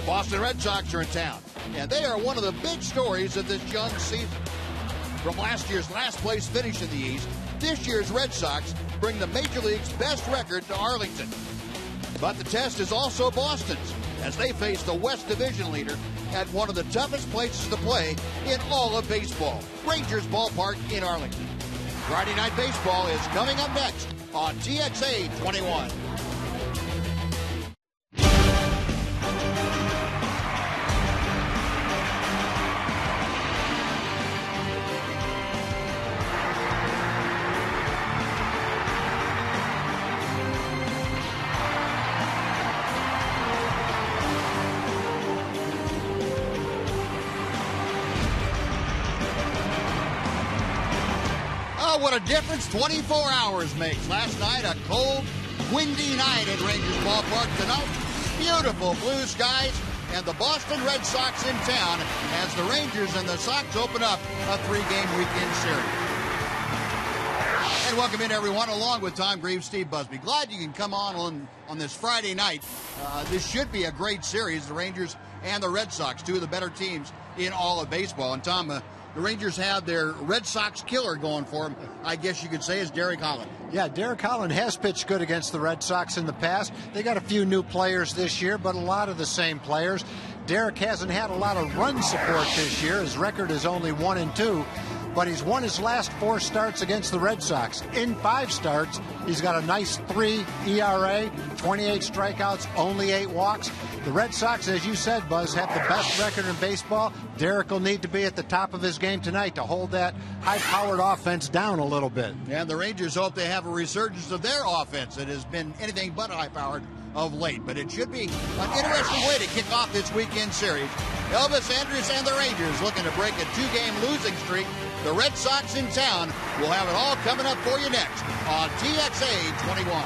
Boston Red Sox are in town, and they are one of the big stories of this young season. From last year's last place finish in the East, this year's Red Sox bring the Major League's best record to Arlington. But the test is also Boston's, as they face the West Division leader at one of the toughest places to play in all of baseball, Rangers Ballpark in Arlington. Friday Night Baseball is coming up next on TXA 21. What a difference 24 hours makes. Last night, a cold, windy night at Rangers Ballpark. Tonight, beautiful blue skies and the Boston Red Sox in town as the Rangers and the Sox open up a 3-game weekend series. And welcome in, everyone, along with Tom Greaves, Steve Busby. Glad you can come on this Friday night. This should be a great series, the Rangers and the Red Sox, two of the better teams in all of baseball. And Tom, the Rangers have their Red Sox killer going for them, I guess you could say, is Derek Holland. Yeah, Derek Holland has pitched good against the Red Sox in the past. They got a few new players this year, but a lot of the same players. Derek hasn't had a lot of run support this year. His record is only 1-2, but he's won his last 4 starts against the Red Sox. In 5 starts, he's got a nice 3 ERA, 28 strikeouts, only 8 walks. The Red Sox, as you said, Buzz, have the best record in baseball. Derek will need to be at the top of his game tonight to hold that high-powered offense down a little bit. And the Rangers hope they have a resurgence of their offense. It has been anything but high-powered of late, but it should be an interesting way to kick off this weekend series. Elvis Andrus and the Rangers looking to break a 2-game losing streak. The Red Sox in town. We'll have it all coming up for you next on TXA 21.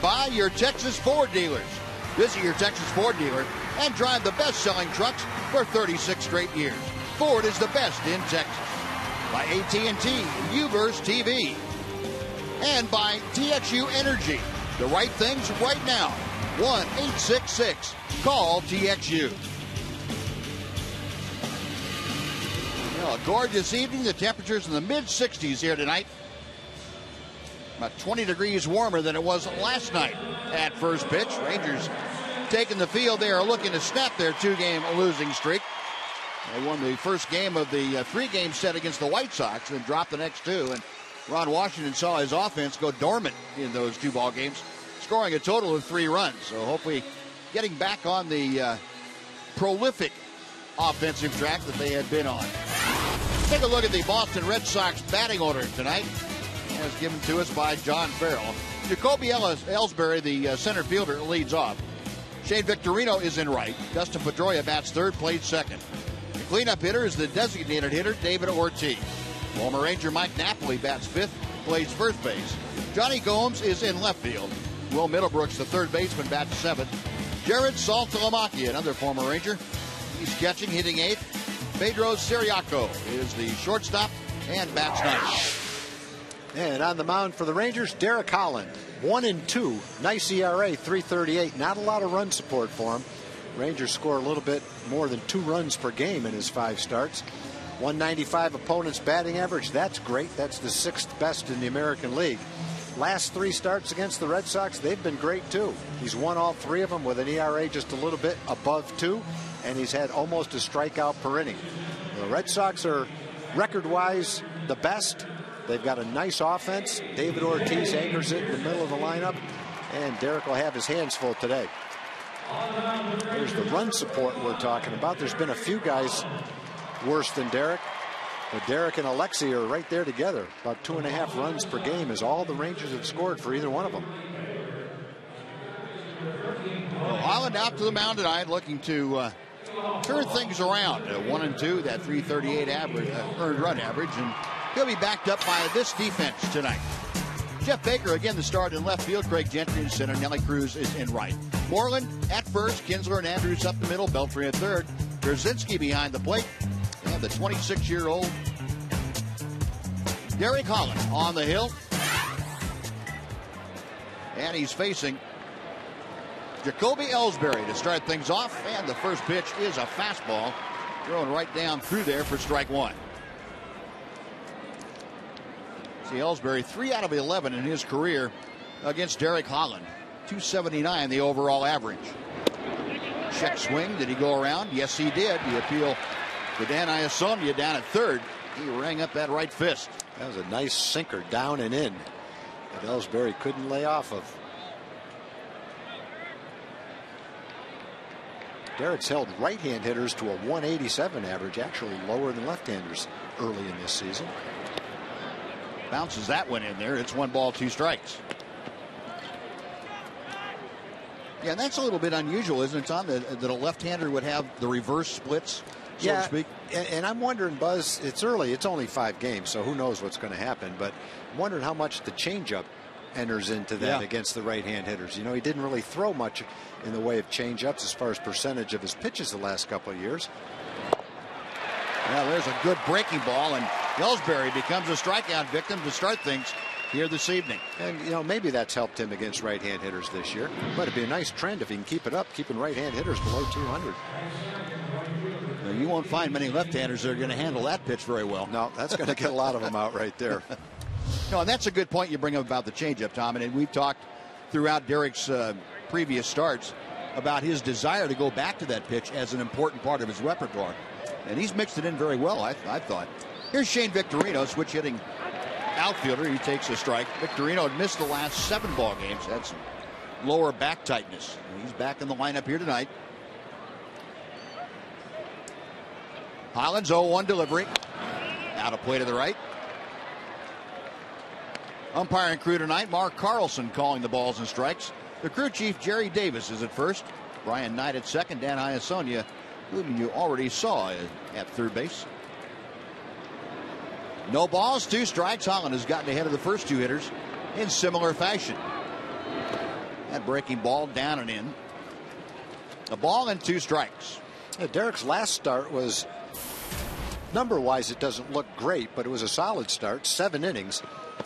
by your Texas Ford dealers. Visit your Texas Ford dealer and drive the best-selling trucks for 36 straight years. Ford is the best in Texas. By AT&T, UVerse TV. And by TXU Energy. The right things right now. 1-866-CALL-TXU. Well, a gorgeous evening. The temperatures in the mid-60s here tonight. About 20 degrees warmer than it was last night at first pitch. Rangers taking the field. They are looking to snap their two-game losing streak. They won the first game of the three-game set against the White Sox, then dropped the next two. And Ron Washington saw his offense go dormant in those two ball games, scoring a total of 3 runs. So hopefully getting back on the prolific offensive track that they had been on. Take a look at the Boston Red Sox batting order tonight, as given to us by John Farrell. Jacoby Ellsbury, the center fielder, leads off. Shane Victorino is in right. Dustin Pedroia bats third, plays second. The cleanup hitter is the designated hitter, David Ortiz. Former Ranger Mike Napoli bats fifth, plays first base. Johnny Gomes is in left field. Will Middlebrooks, the third baseman, bats seventh. Jared Saltalamacchia, another former Ranger. He's catching, hitting eighth. Pedro Siriaco is the shortstop and bats ninth. And on the mound for the Rangers, Derek Holland, 1-2, nice ERA, 3.38. Not a lot of run support for him. Rangers score a little bit more than 2 runs per game in his 5 starts. 195 opponent's batting average. That's great. That's the 6th best in the American League. Last 3 starts against the Red Sox, they've been great too. He's won all 3 of them with an ERA just a little bit above 2, and he's had almost a strikeout per inning. The Red Sox are record-wise the best. They've got a nice offense. David Ortiz anchors it in the middle of the lineup, and Derek will have his hands full today. There's the run support we're talking about. There's been a few guys worse than Derek, but Derek and Alexei are right there together. About 2.5 runs per game is all the Rangers have scored for either one of them. Well, Holland out to the mound tonight, looking to turn things around. 1-2, that 3.38 average, earned run average, and he'll be backed up by this defense tonight. Jeff Baker again the start in left field. Craig Gentry in center. Nelly Cruz is in right. Moreland at first. Kinsler and Andrews up the middle. Beltry at third. Brzezinski behind the plate. And the 26-year-old Derek Holland on the hill. And he's facing Jacoby Ellsbury to start things off. And the first pitch is a fastball thrown right down through there for strike 1. See, Ellsbury 3 out of 11 in his career against Derek Holland. 279 the overall average. Check swing. Did he go around? Yes, he did. The appeal to Dan Iasonia down at third. He rang up that right fist. That was a nice sinker down and in that Ellsbury couldn't lay off of. Derek's held right-hand hitters to a 187 average, actually lower than left-handers early in this season. Bounces that one in there. It's 1 ball, 2 strikes. Yeah, and that's a little bit unusual, isn't it, Tom, that a left-hander would have the reverse splits, so to speak? And I'm wondering, Buzz, it's early. It's only 5 games, so who knows what's going to happen. But I'm wondering how much the changeup enters into that against the right-hand hitters. You know, he didn't really throw much in the way of changeups as far as percentage of his pitches the last couple of years. Well, there's a good breaking ball, and Ellsbury becomes a strikeout victim to start things here this evening. And, you know, maybe that's helped him against right-hand hitters this year. But it'd be a nice trend if he can keep it up, keeping right-hand hitters below 200. Now, you won't find many left-handers that are going to handle that pitch very well. No, that's going to get a lot of them out right there. No, and that's a good point you bring up about the changeup, Tom. And we've talked throughout Derek's previous starts about his desire to go back to that pitch as an important part of his repertoire. And he's mixed it in very well, I thought. Here's Shane Victorino, switch hitting outfielder. He takes a strike. Victorino had missed the last 7 ball games. Had some lower back tightness. And he's back in the lineup here tonight. Holland's 0-1 delivery. Out of play to the right. Umpiring crew tonight, Mark Carlson calling the balls and strikes. The crew chief, Jerry Davis, is at first. Brian Knight at second. Dan Iasonia, whom you already saw at third base. No balls, 2 strikes. Holland has gotten ahead of the first 2 hitters in similar fashion. That breaking ball down and in. A ball and 2 strikes. Yeah, Derek's last start was, number-wise, it doesn't look great, but it was a solid start. 7 innings.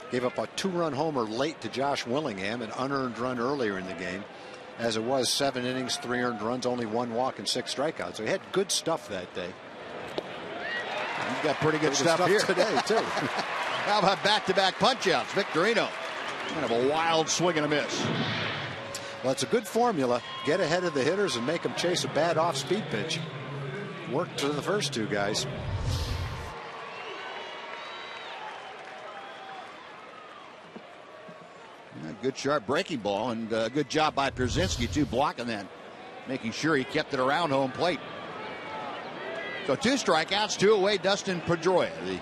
Gave up a 2-run homer late to Josh Willingham, an unearned run earlier in the game. As it was, 7 innings, 3 earned runs, only 1 walk and 6 strikeouts. So he had good stuff that day. He's got pretty good stuff here today, too. How about back-to-back punch-outs? Victorino, kind of a wild swing and a miss. Well, it's a good formula. Get ahead of the hitters and make them chase a bad off-speed pitch. Worked for the first 2 guys. Good sharp breaking ball, and a good job by Pierzynski too, blocking that, making sure he kept it around home plate. So 2 strikeouts, 2 away. Dustin Pedroia, the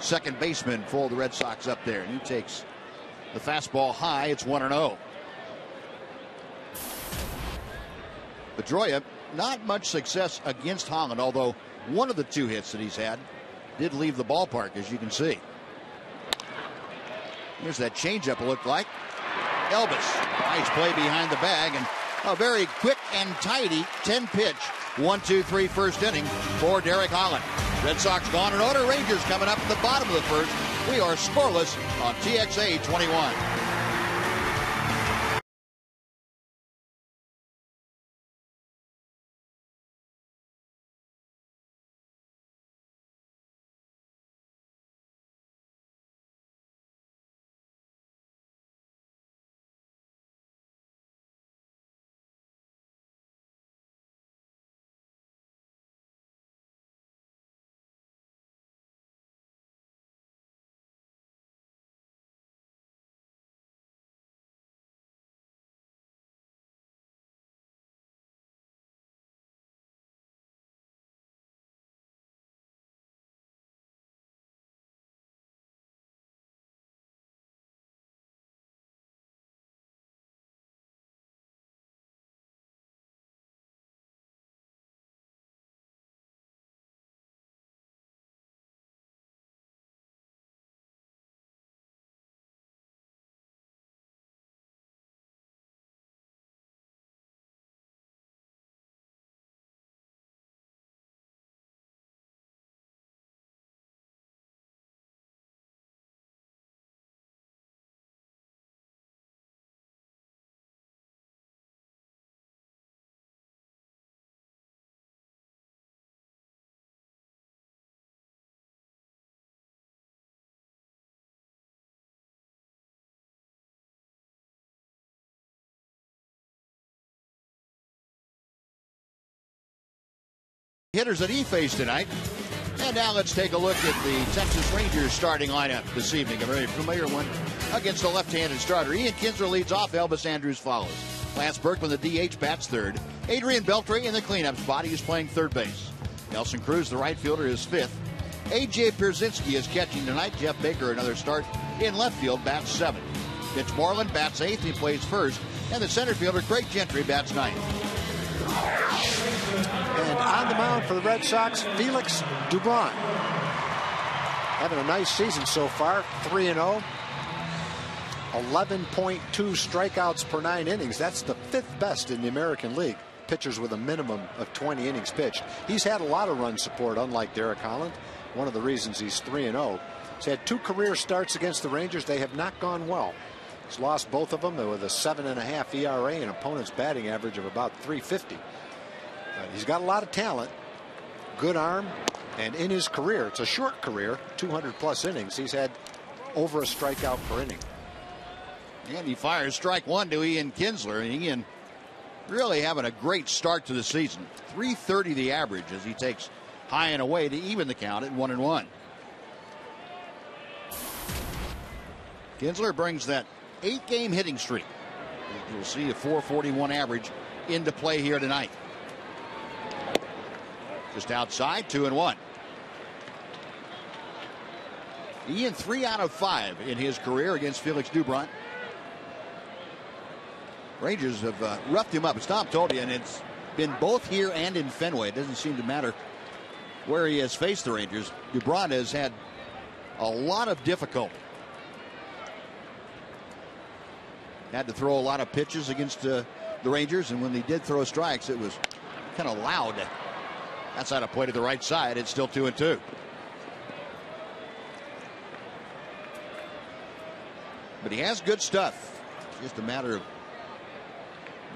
second baseman for the Red Sox, up there, and he takes the fastball high. It's 1-0. Pedroia, not much success against Holland, although one of the 2 hits that he's had did leave the ballpark, as you can see. Here's that changeup, it looked like. Elvis, nice play behind the bag, and a very quick and tidy 10-pitch 1-2-3 first inning for Derek Holland. Red Sox gone in order. Rangers coming up at the bottom of the first. We are scoreless on TXA 21. Hitters that he faced tonight. And now let's take a look at the Texas Rangers starting lineup this evening. A very familiar one against a left-handed starter. Ian Kinsler leads off. Elvis Andrus follows. Lance Berkman, the DH, bats third. Adrian Beltre in the cleanup spot. He is playing third base. Nelson Cruz, the right fielder, is fifth. A.J. Pierzynski is catching tonight. Jeff Baker, another start in left field, bats seventh. Mitch Moreland bats eighth. He plays first. And the center fielder, Craig Gentry, bats ninth. And on the mound for the Red Sox, Felix Dubron. Having a nice season so far, 3-0. 11.2 strikeouts per 9 innings. That's the 5th best in the American League. Pitchers with a minimum of 20 innings pitched. He's had a lot of run support, unlike Derek Holland. One of the reasons he's 3-0. He's had 2 career starts against the Rangers. They have not gone well. He's lost both of them with a 7.5 ERA and opponent's batting average of about .350. He's got a lot of talent, good arm, and in his career, it's a short career, 200+ innings, he's had over a strikeout per inning. And he fires strike one to Ian Kinsler. And Ian really having a great start to the season. .330 the average as he takes high and away to even the count at 1-1. Kinsler brings that 8-game hitting streak. You'll see a .441 average into play here tonight. Just outside, 2-1. Ian 3 out of 5 in his career against Felix Dubron. Rangers have roughed him up, as Tom told you, and it's been both here and in Fenway. It doesn't seem to matter where he has faced the Rangers. Dubron has had a lot of difficulty. had to throw a lot of pitches against the Rangers, and when they did throw strikes, it was kind of loud. That's out of play to the right side. It's still 2-2. But he has good stuff. It's just a matter of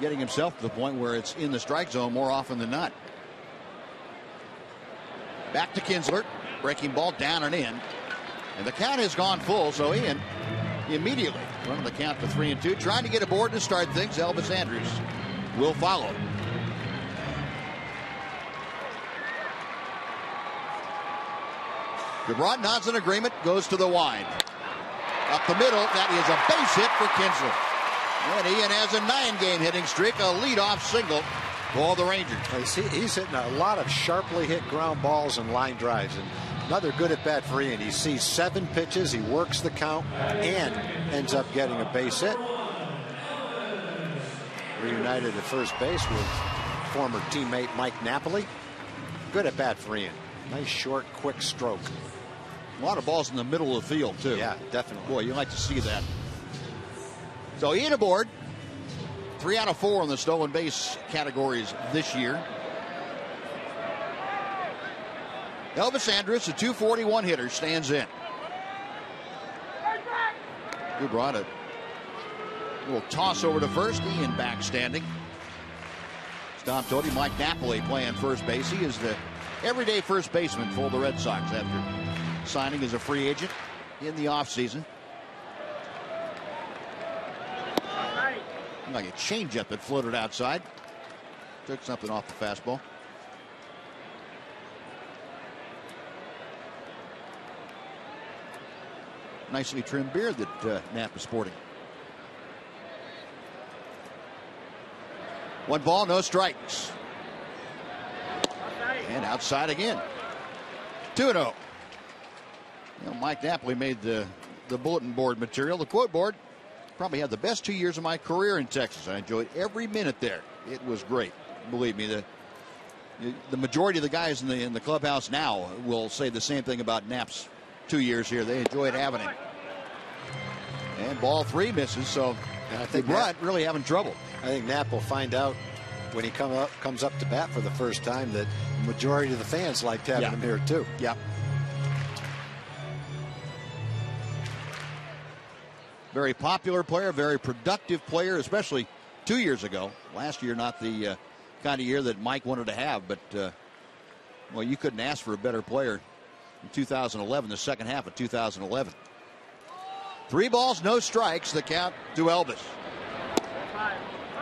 getting himself to the point where it's in the strike zone more often than not. Back to Kinsler. Breaking ball down and in. And the count has gone full, so Ian immediately running the count to 3-2. Trying to get aboard to start things. Elvis Andrus will follow. DeBron nods in agreement, goes to the wide. Up the middle, that is a base hit for Kinsler. And Ian has a 9-game hitting streak, a leadoff single for the Rangers. He's hitting a lot of sharply hit ground balls and line drives. And another good at bat for Ian. He sees 7 pitches, he works the count, and ends up getting a base hit. Reunited at first base with former teammate Mike Napoli. Good at bat for Ian. Nice short, quick stroke. A lot of balls in the middle of the field, too. Yeah, definitely. Boy, you like to see that. So Ian aboard. 3 out of 4 in the stolen base categories this year. Elvis Andrus, a .241 hitter, stands in. He brought a little toss over to first. Ian back standing. As Tom told you, Mike Napoli playing first base. He is the everyday first baseman for the Red Sox after signing as a free agent in the offseason. Like a changeup that floated outside. Took something off the fastball. Nicely trimmed beard that Knapp is sporting. 1 ball, no strikes. And outside again. 2-0. You know, Mike Napoli made the bulletin board material. The quote board: probably had the best 2 years of my career in Texas. I enjoyed every minute there. It was great. Believe me, the majority of the guys in the clubhouse now will say the same thing about Knapp's 2 years here. They enjoyed having him. And ball 3 misses, so I think Brunt really having trouble. I think Knapp will find out when he comes up to bat for the first time that the majority of the fans liked having him here too. Yeah. Very popular player, very productive player, especially 2 years ago. Last year, not the kind of year that Mike wanted to have, but well, you couldn't ask for a better player in 2011, the second half of 2011. 3 balls, no strikes, the count to Elvis.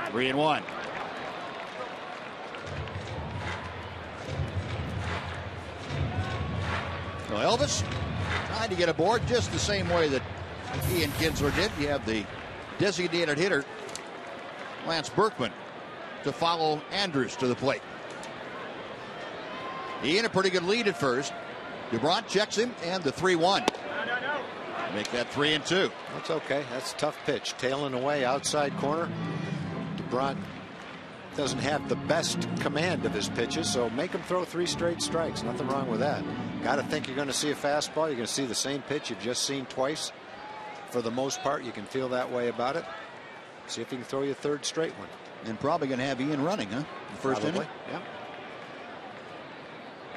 3-1. Well, Elvis trying to get aboard just the same way that Ian Kinsler did. You have the designated hitter, Lance Berkman, to follow Andrus to the plate. Ian a pretty good lead at first. DeBron checks him, and the 3-1. Make that 3-2. That's okay. That's a tough pitch. Tailing away outside corner. DeBron doesn't have the best command of his pitches, so make him throw 3 straight strikes. Nothing wrong with that. Got to think you're going to see a fastball. You're going to see the same pitch you've just seen twice. For the most part, you can feel that way about it. See if you can throw you a 3rd straight one. And probably going to have Ian running, huh? The first inning. Yeah.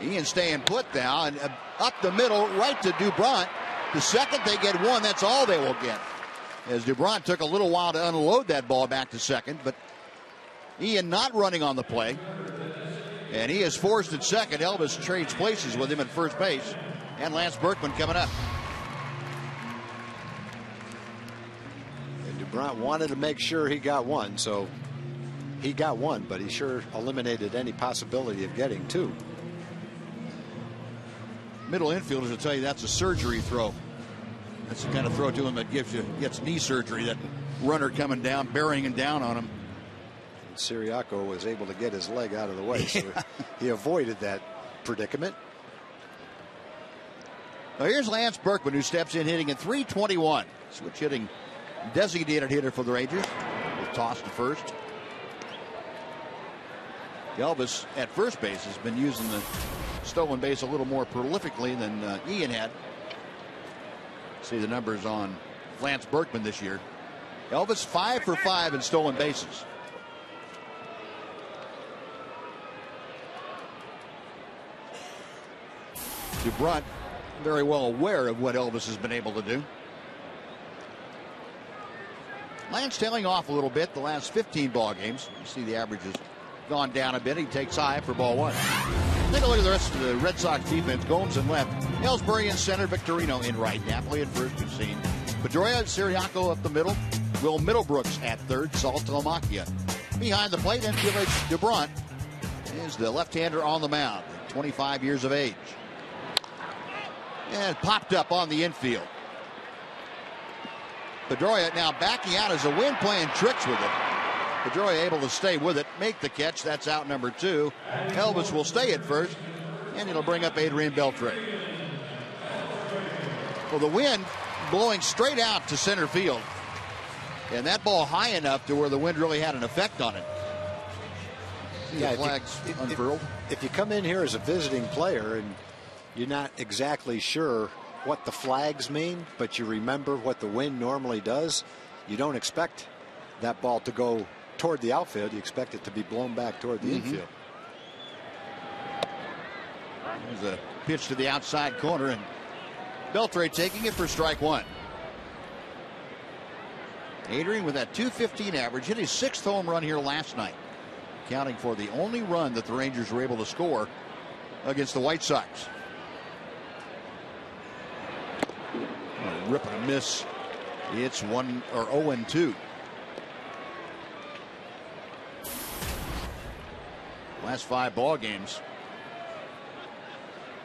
Ian staying put now, and up the middle, right to DuBrant. The second they get 1, that's all they will get. As DuBrant took a little while to unload that ball back to second, but Ian not running on the play. And he is forced at second. Elvis trades places with him at first base. And Lance Berkman coming up. And DuBrant wanted to make sure he got 1, so he got 1, but he sure eliminated any possibility of getting 2. Middle infielders will tell you that's a surgery throw. That's the kind of throw to him that gets knee surgery. That runner coming down, bearing him down on him. And Siriaco was able to get his leg out of the way, so he avoided that predicament. Now here's Lance Berkman, who steps in hitting at .321. Switch hitting designated hitter for the Rangers. With toss to first. Elvis at first base has been using the stolen base a little more prolifically than Ian had. See the numbers on Lance Berkman this year. Elvis 5 for 5 in stolen bases. DeBrunt very well aware of what Elvis has been able to do. Lance tailing off a little bit the last 15 ball games. You see the average has gone down a bit. He takes high for ball one. Take a look at the rest of the Red Sox defense. Gomes in left. Ellsbury in center. Victorino in right. Napoli at first, we've seen. Pedroia and Siriaco up the middle. Will Middlebrooks at third. Saltalamacchia behind the plate. And Felix DeBrunt is the left-hander on the mound. 25 years of age. And popped up on the infield. Pedroia now backing out as the wind, playing tricks with it. Pedroia able to stay with it, make the catch. That's out number 2. Elvis will stay at first, and it'll bring up Adrian Beltre. Well, the wind blowing straight out to center field. And that ball high enough to where the wind really had an effect on it. Yeah, the flags unfurled. If you come in here as a visiting player and you're not exactly sure what the flags mean, but you remember what the wind normally does, you don't expect that ball to go toward the outfield. You expect it to be blown back toward the infield. There's a pitch to the outside corner, and Beltre taking it for strike one. Adrian with that .215 average hit his 6th home run here last night, accounting for the only run that the Rangers were able to score against the White Sox. A rip and a miss. It's 0-2. Last 5 ball games,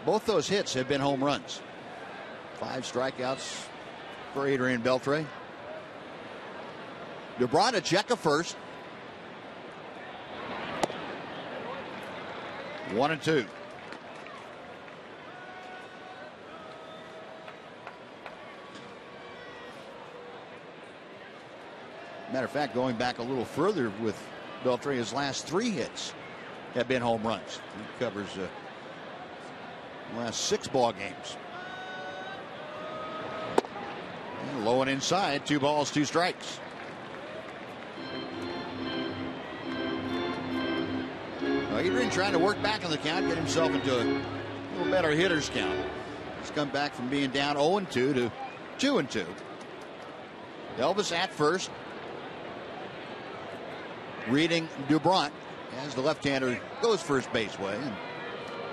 both those hits have been home runs. 5 strikeouts for Adrian Beltre. DeBrunt a check of first. 1-2. Matter of fact, going back a little further with Beltre, his last 3 hits have been home runs. He covers the last 6 ball games. And low and inside, 2 balls, 2 strikes. Adrian trying to work back on the count, get himself into a little better hitter's count. He's come back from being down 0-2 to 2-2. Elvis at first. Reading DeBrunt as the left-hander goes first base way, and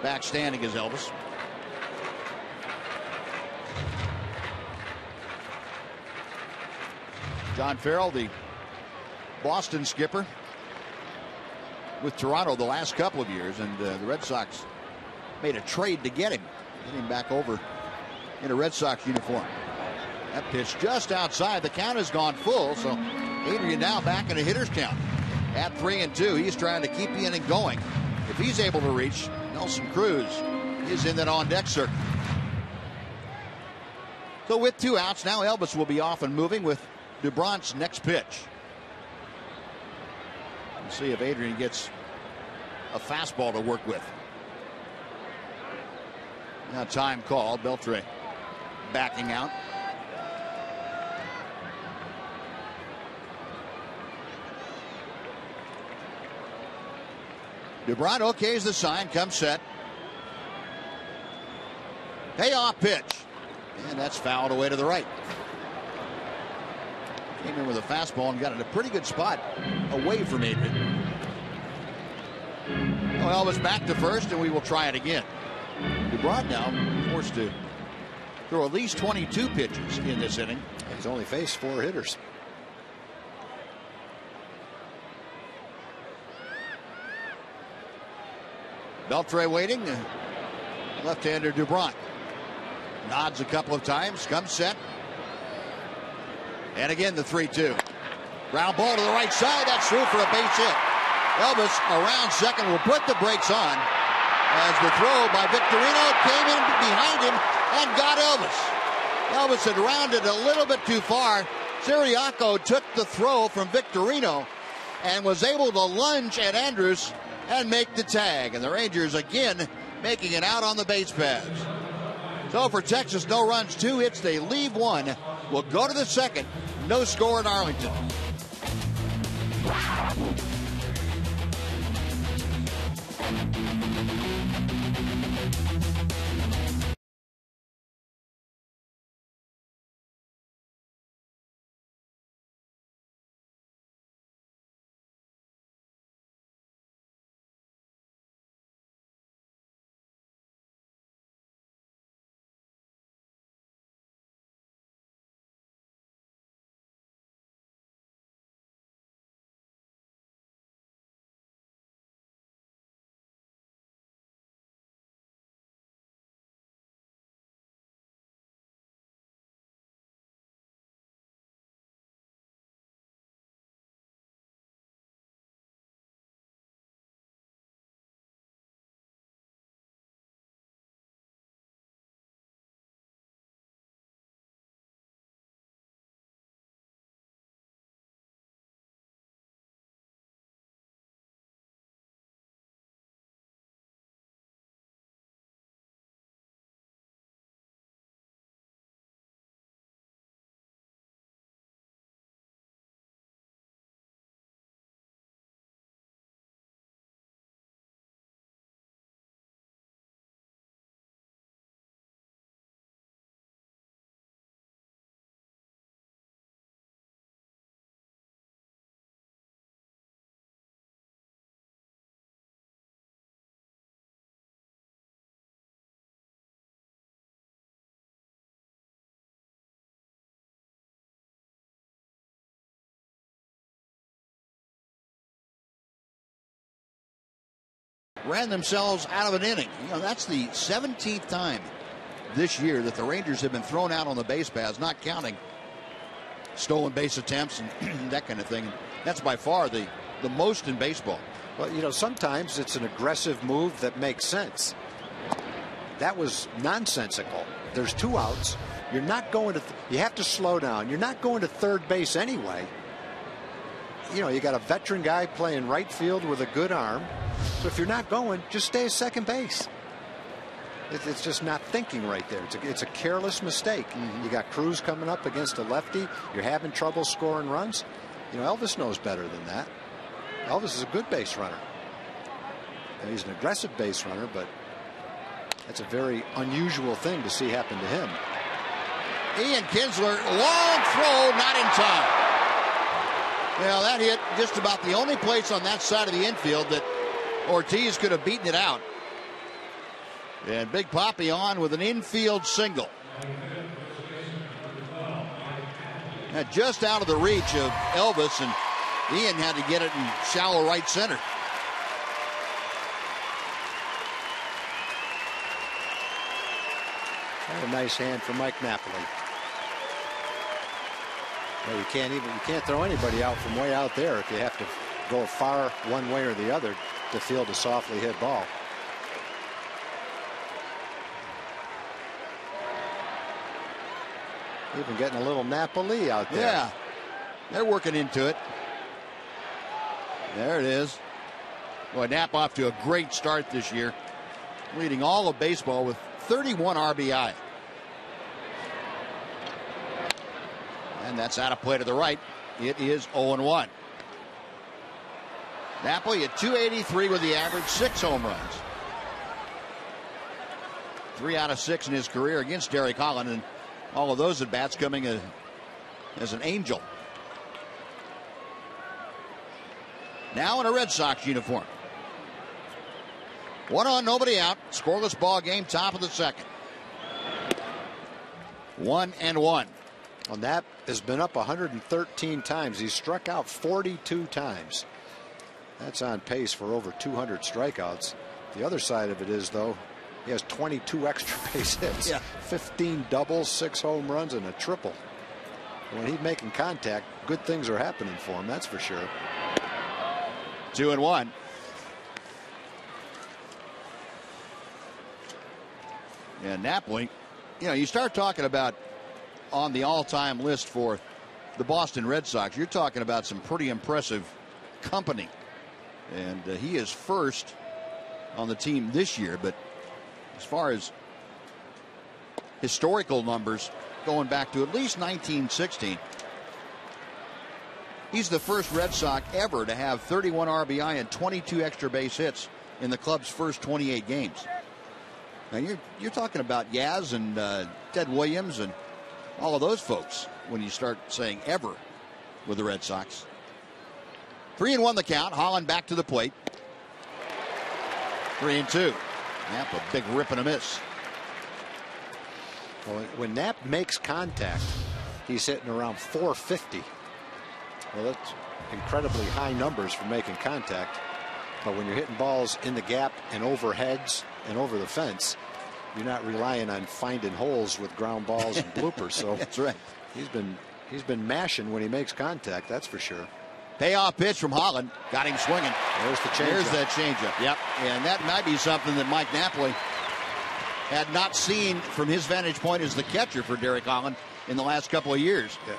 back standing is Elvis. John Farrell, the Boston skipper with Toronto the last couple of years, and the Red Sox made a trade to get him back over in a Red Sox uniform. That pitch just outside. The count has gone full, so Adrian now back in a hitter's count. At 3-2, he's trying to keep the inning going. If he's able to reach, Nelson Cruz is in that on-deck circle. So with 2 outs, now Elvis will be off and moving with DeBrunt's next pitch. We'll see if Adrian gets a fastball to work with. Now time called. Beltre backing out. DeBrunt okays the sign, comes set. Payoff pitch. And that's fouled away to the right. Came in with a fastball and got in a pretty good spot away from Adrian. Well, Elvis back to first, and we will try it again. DeBrunt now forced to throw at least 22 pitches in this inning. He's only faced 4 hitters. Beltre waiting. Left-hander DeBrunt nods a couple of times, comes set. And again the 3-2. Ground ball to the right side. That's through for a base hit. Elvis around second will put the brakes on as the throw by Victorino came in behind him and got Elvis. Elvis had rounded a little bit too far. Siriaco took the throw from Victorino and was able to lunge at Andrus and make the tag. And the Rangers again making it out on the base paths. So for Texas, no runs, 2 hits. They leave 1. Will go to the second. No score in Arlington. Ran themselves out of an inning. You know, that's the 17th time this year that the Rangers have been thrown out on the base paths, not counting stolen base attempts and that kind of thing. That's by far the most in baseball. Well, you know, sometimes it's an aggressive move that makes sense. That was nonsensical. There's 2 outs. You're not going to, you have to slow down. You're not going to third base anyway. You know, you got a veteran guy playing right field with a good arm. So if you're not going, just stay at second base. It's just not thinking right there. It's a careless mistake. You got Cruz coming up against a lefty. You're having trouble scoring runs. You know, Elvis knows better than that. Elvis is a good base runner. And he's an aggressive base runner, but that's a very unusual thing to see happen to him. Ian Kinsler, long throw, not in time. Well, that hit just about the only place on that side of the infield that Ortiz could have beaten it out. And Big Papi on with an infield single. Now just out of the reach of Elvis, and Ian had to get it in shallow right center. A nice hand for Mike Napoli. Well, you can't throw anybody out from way out there if you have to go far one way or the other to field a softly hit ball. Even getting a little Napoli out there. Yeah, they're working into it. There it is. Boy, Nap off to a great start this year, leading all of baseball with 31 RBI. And that's out of play to the right. It is 0-1. Napoli at 283 with the average, 6 home runs. 3 out of 6 in his career against Derek Holland, and all of those at bats coming as an angel. Now in a Red Sox uniform. 1 on, nobody out. Scoreless ball game, top of the second. 1-1. Well, Nap has been up 113 times. He's struck out 42 times. That's on pace for over 200 strikeouts. The other side of it is, though, he has 22 extra base hits. Yeah. 15 doubles, 6 home runs, and a triple. When he's making contact, good things are happening for him, that's for sure. 2-1. Yeah, Napoli, you know, you start talking about on the all-time list for the Boston Red Sox, you're talking about some pretty impressive company. And he is first on the team this year, but as far as historical numbers, going back to at least 1916, He's the first Red Sox ever to have 31 RBI and 22 extra base hits in the club's first 28 games. Now you're talking about Yaz and Ted Williams and all of those folks when you start saying ever with the Red Sox. 3-1 the count. Holland back to the plate. 3-2. Knapp a big rip and a miss. Well, when Knapp makes contact, he's hitting around 450. Well, that's incredibly high numbers for making contact. But when you're hitting balls in the gap and over heads and over the fence, you're not relying on finding holes with ground balls and bloopers. So that's right. He's been mashing when he makes contact. That's for sure. Payoff pitch from Holland. Got him swinging. There's the changeup. There's that changeup. Yep. And that might be something that Mike Napoli had not seen from his vantage point as the catcher for Derek Holland in the last couple of years. Yeah.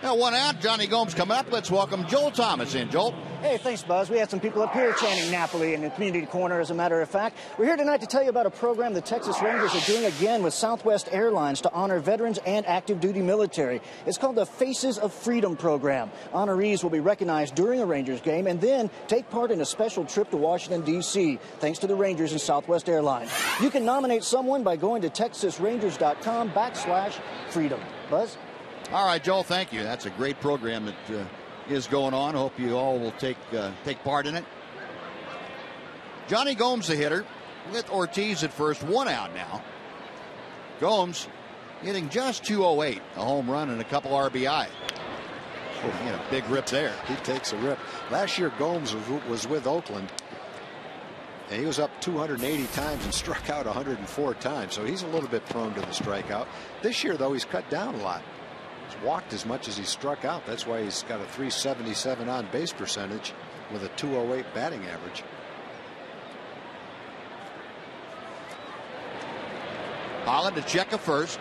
Now, one out. Johnny Gomes coming up. Let's welcome Joel Thomas in. Joel. Hey, thanks, Buzz. We had some people up here chanting Napoli in the community corner, as a matter of fact. We're here tonight to tell you about a program the Texas Rangers are doing again with Southwest Airlines to honor veterans and active duty military. It's called the Faces of Freedom program. Honorees will be recognized during a Rangers game and then take part in a special trip to Washington, D.C., thanks to the Rangers and Southwest Airlines. You can nominate someone by going to texasrangers.com/freedom. Buzz? All right, Joel, thank you. That's a great program that is going on. Hope you all will take part in it. Johnny Gomes, the hitter, with Ortiz at first. One out now. Gomes hitting just 208, a home run and a couple RBI. A big rip there. He takes a rip. Last year, Gomes was with Oakland, and he was up 280 times and struck out 104 times. So he's a little bit prone to the strikeout. This year, though, he's cut down a lot. Walked as much as he struck out. That's why he's got a 377 on base percentage with a 208 batting average. Holland to check a first.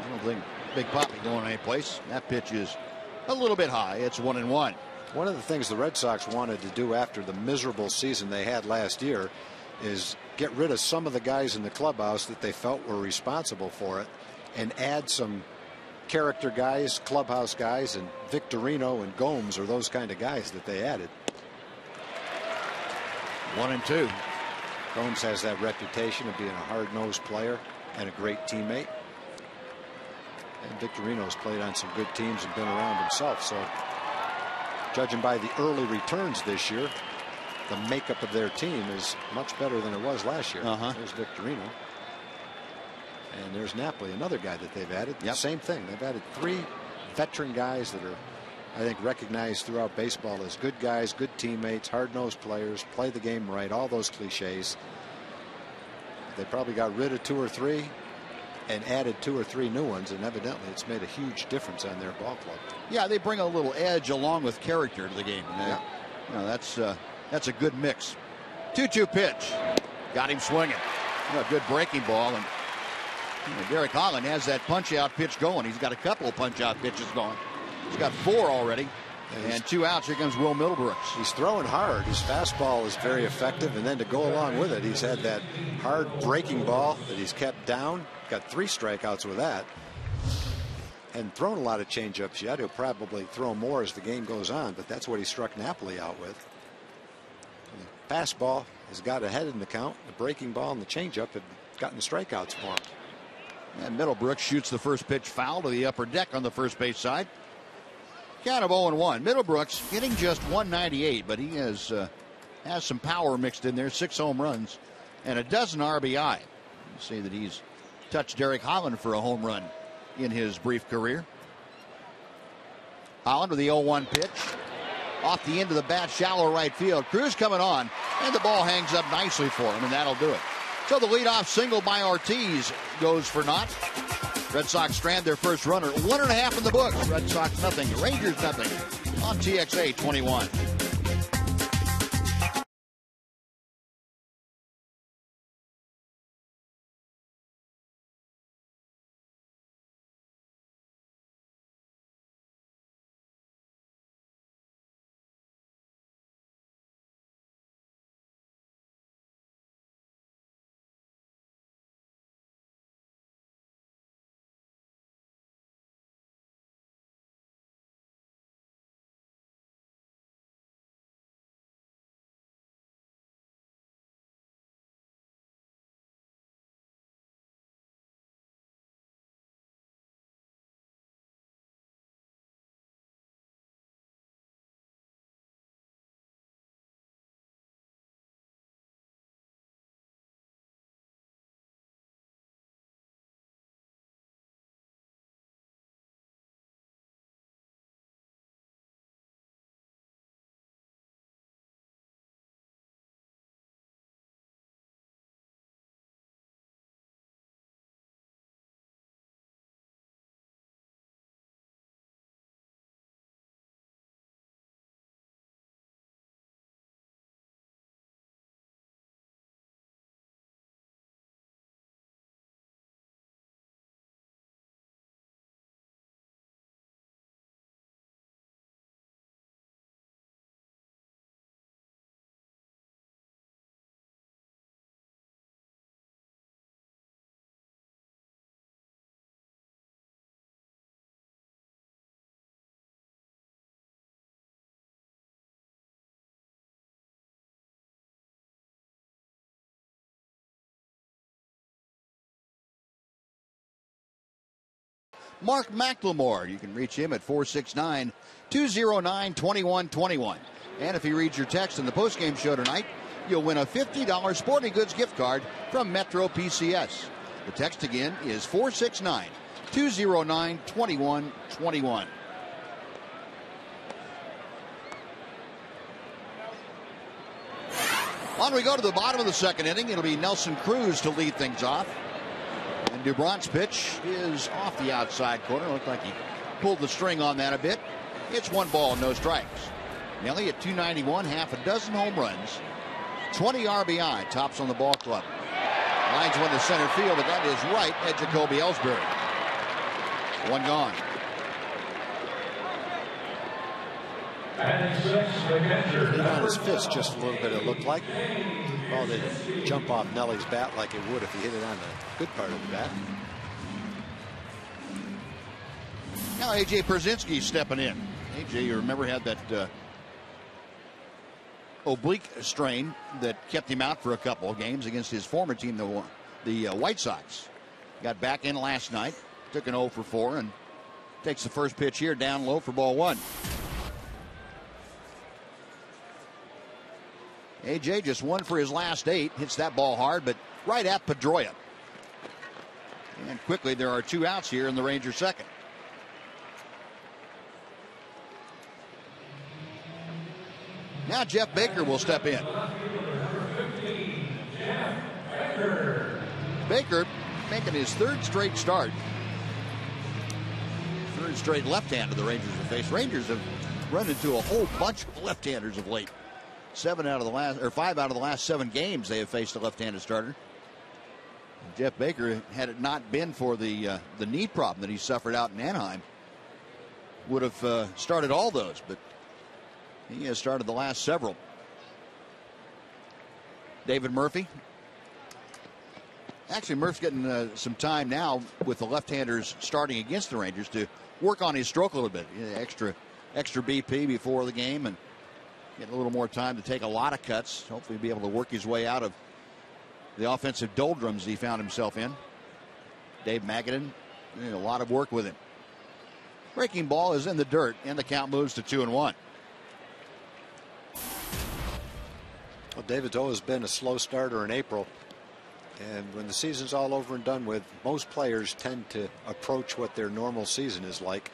I don't think Big Poppy going anyplace. That pitch is a little bit high. It's 1-1. One of the things the Red Sox wanted to do after the miserable season they had last year is get rid of some of the guys in the clubhouse that they felt were responsible for it and add some character guys, clubhouse guys, and Victorino and Gomes are those kind of guys that they added. 1-2. Gomes has that reputation of being a hard-nosed player and a great teammate. And Victorino's played on some good teams and been around himself. So, judging by the early returns this year, the makeup of their team is much better than it was last year. There's Victorino. And there's Napoli, another guy that they've added. Yep. Same thing. They've added 3 veteran guys that are, I think, recognized throughout baseball as good guys, good teammates, hard-nosed players, play the game right, all those cliches. They probably got rid of 2 or 3 and added 2 or 3 new ones, and evidently it's made a huge difference on their ball club. Yeah, they bring a little edge along with character to the game. Yeah. That's a good mix. 2-2 pitch. Got him swinging. A good breaking ball. And Derek Holland has that punch-out pitch going. He's got a couple of punch-out pitches going. He's got 4 already. And 2 outs. Here comes Will Middlebrooks. He's throwing hard. His fastball is very effective. And then to go along with it, he's had that hard breaking ball that he's kept down. Got 3 strikeouts with that. And thrown a lot of changeups yet. He'll probably throw more as the game goes on. But that's what he struck Napoli out with. The fastball has got ahead in the count. The breaking ball and the changeup have gotten the strikeouts for him. And Middlebrooks shoots the first pitch foul to the upper deck on the first base side. Count of 0-1. Middlebrooks hitting just 198, but he has some power mixed in there. 6 home runs and a dozen RBI. You see that he's touched Derek Holland for a home run in his brief career. Holland with the 0-1 pitch. Off the end of the bat, shallow right field. Cruz coming on, and the ball hangs up nicely for him, and that'll do it. So the leadoff single by Ortiz goes for naught. Red Sox strand their first runner. 1.5 in the books. Red Sox nothing. Rangers nothing. On TXA 21. Mark McLemore. You can reach him at 469-209-2121. And if he reads your text in the postgame show tonight, you'll win a $50 sporting goods gift card from Metro PCS. The text again is 469-209-2121. On we go to the bottom of the second inning. It'll be Nelson Cruz to lead things off. And DuBront's pitch is off the outside corner. Looked like he pulled the string on that a bit. It's 1 ball, no strikes. Nelly at 291, half a dozen home runs, 20 RBI, tops on the ball club. Lines one to center field, but that is right at Jacoby Ellsbury. 1 gone. Hit on his fist just a little bit, it looked like. Ball didn't jump off Nelly's bat like it would if he hit it on the good part of the bat. Now A.J. Pierzynski stepping in. A.J., you remember, had that oblique strain that kept him out for a couple of games against his former team, the White Sox. Got back in last night, took an 0 for 4, and takes the first pitch here down low for ball 1. A.J. just 1 for his last 8. Hits that ball hard, but right at Pedroia. And quickly, there are 2 outs here in the Rangers' second. Now Jeff Baker will step in. Baker making his 3rd straight start. 3rd straight left-hander the Rangers have faced. Rangers have run into a whole bunch of left-handers of late. 5 out of the last 7 games they have faced a left-handed starter. Jeff Baker, had it not been for the knee problem that he suffered out in Anaheim, would have started all those, but he has started the last several. David Murphy. Actually, Murph's getting some time now with the left-handers starting against the Rangers to work on his stroke a little bit. Extra BP before the game and get a little more time to take a lot of cuts. Hopefully be able to work his way out of the offensive doldrums he found himself in. Dave Magadan, a lot of work with him. Breaking ball is in the dirt, and the count moves to 2-1. Well, David's always been a slow starter in April. And when the season's all over and done with, most players tend to approach what their normal season is like.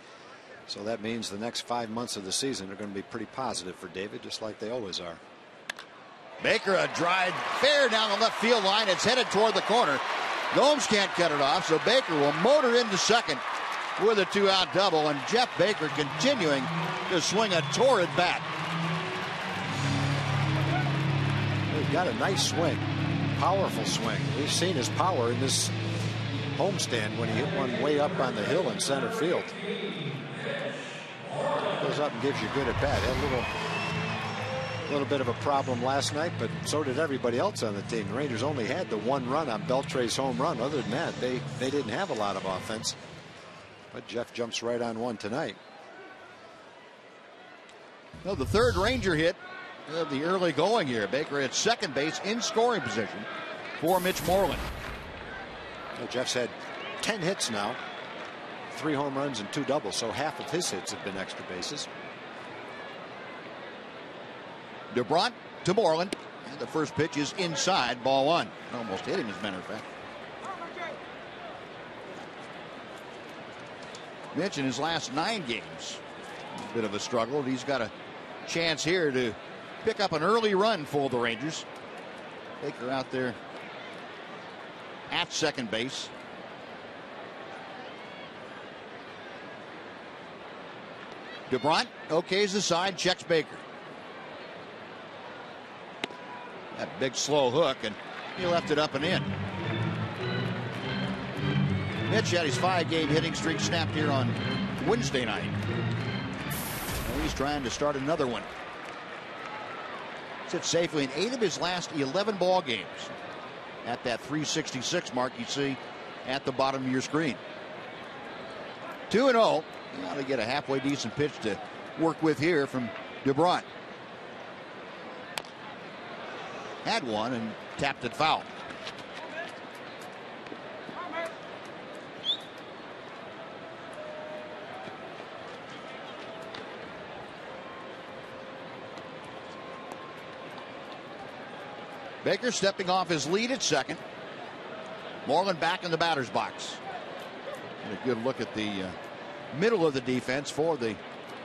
So that means the next 5 months of the season are going to be pretty positive for David, just like they always are. Baker, a drive fair down the left field line. It's headed toward the corner. Gomes can't cut it off, so Baker will motor into second with a 2-out double, and Jeff Baker continuing to swing a torrid bat. He's got a nice swing, powerful swing. We've seen his power in this homestand when he hit one way up on the hill in center field. Goes up and gives you good at bat. Had a little bit of a problem last night, but so did everybody else on the team. The Rangers only had the 1 run on Beltre's home run. Other than that, they didn't have a lot of offense. But Jeff jumps right on one tonight. Well, the 3rd Ranger hit of the early going here. Baker at second base in scoring position for Mitch Moreland. Well, Jeff's had 10 hits now, 3 home runs and 2 doubles, so half of his hits have been extra bases. DuBront to Moreland, and the first pitch is inside, ball 1. Almost hit him, as a matter of fact. Mitch in his last 9 games, a bit of a struggle. He's got a chance here to pick up an early run for the Rangers. Baker out there at second base. DuBront okays the side, checks Baker. That big slow hook, and he left it up and in. Mitch had his 5-game hitting streak snapped here on Wednesday night. And he's trying to start another one. Sits safely in 8 of his last 11 ball games. At that 366 mark you see at the bottom of your screen. 2-0. You ought to get a halfway decent pitch to work with here from DuBront. Had one and tapped it foul. Baker stepping off his lead at second. Moreland back in the batter's box. And a good look at the middle of the defense for the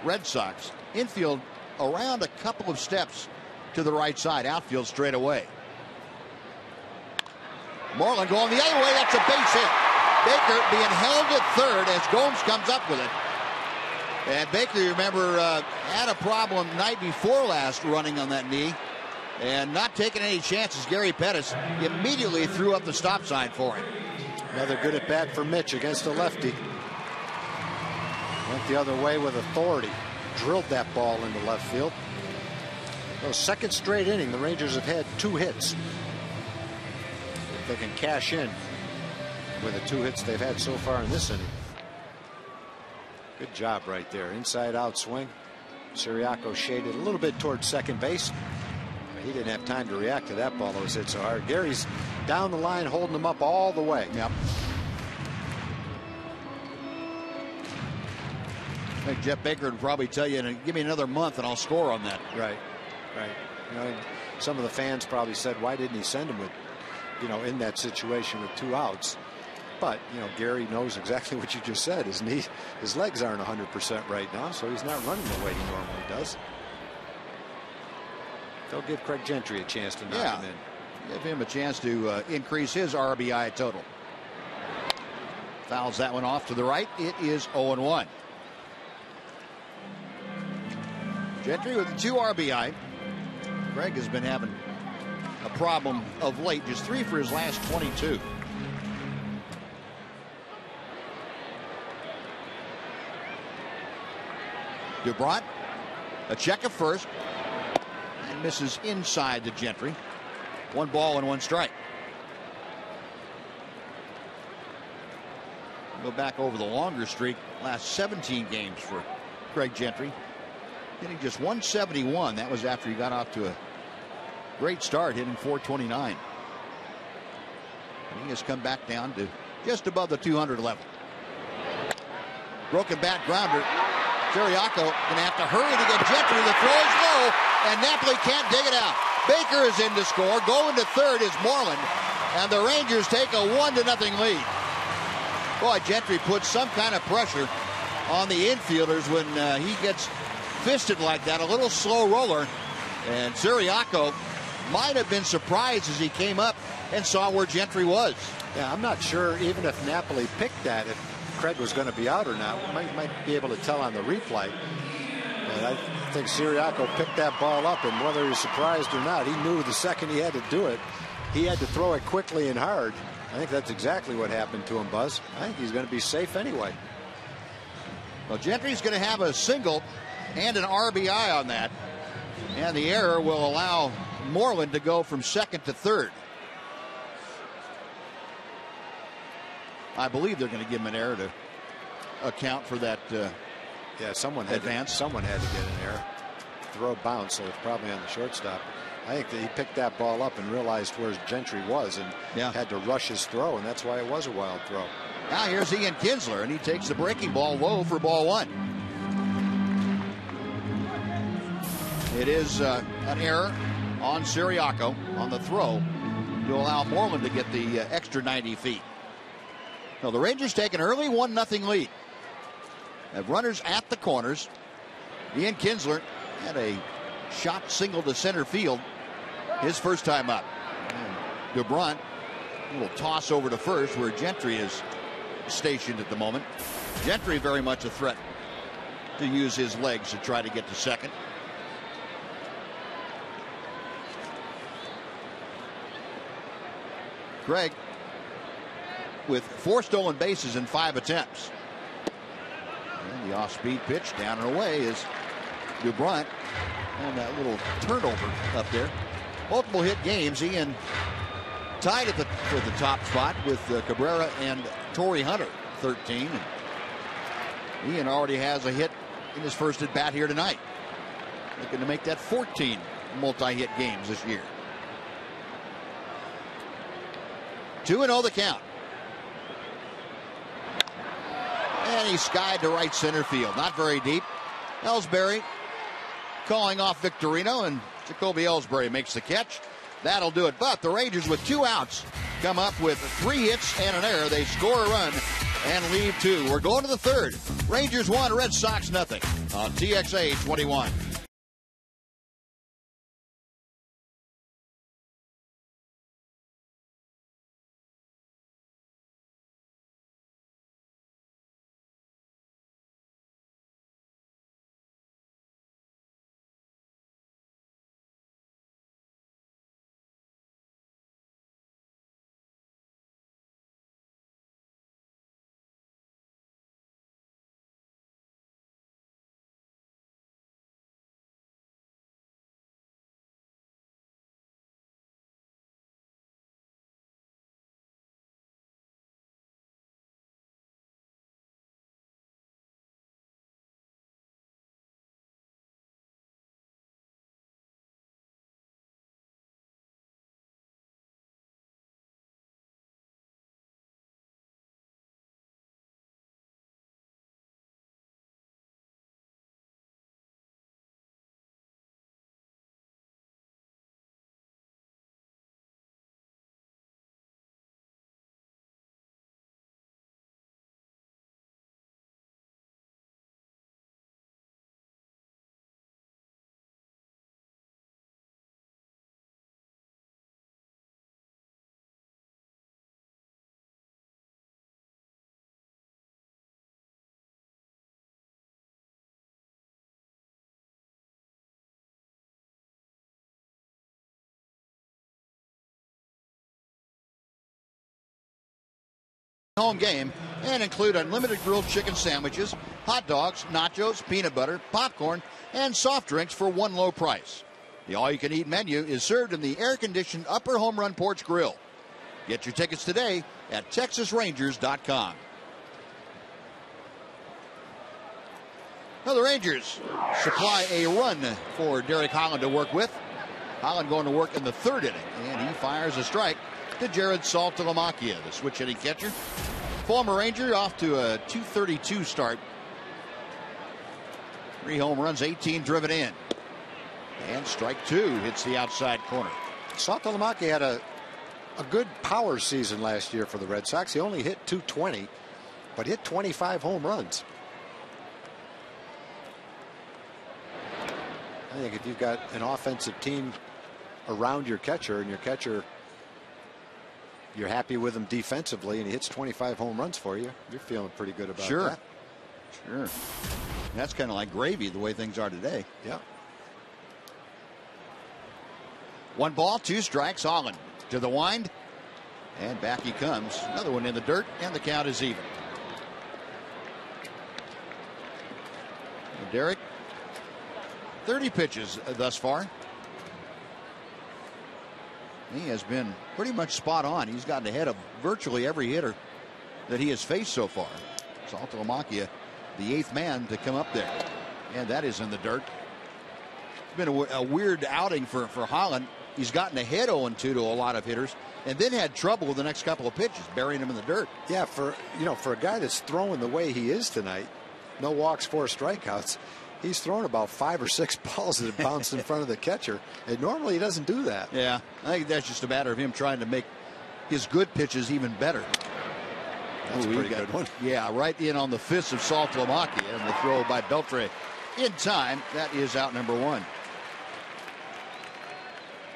Red Sox. Infield around a couple of steps to the right side. Outfield straight away. Moreland going the other way. That's a base hit. Baker being held at third as Gomes comes up with it. And Baker, you remember, had a problem night before last running on that knee and not taking any chances. Gary Pettis immediately threw up the stop sign for him. Another good at bat for Mitch against a lefty. Went the other way with authority. Drilled that ball into left field. So second straight inning, the Rangers have had 2 hits. If they can cash in with the 2 hits they've had so far in this inning. Good job right there. Inside out swing. Siriaco shaded a little bit towards second base. But he didn't have time to react to that ball that was hit so hard. Gary's down the line holding him up all the way. Yep. I think Jeff Baker would probably tell you, give me another month and I'll score on that. Right. Right. You know, some of the fans probably said, why didn't he send him with, you know, in that situation with 2 outs? But, you know, Gary knows exactly what you just said. His legs aren't 100% right now, so he's not running the way he normally does. They'll give Craig Gentry a chance to knock him in. Give him a chance to increase his RBI total. Fouls that one off to the right. It is 0-1. Gentry with 2 RBI. Craig has been having a problem of late. Just 3 for his last 22. DuBrant, a check at first, and misses inside to Gentry. 1 ball and 1 strike. Go back over the longer streak, last 17 games for Craig Gentry. Hitting just 171. That was after he got off to a great start, hitting 429. And he has come back down to just above the 200 level. Broken bat grounder. Siriaco going to have to hurry to get Gentry. The throw is low, and Napoli can't dig it out. Baker is in to score. Going to third is Moreland, and the Rangers take a 1-0 lead. Boy, Gentry puts some kind of pressure on the infielders when he gets fisted like that. A little slow roller, and Siriaco might have been surprised as he came up and saw where Gentry was. Yeah, I'm not sure even if Napoli picked that, if Craig was going to be out or not. We might be able to tell on the replay. And I think Siriaco picked that ball up, and whether he was surprised or not, he knew the second he had to do it, he had to throw it quickly and hard. I think that's exactly what happened to him, Buzz. I think he's going to be safe anyway. Well, Gentry's going to have a single and an RBI on that, and the error will allow Moreland to go from second to third. I believe they're going to give him an error to account for that. Yeah, someone had to get an error. Throw bounce, so it's probably on the shortstop. I think that he picked that ball up and realized where Gentry was and had to rush his throw, and that's why it was a wild throw. Now here's Ian Kinsler, and he takes the breaking ball low for ball 1. It is an error on Siriaco on the throw to allow Moreland to get the extra 90 feet. Now the Rangers take an early 1-0 lead. Have runners at the corners. Ian Kinsler had a shot single to center field his first time up. And DuBrant, a little toss over to first where Gentry is stationed at the moment. Gentry very much a threat to use his legs to try to get to second. Craig with 4 stolen bases in 5 attempts. And the off-speed pitch down and away is DuBrant. And that little turnover up there. Multiple hit games. Ian tied at the top spot with Cabrera and Torrey Hunter, 13. And Ian already has a hit in his first at bat here tonight. Looking to make that 14 multi-hit games this year. 2-0 the count. And he skied to right center field. Not very deep. Ellsbury calling off Victorino, and Jacoby Ellsbury makes the catch. That'll do it. But the Rangers, with 2 outs, come up with 3 hits and an error. They score a run and leave 2. We're going to the third. Rangers 1, Red Sox nothing on TXA 21. Home game and include unlimited grilled chicken sandwiches, hot dogs, nachos, peanut butter, popcorn, and soft drinks for one low price. The all-you-can-eat menu is served in the air-conditioned upper home run porch grill. Get your tickets today at TexasRangers.com. Now the Rangers supply a run for Derek Holland to work with. Holland going to work in the 3rd inning, and he fires a strike to Jared Saltalamacchia, the switch hitting catcher. Former Ranger off to a .232 start. 3 home runs, 18 driven in. And strike 2 hits the outside corner. Saltalamacchia had a good power season last year for the Red Sox. He only hit .220, but hit 25 home runs. I think if you've got an offensive team around your catcher, and your catcher, you're happy with him defensively, and he hits 25 home runs for you, you're feeling pretty good about that. Sure. That's kind of like gravy the way things are today. Yeah. 1 ball, 2 strikes. Holland to the wind, and back he comes. Another one in the dirt, and the count is even. And Derek, 30 pitches thus far. He has been pretty much spot on. He's gotten ahead of virtually every hitter that he has faced so far. Saltalamacchia, the 8th man to come up there, and that is in the dirt. It's been a weird outing for Holland. He's gotten ahead 0-2 to a lot of hitters, and then had trouble with the next couple of pitches, burying him in the dirt. Yeah, for a guy that's throwing the way he is tonight, no walks, 4 strikeouts. He's thrown about 5 or 6 balls that have bounced in front of the catcher, and normally he doesn't do that. Yeah, I think that's just a matter of him trying to make his good pitches even better. That's a pretty good one. Yeah, right in on the fist of Saltalamacchia, and the throw by Beltre in time. That is out number 1.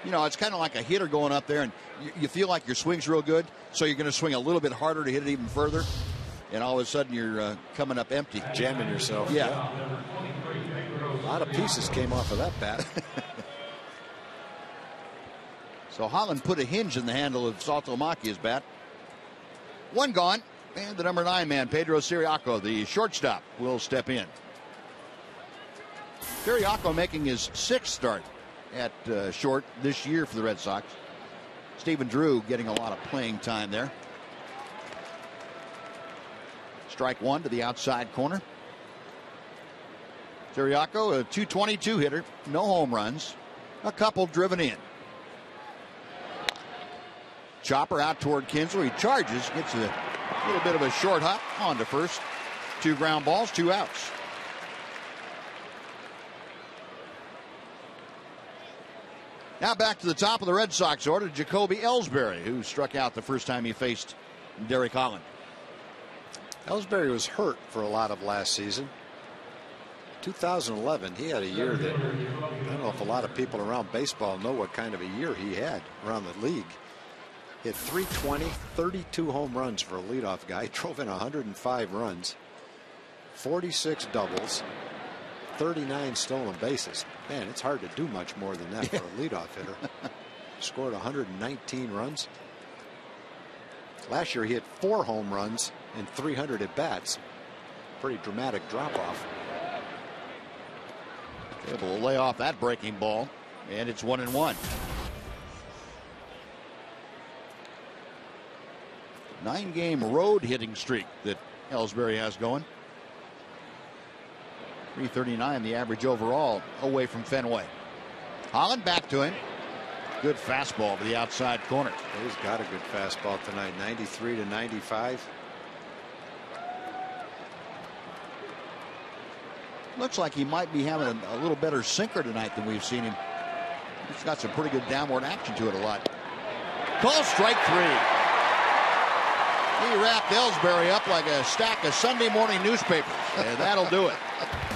You know, it's kind of like a hitter going up there, and you feel like your swing's real good, so you're going to swing a little bit harder to hit it even further, and all of a sudden you're coming up empty. Jamming yourself. Yeah. A lot of pieces came off of that bat. So Holland put a hinge in the handle of Saltalamacchia's bat. 1 gone, and the number 9 man, Pedro Siriaco, the shortstop, will step in. Siriaco making his 6th start at short this year for the Red Sox. Stephen Drew getting a lot of playing time there. Strike 1 to the outside corner. Siriaco, a .222 hitter, no home runs, a couple driven in. Chopper out toward Kinsler. He charges, gets a little bit of a short hop on to first. 2 ground balls, 2 outs. Now back to the top of the Red Sox order, Jacoby Ellsbury, who struck out the first time he faced Derek Holland. Ellsbury was hurt for a lot of last season. 2011, he had a year that I don't know if a lot of people around baseball know what kind of a year he had around the league. Hit 320, 32 home runs for a leadoff guy, drove in 105 runs, 46 doubles, 39 stolen bases. Man, it's hard to do much more than that for a leadoff hitter. Scored 119 runs. Last year he hit 4 home runs and 300 at bats. Pretty dramatic drop off. Able to lay off that breaking ball, and it's 1-1. 9-game road hitting streak that Ellsbury has going. 339 the average overall away from Fenway. Holland back to him. Good fastball to the outside corner. He's got a good fastball tonight. 93 to 95. Looks like he might be having a little better sinker tonight than we've seen him. He's got some pretty good downward action to it a lot. Call strike 3. He wrapped Ellsbury up like a stack of Sunday morning newspapers, and that'll do it.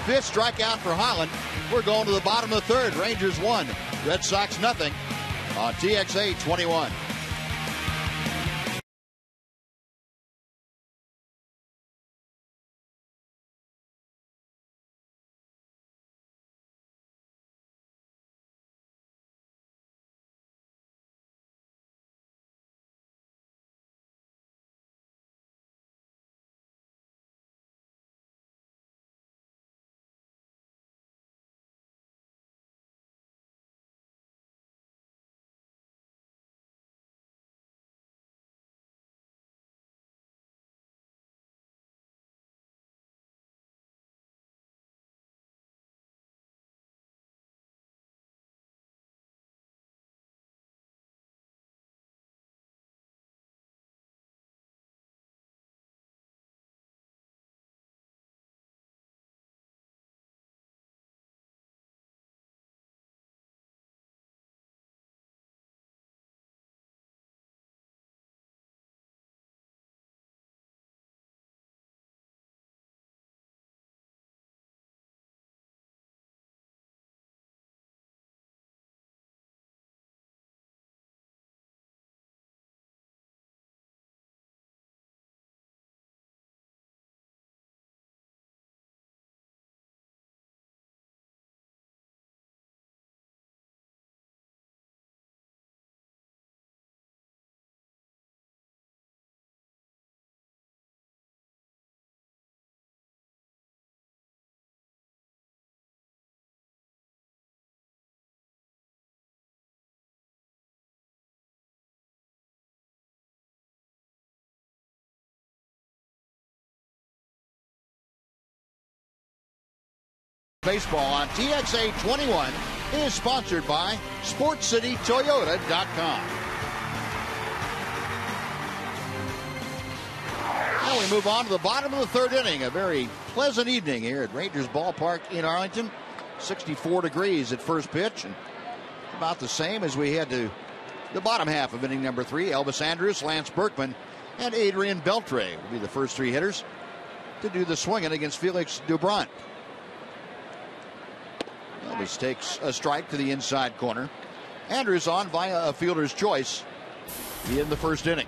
5th strikeout for Holland. We're going to the bottom of the 3rd. Rangers 1, Red Sox nothing on TXA 21. Baseball on TXA 21 is sponsored by SportsCityToyota.com. Now we move on to the bottom of the 3rd inning. A very pleasant evening here at Rangers Ballpark in Arlington. 64 degrees at first pitch, and about the same as we head to the bottom half of inning number 3. Elvis Andrus, Lance Berkman, and Adrian Beltre will be the first 3 hitters to do the swinging against Felix Doubront. Elvis takes a strike to the inside corner. Andrews on via a fielder's choice in the 1st inning.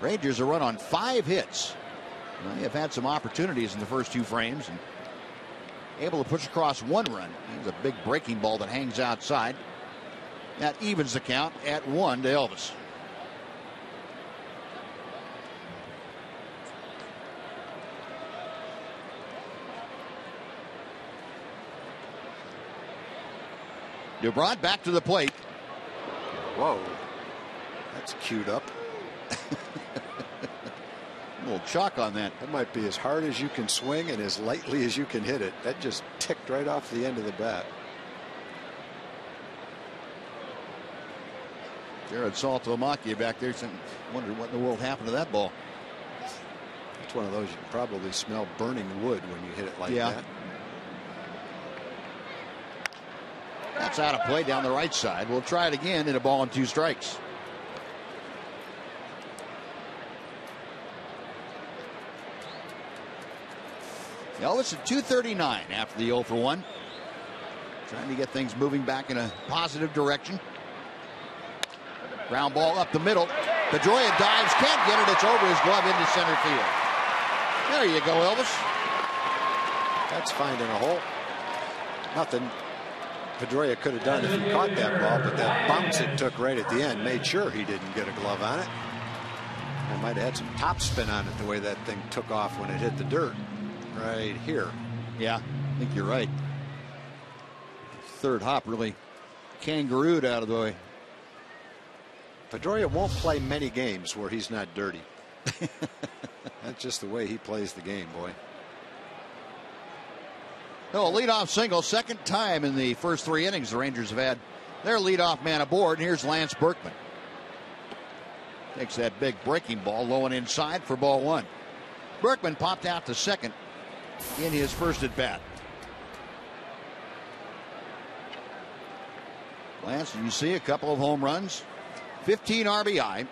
Rangers are run on 5 hits. They have had some opportunities in the first 2 frames and able to push across 1 run. There's a big breaking ball that hangs outside. That evens the count at 1 to Elvis. Doubront back to the plate. Whoa, that's queued up. A little chalk on that. That might be as hard as you can swing and as lightly as you can hit it. That just ticked right off the end of the bat. Jared Saltalamacchia back there wondering what in the world happened to that ball. It's one of those you can probably smell burning wood when you hit it like that. That's out of play down the right side. We'll try it again in a ball and 2 strikes. Elvis at 239 after the 0 for 1. Trying to get things moving back in a positive direction. Ground ball up the middle. Pedroia dives, can't get it. It's over his glove into center field. There you go, Elvis. That's finding a hole. Nothing Pedroia could have done if he caught that ball, but that bounce it took right at the end made sure he didn't get a glove on it. I might have had some top spin on it the way that thing took off when it hit the dirt. Right here. Yeah, I think you're right. Third hop really kangarooed out of the way. Pedroia won't play many games where he's not dirty. That's just the way he plays the game, boy. No, a leadoff single, second time in the first 3 innings the Rangers have had their leadoff man aboard. And here's Lance Berkman. Takes that big breaking ball low and inside for ball 1. Berkman popped out to second in his first at bat. Lance, you see a couple of home runs, 15 RBI.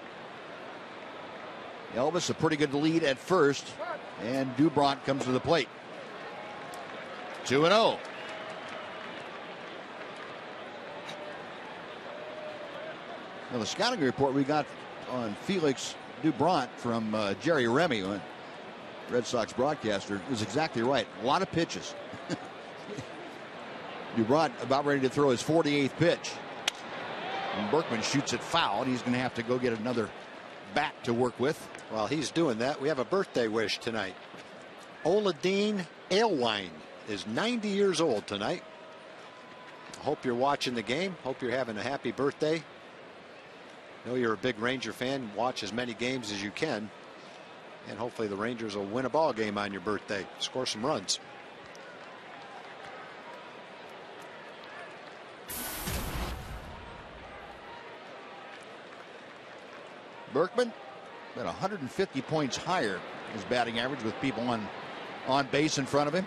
Elvis a pretty good lead at first, and Dubront comes to the plate. 2-0. Now the scouting report we got on Felix Dubront from Jerry Remy, Red Sox broadcaster, is exactly right. A lot of pitches. Dubront about ready to throw his 48th pitch. And Berkman shoots it foul, and he's going to have to go get another bat to work with. While he's doing that, we have a birthday wish tonight. Oladine Alewine is 90 years old tonight. Hope you're watching the game. Hope you're having a happy birthday. Know you're a big Ranger fan. Watch as many games as you can. And hopefully the Rangers will win a ball game on your birthday. Score some runs. Berkman at 150 points higher his batting average with people on base in front of him.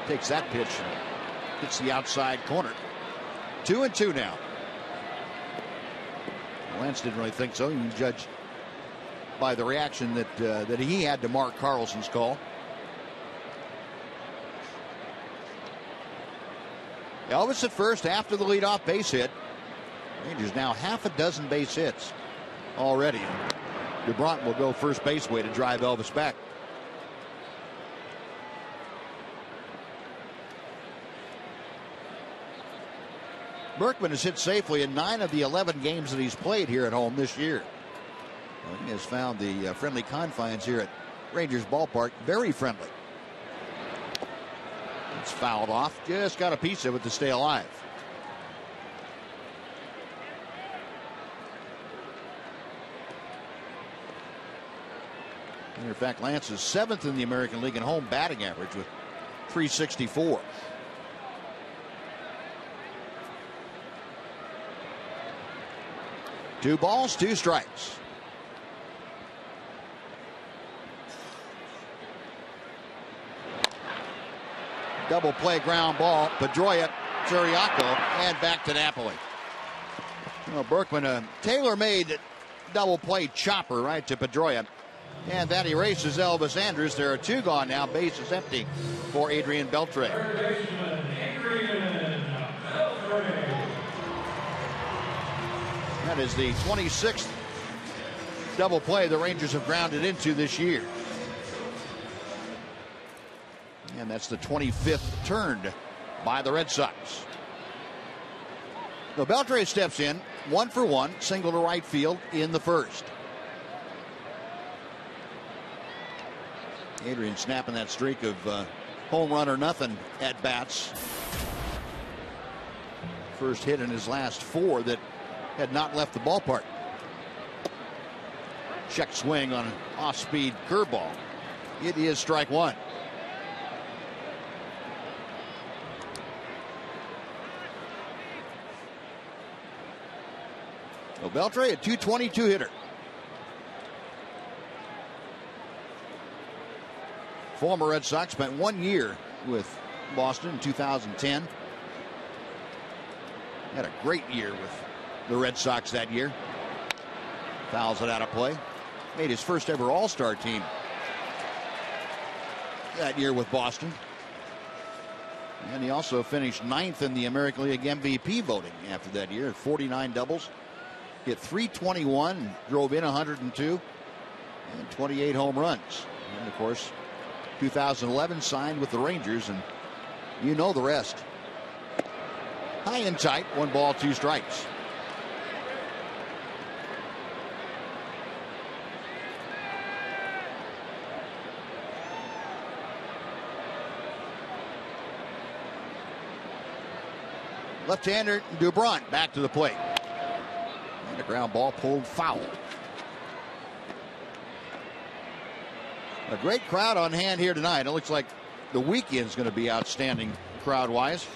Takes that pitch and hits the outside corner. 2-2 now. Lance didn't really think so. You can judge by the reaction that he had to Mark Carlson's call. Elvis at first after the leadoff base hit. Rangers now half a dozen base hits already. Dubront will go first base way to drive Elvis back. Berkman has hit safely in 9 of the 11 games that he's played here at home this year. Well, he has found the friendly confines here at Rangers ballpark very friendly. It's fouled off. Just got a piece of it to stay alive. In fact, Lance is 7th in the American League in home batting average with .364. Two balls, 2 strikes. Double play ground ball. Pedroia, Chiriaco, and back to Napoli. Well, Berkman, a tailor-made double play chopper right to Pedroia. And that erases Elvis Andrus. There are 2 gone now. Base is empty for Adrian Beltre. That is the 26th double play the Rangers have grounded into this year. And that's the 25th turned by the Red Sox. So Beltre steps in, 1 for 1, single to right field in the first. Adrian snapping that streak of home run or nothing at bats. First hit in his last 4 that had not left the ballpark. Check swing on an off-speed curveball. It is strike 1. So Beltre, a .222 hitter. Former Red Sox, spent 1 year with Boston in 2010. Had a great year with the Red Sox that year. Fouls it out of play. Made his first ever All-Star team that year with Boston. And he also finished 9th in the American League MVP voting after that year. 49 doubles. Hit .321, drove in 102, and 28 home runs. And of course, 2011 signed with the Rangers, and you know the rest. High and tight, 1 ball, 2 strikes. Left-hander Dubront back to the plate. And a ground ball pulled foul. A great crowd on hand here tonight. It looks like the weekend's going to be outstanding crowd-wise.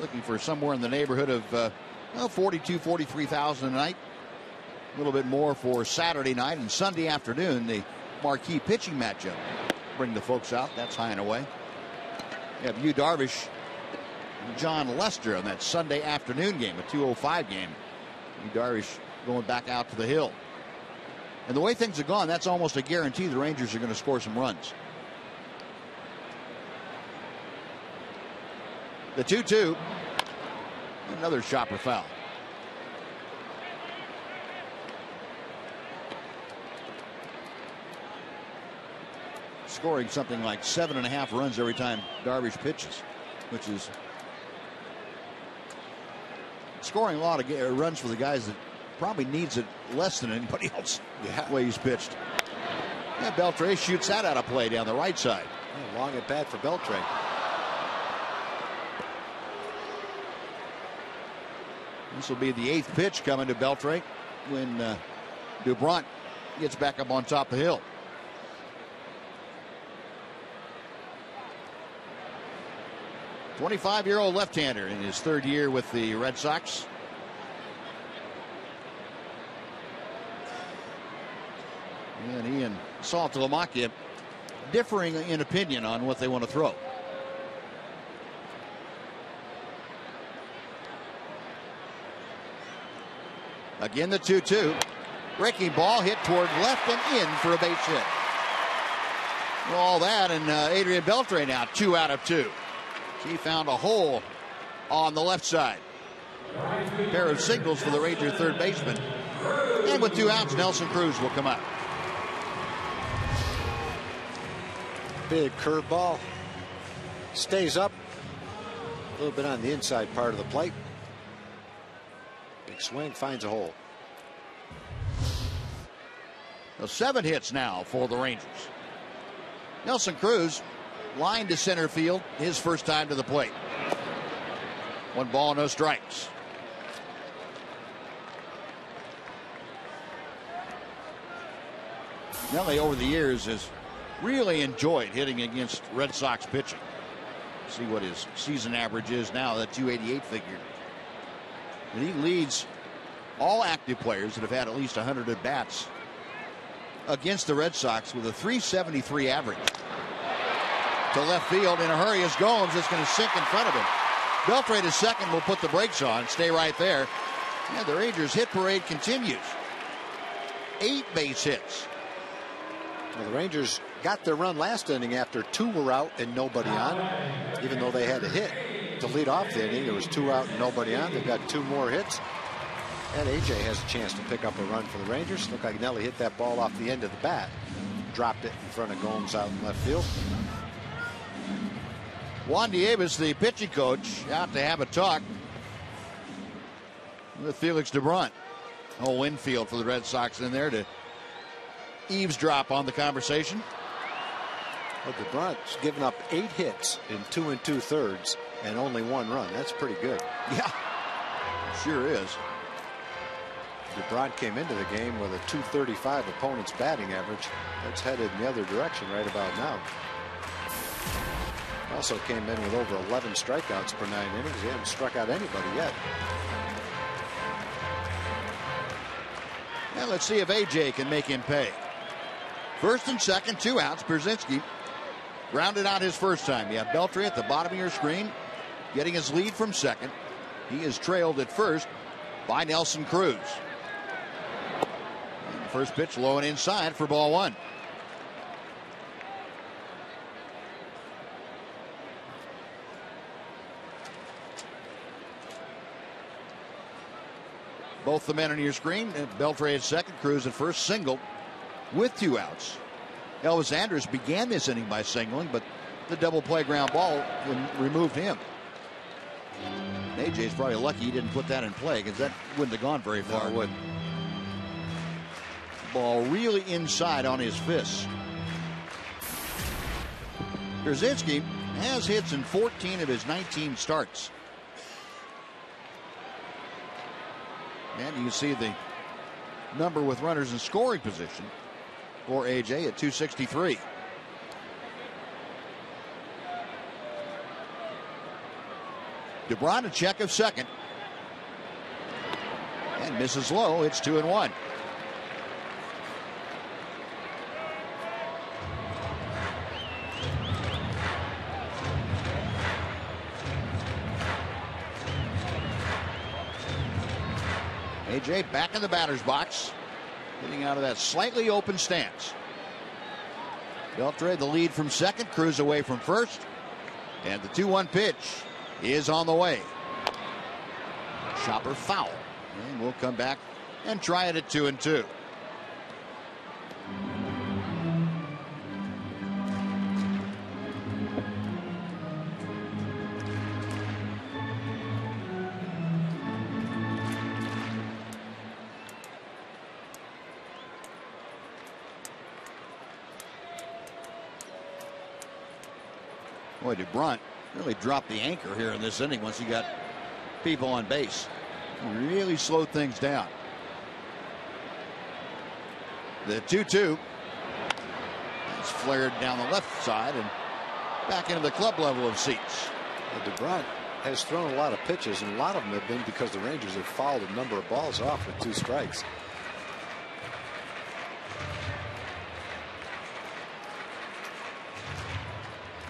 Looking for somewhere in the neighborhood of 42, 43,000 a night. A little bit more for Saturday night and Sunday afternoon, the marquee pitching matchup. Bring the folks out. That's high and away. You have Yu Darvish, John Lester on that Sunday afternoon game, a 2:05 game. Yu Darvish going back out to the hill. And the way things have gone, that's almost a guarantee the Rangers are going to score some runs. The 2-2. Another shot for foul. Scoring something like 7.5 runs every time Darvish pitches, which is scoring a lot of runs for the guys that probably needs it less than anybody else. Yeah. The way he's pitched. Yeah, Beltre shoots that out of play down the right side. Yeah, long at bat for Beltre. This will be the 8th pitch coming to Beltre when Dubront gets back up on top of the hill. A 25-year-old left-hander in his 3rd year with the Red Sox. And he and Saltalamacchia differing in opinion on what they want to throw. Again, the 2-2. Breaking ball hit toward left and in for a base hit. Well, all that, and Adrian Beltre now 2 out of 2. He found a hole on the left side. A pair of singles for the Ranger third baseman. And with 2 outs, Nelson Cruz will come out. Big curveball. Stays up. A little bit on the inside part of the plate. Big swing, finds a hole. So 7 hits now for the Rangers. Nelson Cruz lined to center field, his first time to the plate. 1 ball, no strikes. Nelly over the years has really enjoyed hitting against Red Sox pitching. See what his season average is now, that 288 figure. And he leads all active players that have had at least 100 at bats against the Red Sox with a 373 average. To left field in a hurry is Gomes. It's going to sink in front of him. Beltre to second will put the brakes on. Stay right there. And the Rangers hit parade continues. 8 base hits. Well, the Rangers got their run last inning after 2 were out and nobody on. Even though they had a hit to lead off the inning, there was 2 out and nobody on. They've got 2 more hits. And AJ has a chance to pick up a run for the Rangers. Looked like Nelly hit that ball off the end of the bat. Dropped it in front of Gomes out in left field. Juan Nieves, the pitching coach, out to have a talk with Felix Dubront. Whole infield for the Red Sox in there to eavesdrop on the conversation. Well, Dubront's given up 8 hits in 2 2/3 and only 1 run. That's pretty good. Yeah, sure is. Dubront came into the game with a .235 opponent's batting average. That's headed in the other direction right about now. Also came in with over 11 strikeouts per 9 innings. He hasn't struck out anybody yet. Now let's see if AJ can make him pay. First and second, 2 outs. Brzezinski rounded out his first time. You have Beltre at the bottom of your screen, getting his lead from second. He is trailed at first by Nelson Cruz. And the first pitch low and inside for ball one. Both the men on your screen. Beltre at second, Cruz at first, single with 2 outs. Elvis Andrus began this inning by singling, but the double play ground ball removed him. AJ's probably lucky he didn't put that in play, because that wouldn't have gone very far. No, it wouldn't. Ball really inside on his fists. Brzezinski has hits in 14 of his 19 starts. And you can see the number with runners in scoring position for AJ at 263. DeBron a check of second. And misses low. It's 2-1. AJ back in the batter's box, getting out of that slightly open stance. Beltre the lead from second, Cruz away from first, and the 2-1 pitch is on the way. Chopper foul, and we'll come back and try it at 2-2. Boy, DeBron really dropped the anchor here in this inning once he got people on base. He really slowed things down. The 2-2. It's flared down the left side and back into the club level of seats. Well, DeBron has thrown a lot of pitches, and a lot of them have been because the Rangers have fouled a number of balls off with 2 strikes.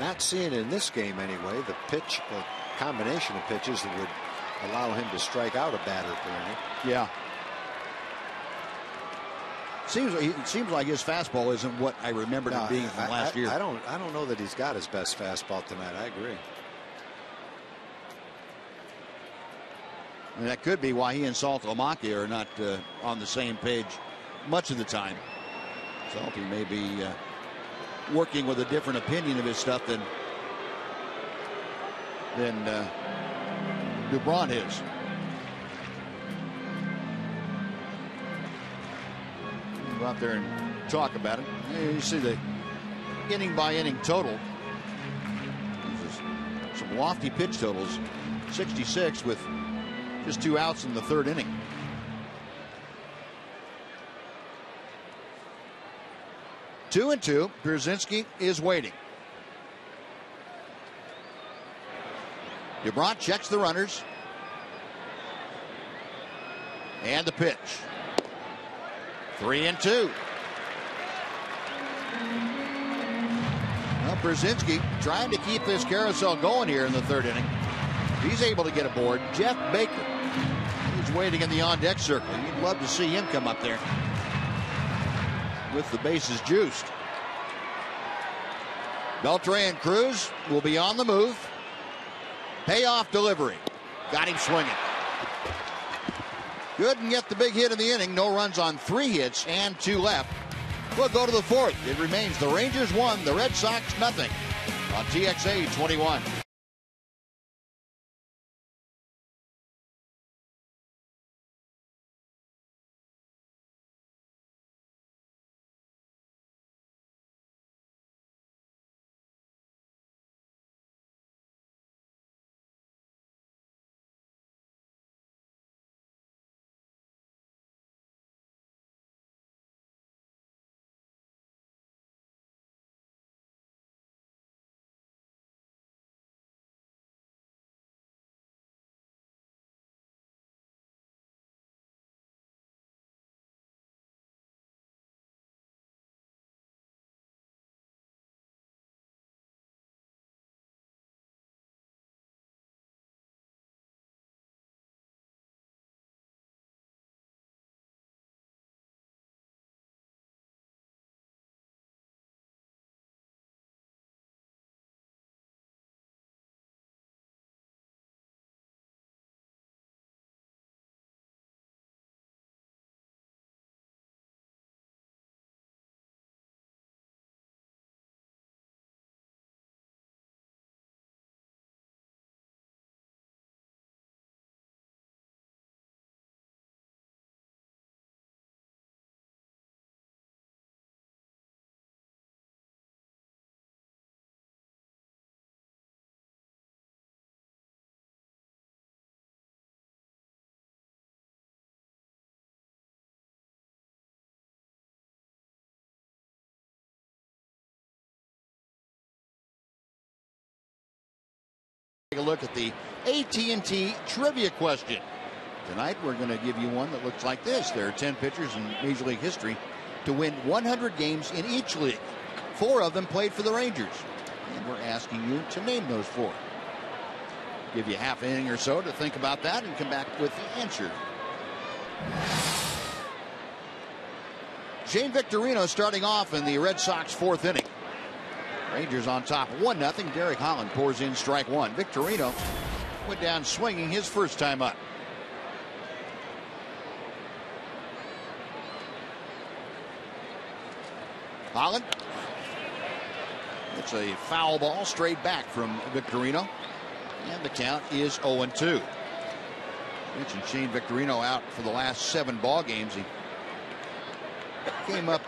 Not seeing in this game anyway the pitch or combination of pitches that would allow him to strike out a batter per inning. Yeah. It seems like his fastball isn't what I remembered it being from last year. I don't know that he's got his best fastball tonight. I agree. And that could be why he and Saltalamacchia are not on the same page much of the time. Salty may be working with a different opinion of his stuff than DeBron is. Go out there and talk about it. You see the inning by inning total. Some lofty pitch totals. 66 with just 2 outs in the 3rd inning. Two and two. Brzezinski is waiting. DeBron checks the runners. And the pitch. 3-2. Well, Brzezinski trying to keep this carousel going here in the 3rd inning. He's able to get aboard. Jeff Baker. He's waiting in the on-deck circle. You'd love to see him come up there with the bases juiced. Beltre and Cruz will be on the move. Payoff delivery. Got him swinging. Couldn't get the big hit in the inning. No runs on 3 hits and 2 left. We'll go to the 4th. It remains the Rangers 1, the Red Sox nothing on TXA 21. look at the AT&T trivia question. Tonight we're going to give you one that looks like this. There are 10 pitchers in Major League history to win 100 games in each league. 4 of them played for the Rangers. And we're asking you to name those 4. Give you half an inning or so to think about that and come back with the answer. Shane Victorino starting off in the Red Sox 4th inning. Rangers on top 1-0. Derek Holland pours in strike 1. Victorino went down swinging his first time up. Holland. It's a foul ball straight back from Victorino. And the count is 0-2. Mentioned Shane Victorino out for the last 7 ball games. He came up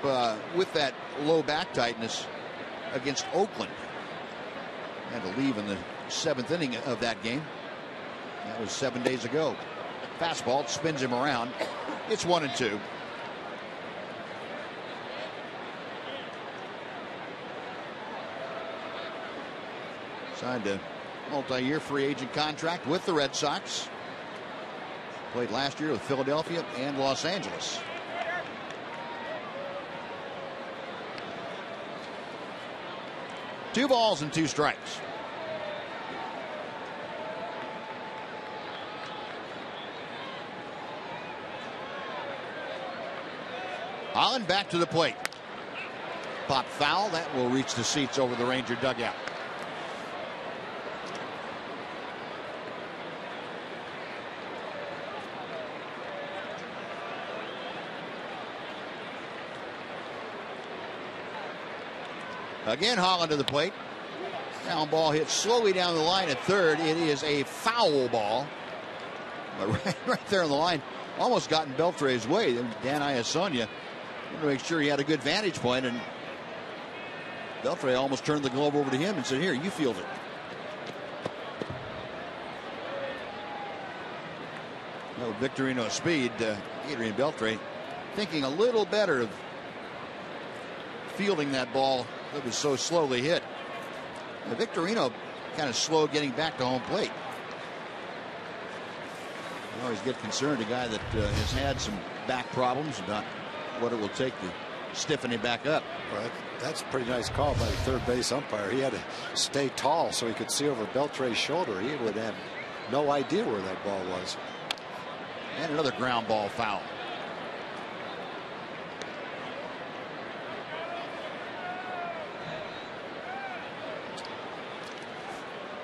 with that low back tightness against Oakland. Had to leave in the 7th inning of that game. That was 7 days ago. Fastball spins him around. It's 1-2. Signed a multi-year free agent contract with the Red Sox. Played last year with Philadelphia and Los Angeles. Two balls and 2 strikes. Holland back to the plate. Pop foul. That will reach the seats over the Ranger dugout. Again, Holland to the plate. Ground ball hits slowly down the line at third. It is a foul ball. But right there on the line, almost got in Beltre's way. Dan Iasonia wanted to make sure he had a good vantage point, and Beltre almost turned the glove over to him and said, "Here, you field it." No Victorino speed. Adrian Beltre thinking a little better of fielding that ball that was so slowly hit. Victorino kind of slow getting back to home plate. I always get concerned, a guy that has had some back problems, about what it will take to stiffen him back up. Well, that's a pretty nice call by the third base umpire. He had to stay tall so he could see over Beltre's shoulder. He would have no idea where that ball was. And another ground ball foul.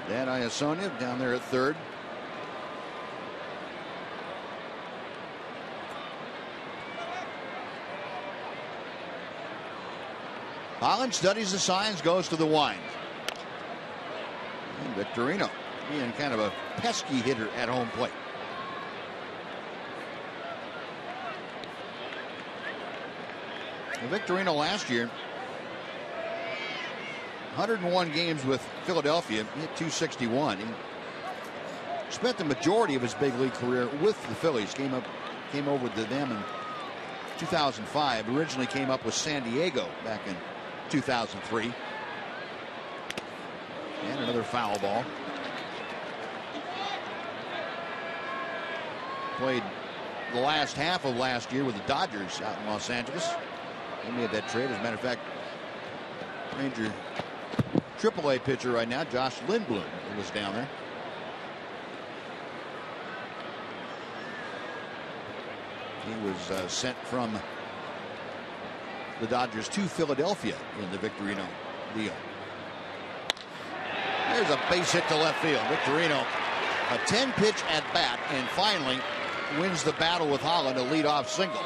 Dan Iasonia down there at third. Holland studies the signs, goes to the wind. And Victorino being kind of a pesky hitter at home plate. Victorino last year, 101 games with Philadelphia, he hit .261. He spent the majority of his big league career with the Phillies. Came over to them in 2005. Originally came up with San Diego back in 2003. And another foul ball. Played the last half of last year with the Dodgers out in Los Angeles. They made that trade. As a matter of fact, Ranger AAA pitcher right now, Josh Lindblom, was down there. He was sent from the Dodgers to Philadelphia in the Victorino deal. There's a base hit to left field. Victorino, a 10-pitch at bat, and finally wins the battle with Holland, a leadoff single.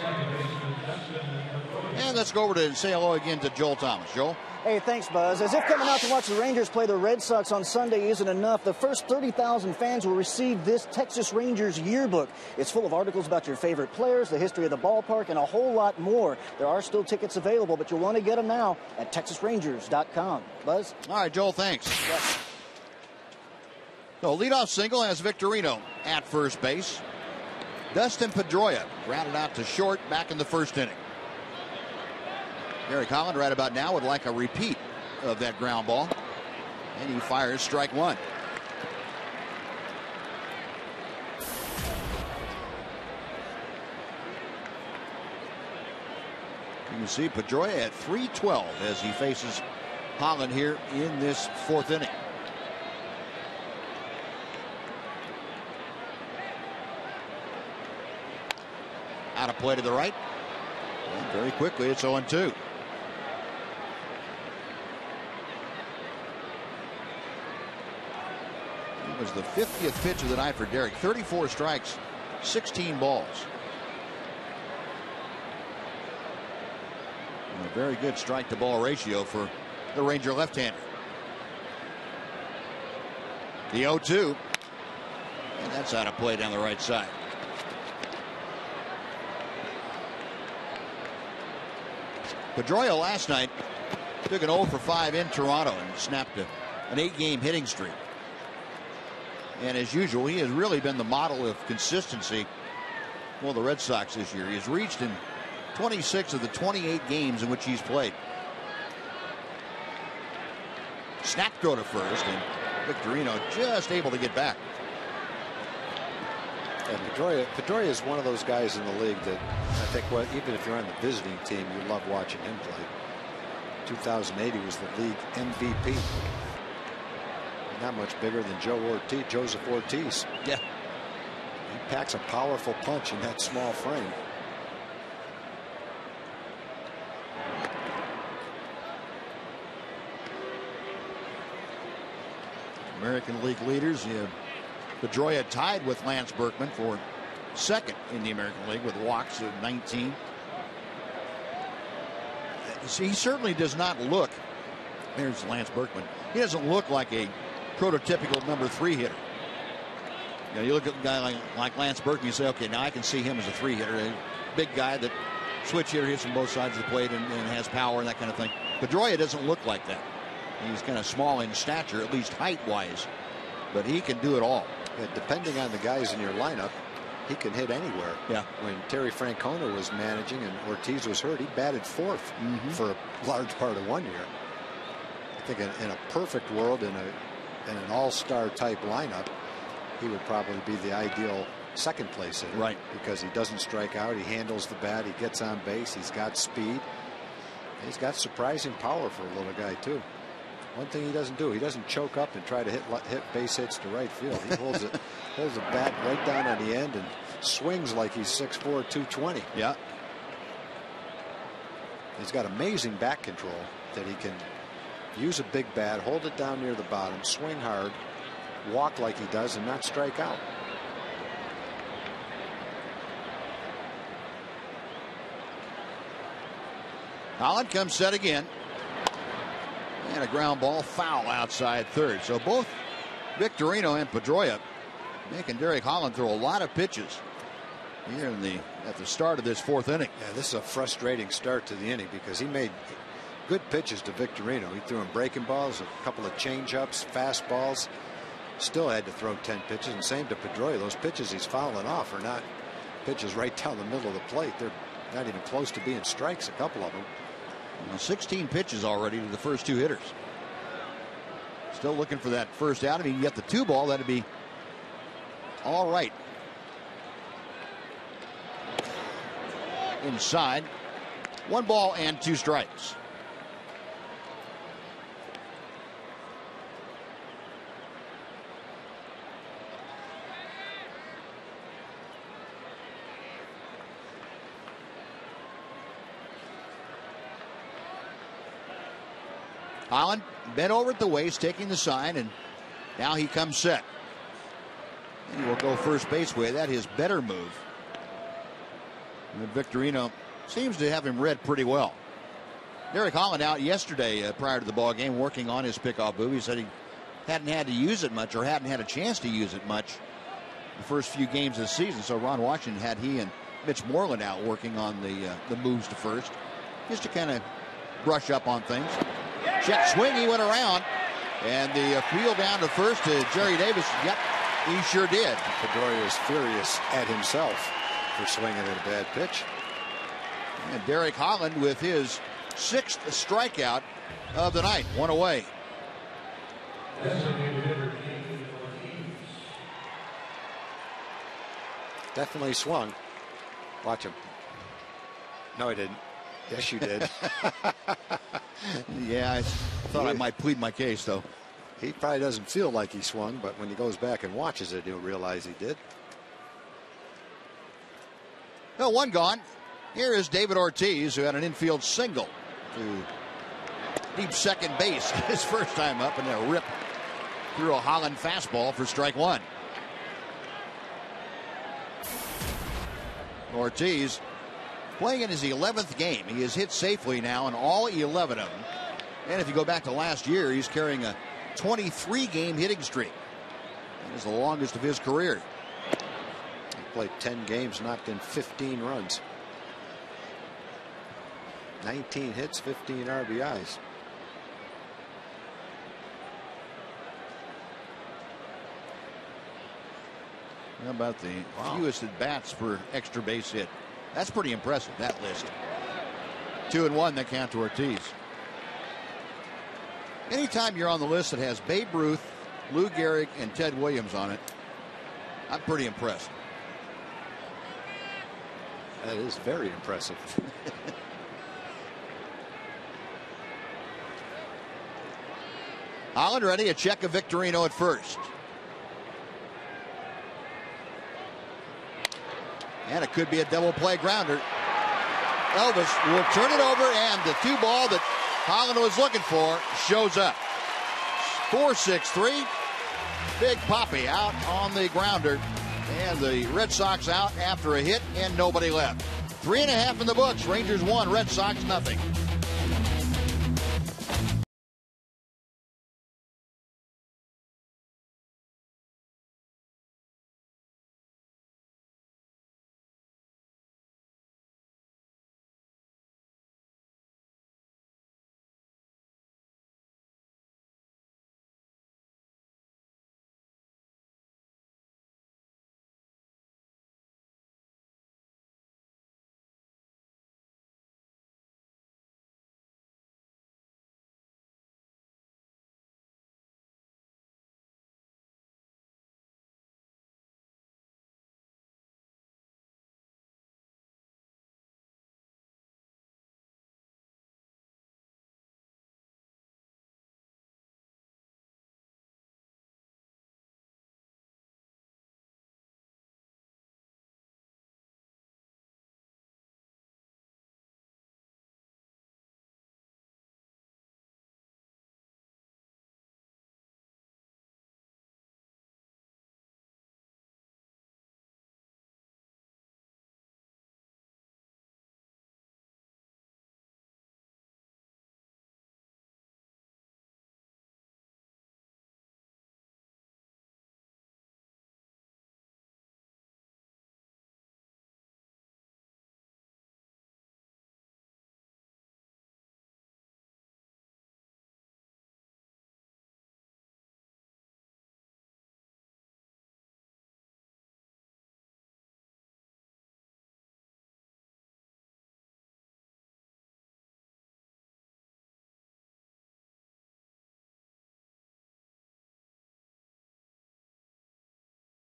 And let's go over to say hello again to Joel Thomas. Joel? Hey, thanks, Buzz. As if coming out to watch the Rangers play the Red Sox on Sunday isn't enough, the first 30,000 fans will receive this Texas Rangers yearbook. It's full of articles about your favorite players, the history of the ballpark, and a whole lot more. There are still tickets available, but you'll want to get them now at TexasRangers.com. Buzz? All right, Joel, thanks. Yes. So, leadoff single has Victorino at first base. Dustin Pedroia grounded out to short back in the first inning. Derek Holland right about now would like a repeat of that ground ball. And he fires strike one. You can see Pedroia at 312 as he faces Holland here in this fourth inning. Out of play to the right. And very quickly, it's 0-2. It was the 50th pitch of the night for Derek. 34 strikes, 16 balls. And a very good strike-to-ball ratio for the Ranger left-hander. The 0-2. And that's out of play down the right side. Pedroia last night took an 0 for 5 in Toronto and snapped an 8-game hitting streak. And as usual, he has really been the model of consistency for the Red Sox this year. He has reached in 26 of the 28 games in which he's played. Snap throw to first, and Victorino just able to get back. And Pedroia is one of those guys in the league that I think, well, even if you're on the visiting team, you love watching him play. 2008, he was the league MVP. Not much bigger than Joseph Ortiz. Yeah. He packs a powerful punch in that small frame. American League leaders, you have Pedroia tied with Lance Berkman for second in the American League with walks of 19. He certainly does not look, there's Lance Berkman, he doesn't look like a prototypical number 3 hitter. You know, you look at a guy like Lance Berkman, you say, okay, now I can see him as a 3 hitter, a big guy that switch hitter, hits from both sides of the plate and has power and that kind of thing. Pedroia doesn't look like that. He's kind of small in stature, at least height-wise, but he can do it all. Yeah, depending on the guys in your lineup, he can hit anywhere. Yeah. When Terry Francona was managing and Ortiz was hurt, he batted 4th for a large part of 1 year. I think in a perfect world, in an all-star type lineup, he would probably be the ideal second place hitter. Right. Because he doesn't strike out, he handles the bat, he gets on base, he's got speed. He's got surprising power for a little guy too. One thing he doesn't do, he doesn't choke up and try to hit base hits to right field. He holds the bat right down on the end and swings like he's 6'4", 220. Yeah. He's got amazing bat control that he can use a big bat, hold it down near the bottom, swing hard, walk like he does, and not strike out. Holland comes set again. And a ground ball foul outside third. So both Victorino and Pedroia making Derek Holland throw a lot of pitches here at the start of this fourth inning. Yeah, this is a frustrating start to the inning because he made good pitches to Victorino. He threw him breaking balls, a couple of change-ups, fastballs. Still had to throw 10 pitches, and same to Pedroia. Those pitches he's fouling off are not pitches right down the middle of the plate. They're not even close to being strikes, a couple of them. Well, 16 pitches already to the first 2 hitters. Still looking for that first out. If he can get the 2 ball, that'd be all right. Inside. 1 ball and 2 strikes. Holland bent over at the waist, taking the sign, and now he comes set. And he will go first base way. That is better move. And Victorino seems to have him read pretty well. Derek Holland out yesterday prior to the ball game working on his pickoff move. He said he hadn't had to use it much, or hadn't had a chance to use it much the first few games of the season. So Ron Washington had he and Mitch Moreland out working on the moves to first, just to kind of brush up on things. Jet swing, he went around, and the field down to first to Jerry Davis. Yep, he sure did. Pedroia is furious at himself for swinging at a bad pitch. And Derek Holland with his 6th strikeout of the night. 1 away. Definitely swung. Watch him. No, he didn't. Yes, you did. Yeah, I thought I might plead my case, though. He probably doesn't feel like he swung, but when he goes back and watches it, he'll realize he did. No, one gone. Here is David Ortiz, who had an infield single to deep second base his first time up, and a rip through a Holland fastball for strike one. Ortiz playing in his 11th game. He has hit safely now in all 11 of them. And if you go back to last year, he's carrying a 23-game hitting streak. That is the longest of his career. He played 10 games, knocked in 15 runs. 19 hits, 15 RBIs. How about the fewest at bats per extra base hit? That's pretty impressive, that list. 2-1 that count to Ortiz. Anytime you're on the list that has Babe Ruth, Lou Gehrig, and Ted Williams on it, I'm pretty impressed. That is very impressive. Holland ready, a check of Victorino at first. And it could be a double play grounder. Elvis will turn it over, and the 2 ball that Holland was looking for shows up. 4-6-3. Big Poppy out on the grounder. And the Red Sox out after a hit and nobody left. 3.5 in the books. Rangers 1, Red Sox nothing.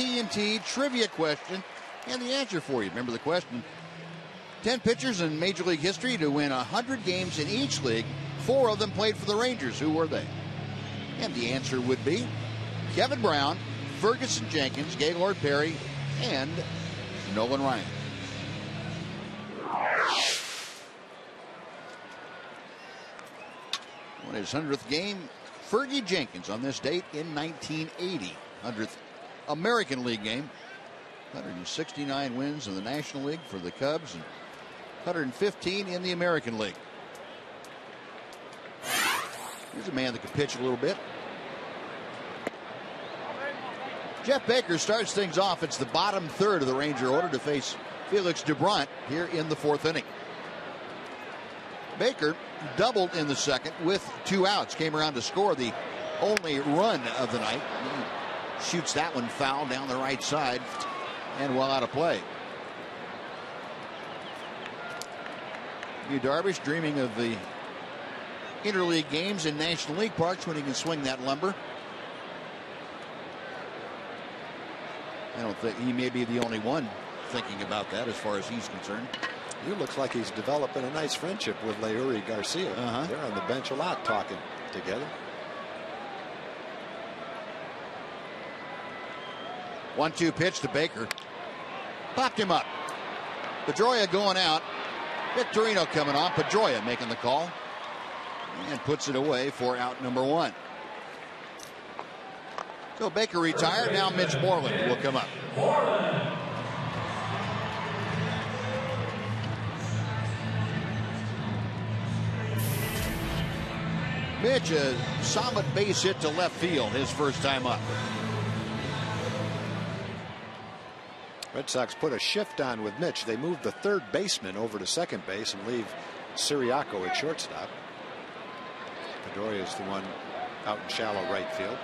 TNT trivia question and the answer for you. Remember the question. 10 pitchers in Major League history to win 100 games in each league. 4 of them played for the Rangers. Who were they? And the answer would be Kevin Brown, Ferguson Jenkins, Gaylord Perry, and Nolan Ryan. Won his 100th game, Fergie Jenkins, on this date in 1980. 100th American League game. 169 wins in the National League for the Cubs and 115 in the American League. Here's a man that can pitch a little bit. Jeff Baker starts things off. It's the bottom third of the Ranger order to face Felix DeBrunt here in the 4th inning. Baker doubled in the second with 2 outs. Came around to score the only run of the night. He shoots that one foul down the right side and well out of play. Yu Darvish dreaming of the interleague games in National League parks when he can swing that lumber. I don't think he may be the only one thinking about that as far as he's concerned. You looks like he's developing a nice friendship with Leury Garcia. They're on the bench a lot talking together. 1-2 pitch to Baker. Popped him up. Pedroia going out. Victorino coming on. Pedroia making the call. And puts it away for out number 1. So Baker retired. Now Mitch Moreland will come up. Mitch, a solid base hit to left field his first time up. Red Sox put a shift on with Mitch. They moved the third baseman over to second base and leave Siriaco at shortstop. Pedroia is the one out in shallow right field.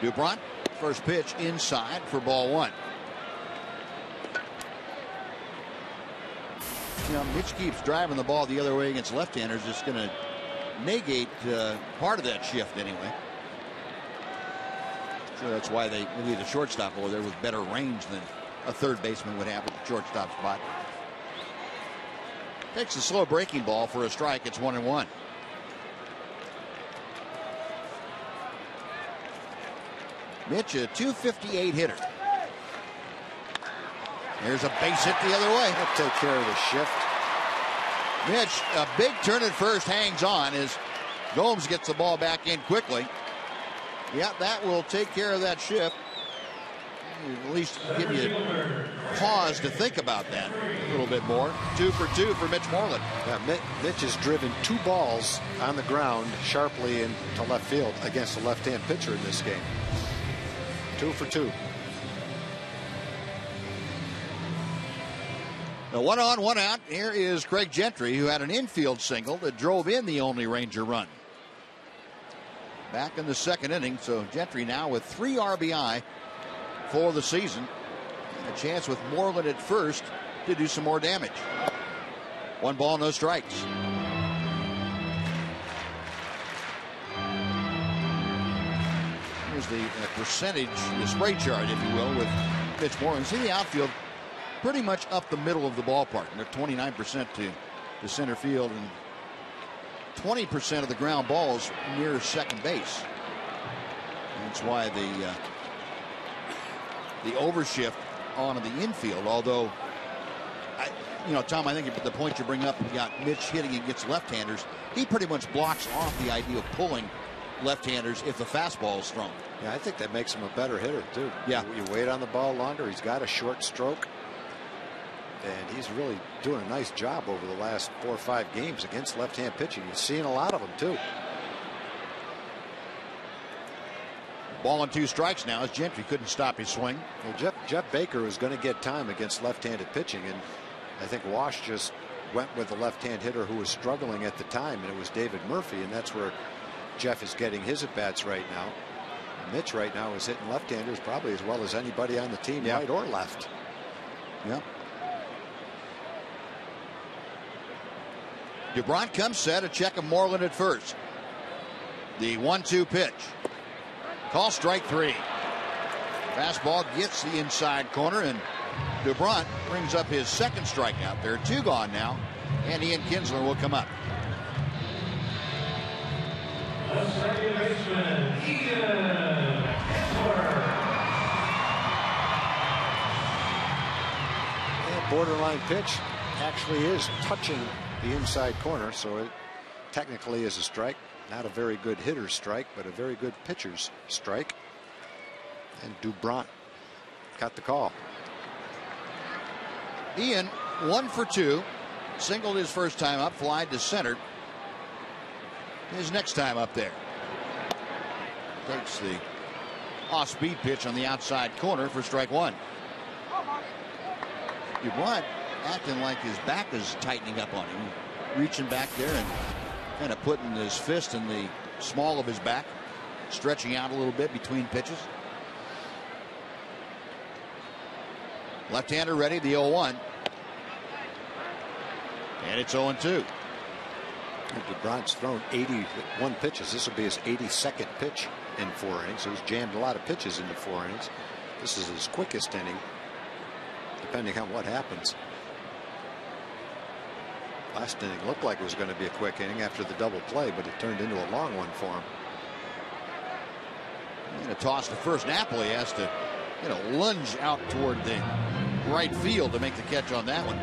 Dubron, first pitch inside for ball 1. You know, Mitch keeps driving the ball the other way against left-handers. It's going to negate part of that shift anyway. So that's why they leave the shortstop over there with better range than a third baseman would have at the shortstop spot. Takes a slow breaking ball for a strike. It's 1-1. Mitch, a .258 hitter. There's a base hit the other way. That'll take care of the shift. Mitch, a big turn at first, hangs on as Gomes gets the ball back in quickly. Yeah, that will take care of that shift. At least give you pause to think about that a little bit more. 2 for 2 for Mitch Moreland. Yeah, Mitch has driven 2 balls on the ground sharply into left field against a left-hand pitcher in this game. 2 for 2. Now 1 on, 1 out. Here is Craig Gentry, who had an infield single that drove in the only Ranger run. Back in the second inning, so Gentry now with 3 RBI for the season. And a chance with Moreland at first to do some more damage. 1 ball, no strikes. Here's the percentage, the spray chart, if you will, with Mitch Moreland. See the outfield pretty much up the middle of the ballpark. They're 29% to center field and 20% of the ground balls near second base. That's why the overshift onto the infield. Although, Tom, I think the point you bring up, you got Mitch hitting against left-handers. He pretty much blocks off the idea of pulling left-handers if the fastball is thrown. Yeah, I think that makes him a better hitter too. Yeah, you wait on the ball longer. He's got a short stroke. And he's really doing a nice job over the last 4 or 5 games against left-hand pitching. You're seeing a lot of them, too. Ball and 2 strikes now as Gentry couldn't stop his swing. Well, Jeff Baker was going to get time against left-handed pitching, and I think Wash just went with the left-hand hitter who was struggling at the time, and it was David Murphy, and that's where Jeff is getting his at-bats right now. Mitch right now is hitting left-handers probably as well as anybody on the team, right or left. Yep. Dubron comes set, a check of Moreland at first. The 1-2 pitch. Call strike 3. Fastball gets the inside corner, and Dubron brings up his second strikeout. There are 2 gone now, and Ian Kinsler will come up. And borderline pitch actually is touching the inside corner, so it technically is a strike. Not a very good hitter's strike, but a very good pitcher's strike. And Dubron got the call. Ian 1 for 2, singled his first time up, flied to center. His next time up there. Takes the off-speed pitch on the outside corner for strike 1. Dubron acting like his back is tightening up on him, reaching back there and kind of putting his fist in the small of his back, stretching out a little bit between pitches. Left-hander ready, the 0-1. And it's 0-2. Dubron's thrown 81 pitches. This will be his 82nd pitch in 4 innings. So he's jammed a lot of pitches into 4 innings. This is his quickest inning, depending on what happens. Last inning looked like it was going to be a quick inning after the double play, but it turned into a long one for him. And a toss to first. Napoli has to, lunge out toward the right field to make the catch on that one.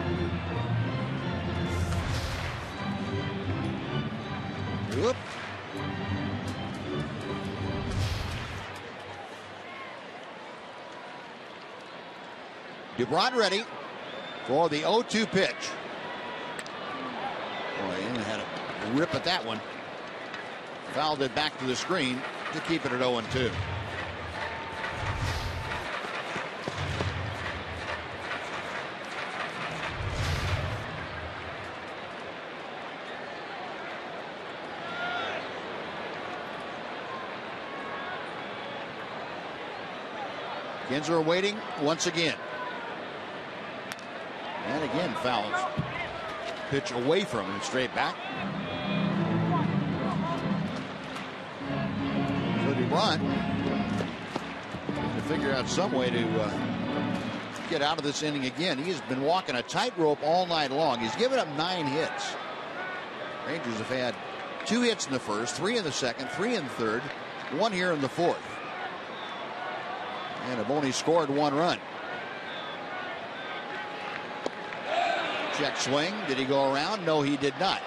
Whoop. DeBron ready for the 0-2 pitch. Boy, he had a rip at that one. Fouled it back to the screen to keep it at 0-2. Kinsler waiting once again. And again fouls. Pitch away from him, straight back. So DeBron to figure out some way to get out of this inning again. He has been walking a tightrope all night long. He's given up 9 hits. Rangers have had 2 hits in the first, 3 in the second, 3 in the third, 1 here in the fourth. And have only scored 1 run. Check swing. Did he go around? No, he did not.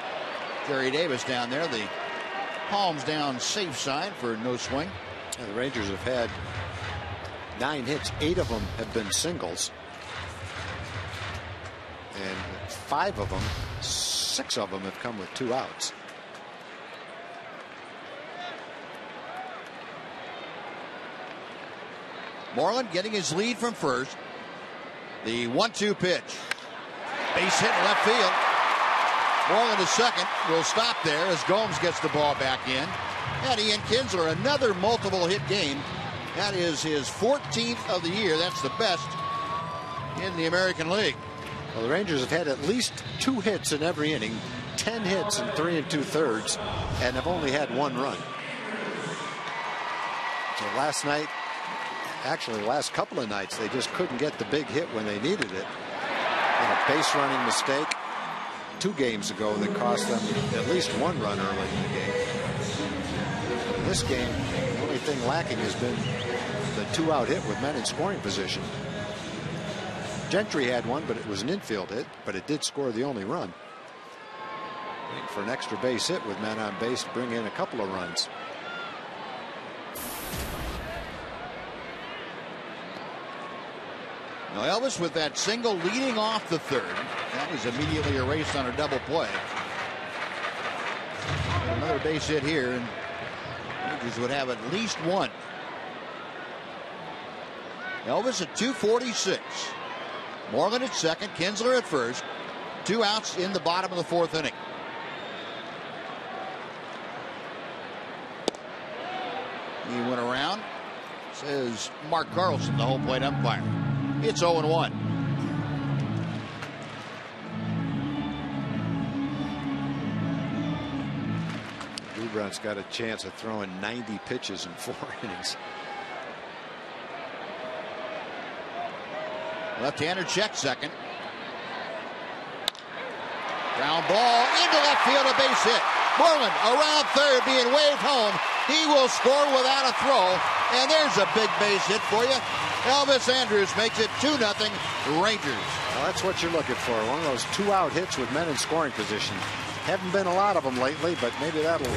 Jerry Davis down there. The palms down safe side for no swing. And the Rangers have had 9 hits. 8 of them have been singles. And 5 of them, 6 of them have come with 2 outs. Moreland getting his lead from first. The 1-2 pitch. Base hit in left field. Moreland to second. Will stop there as Gomes gets the ball back in. And Ian Kinsler, another multiple hit game. That is his 14th of the year. That's the best in the American League. Well, the Rangers have had at least 2 hits in every inning, 10 hits in 3 2/3, and have only had 1 run. So last night, actually the last couple of nights, they just couldn't get the big hit when they needed it. And a base running mistake 2 games ago that cost them at least 1 run early in the game. In this game, the only thing lacking has been the 2-out hit with men in scoring position. Gentry had one, but it was an infield hit, but it did score the only run. Waiting for an extra base hit with men on base to bring in a couple of runs. Now Elvis with that single leading off the third. That was immediately erased on a double play. Another base hit here, and Rangers would have at least 1. Elvis at 246. Moreland at second, Kinsler at first. 2 outs in the bottom of the 4th inning. He went around, says Mark Carlson, the home plate umpire. It's 0-1. Lebrun's got a chance of throwing 90 pitches in 4 innings. Left-hander check second. Ground ball into left field, a base hit. Moreland around third, being waved home. He will score without a throw, and there's a big base hit for you. Elvis Andrus makes it 2-0 Rangers. Well, that's what you're looking for. One of those 2-out hits with men in scoring position. Haven't been a lot of them lately, but maybe that'll,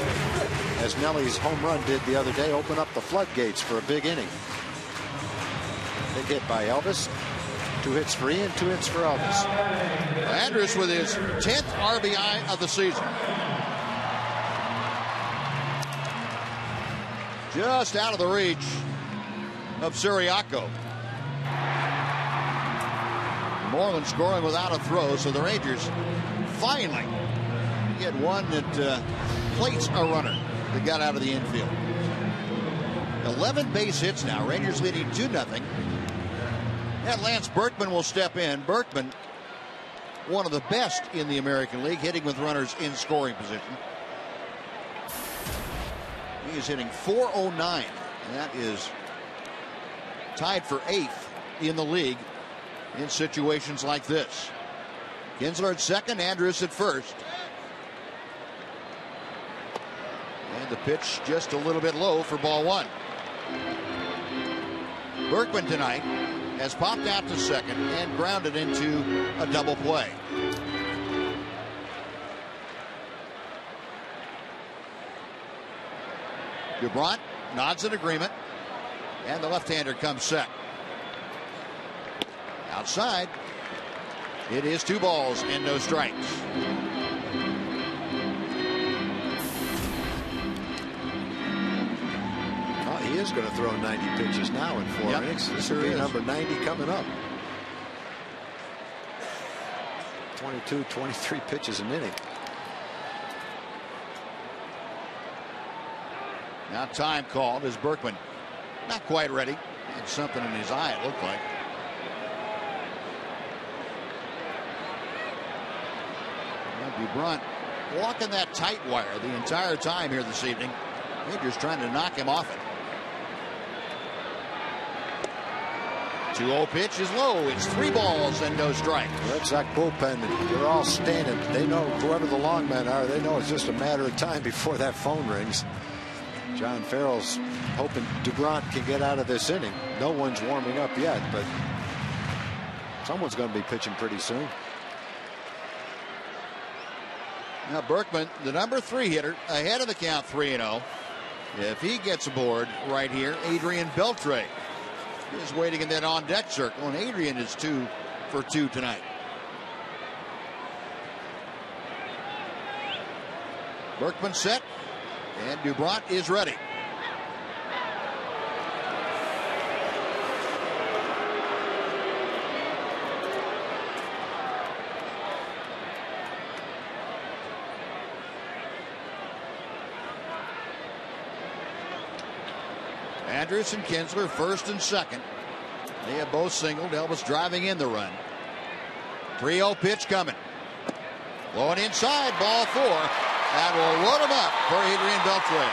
as Nelly's home run did the other day, open up the floodgates for a big inning. Big hit by Elvis. 2 hits for Ian, 2 hits for Elvis. Andrus with his 10th RBI of the season. Just out of the reach of Siriaco. Moreland scoring without a throw, so the Rangers finally get one that plates a runner that got out of the infield. 11 base hits now. Rangers leading 2-0. And Lance Berkman will step in. Berkman, one of the best in the American League, hitting with runners in scoring position. He is hitting .409, and that is tied for 8th in the league in situations like this. Kinsler at second, Andrus at first. And the pitch just a little bit low for ball 1. Berkman tonight has popped out to second and grounded into a double play. DuBrant nods in agreement, and the left-hander comes set. Outside, it is 2 balls and no strikes. Oh, he is going to throw 90 pitches now in 4 innings. This will be number 90 coming up. 22, 23 pitches an inning. Now time called as Berkman not quite ready. Had something in his eye, it looked like. DuBrant walking that tight wire the entire time here this evening. Major's trying to knock him off it. 2-0 pitch is low. It's 3 balls and no strikes. Red Sox bullpen, they're all standing. They know, whoever the long men are, they know it's just a matter of time before that phone rings. John Farrell's hoping DuBrant can get out of this inning. No one's warming up yet, but someone's going to be pitching pretty soon. Now Berkman, the number 3 hitter, ahead of the count 3-0. If he gets aboard right here, Adrian Beltre is waiting in that on-deck circle, and Adrian is 2 for 2 tonight. Berkman set, and DuBrant is ready. Andrus and Kinsler first and second. They have both singled. Elvis driving in the run. 3-0 pitch coming. Blowing inside, ball 4. That will load him up for Adrian Beltre.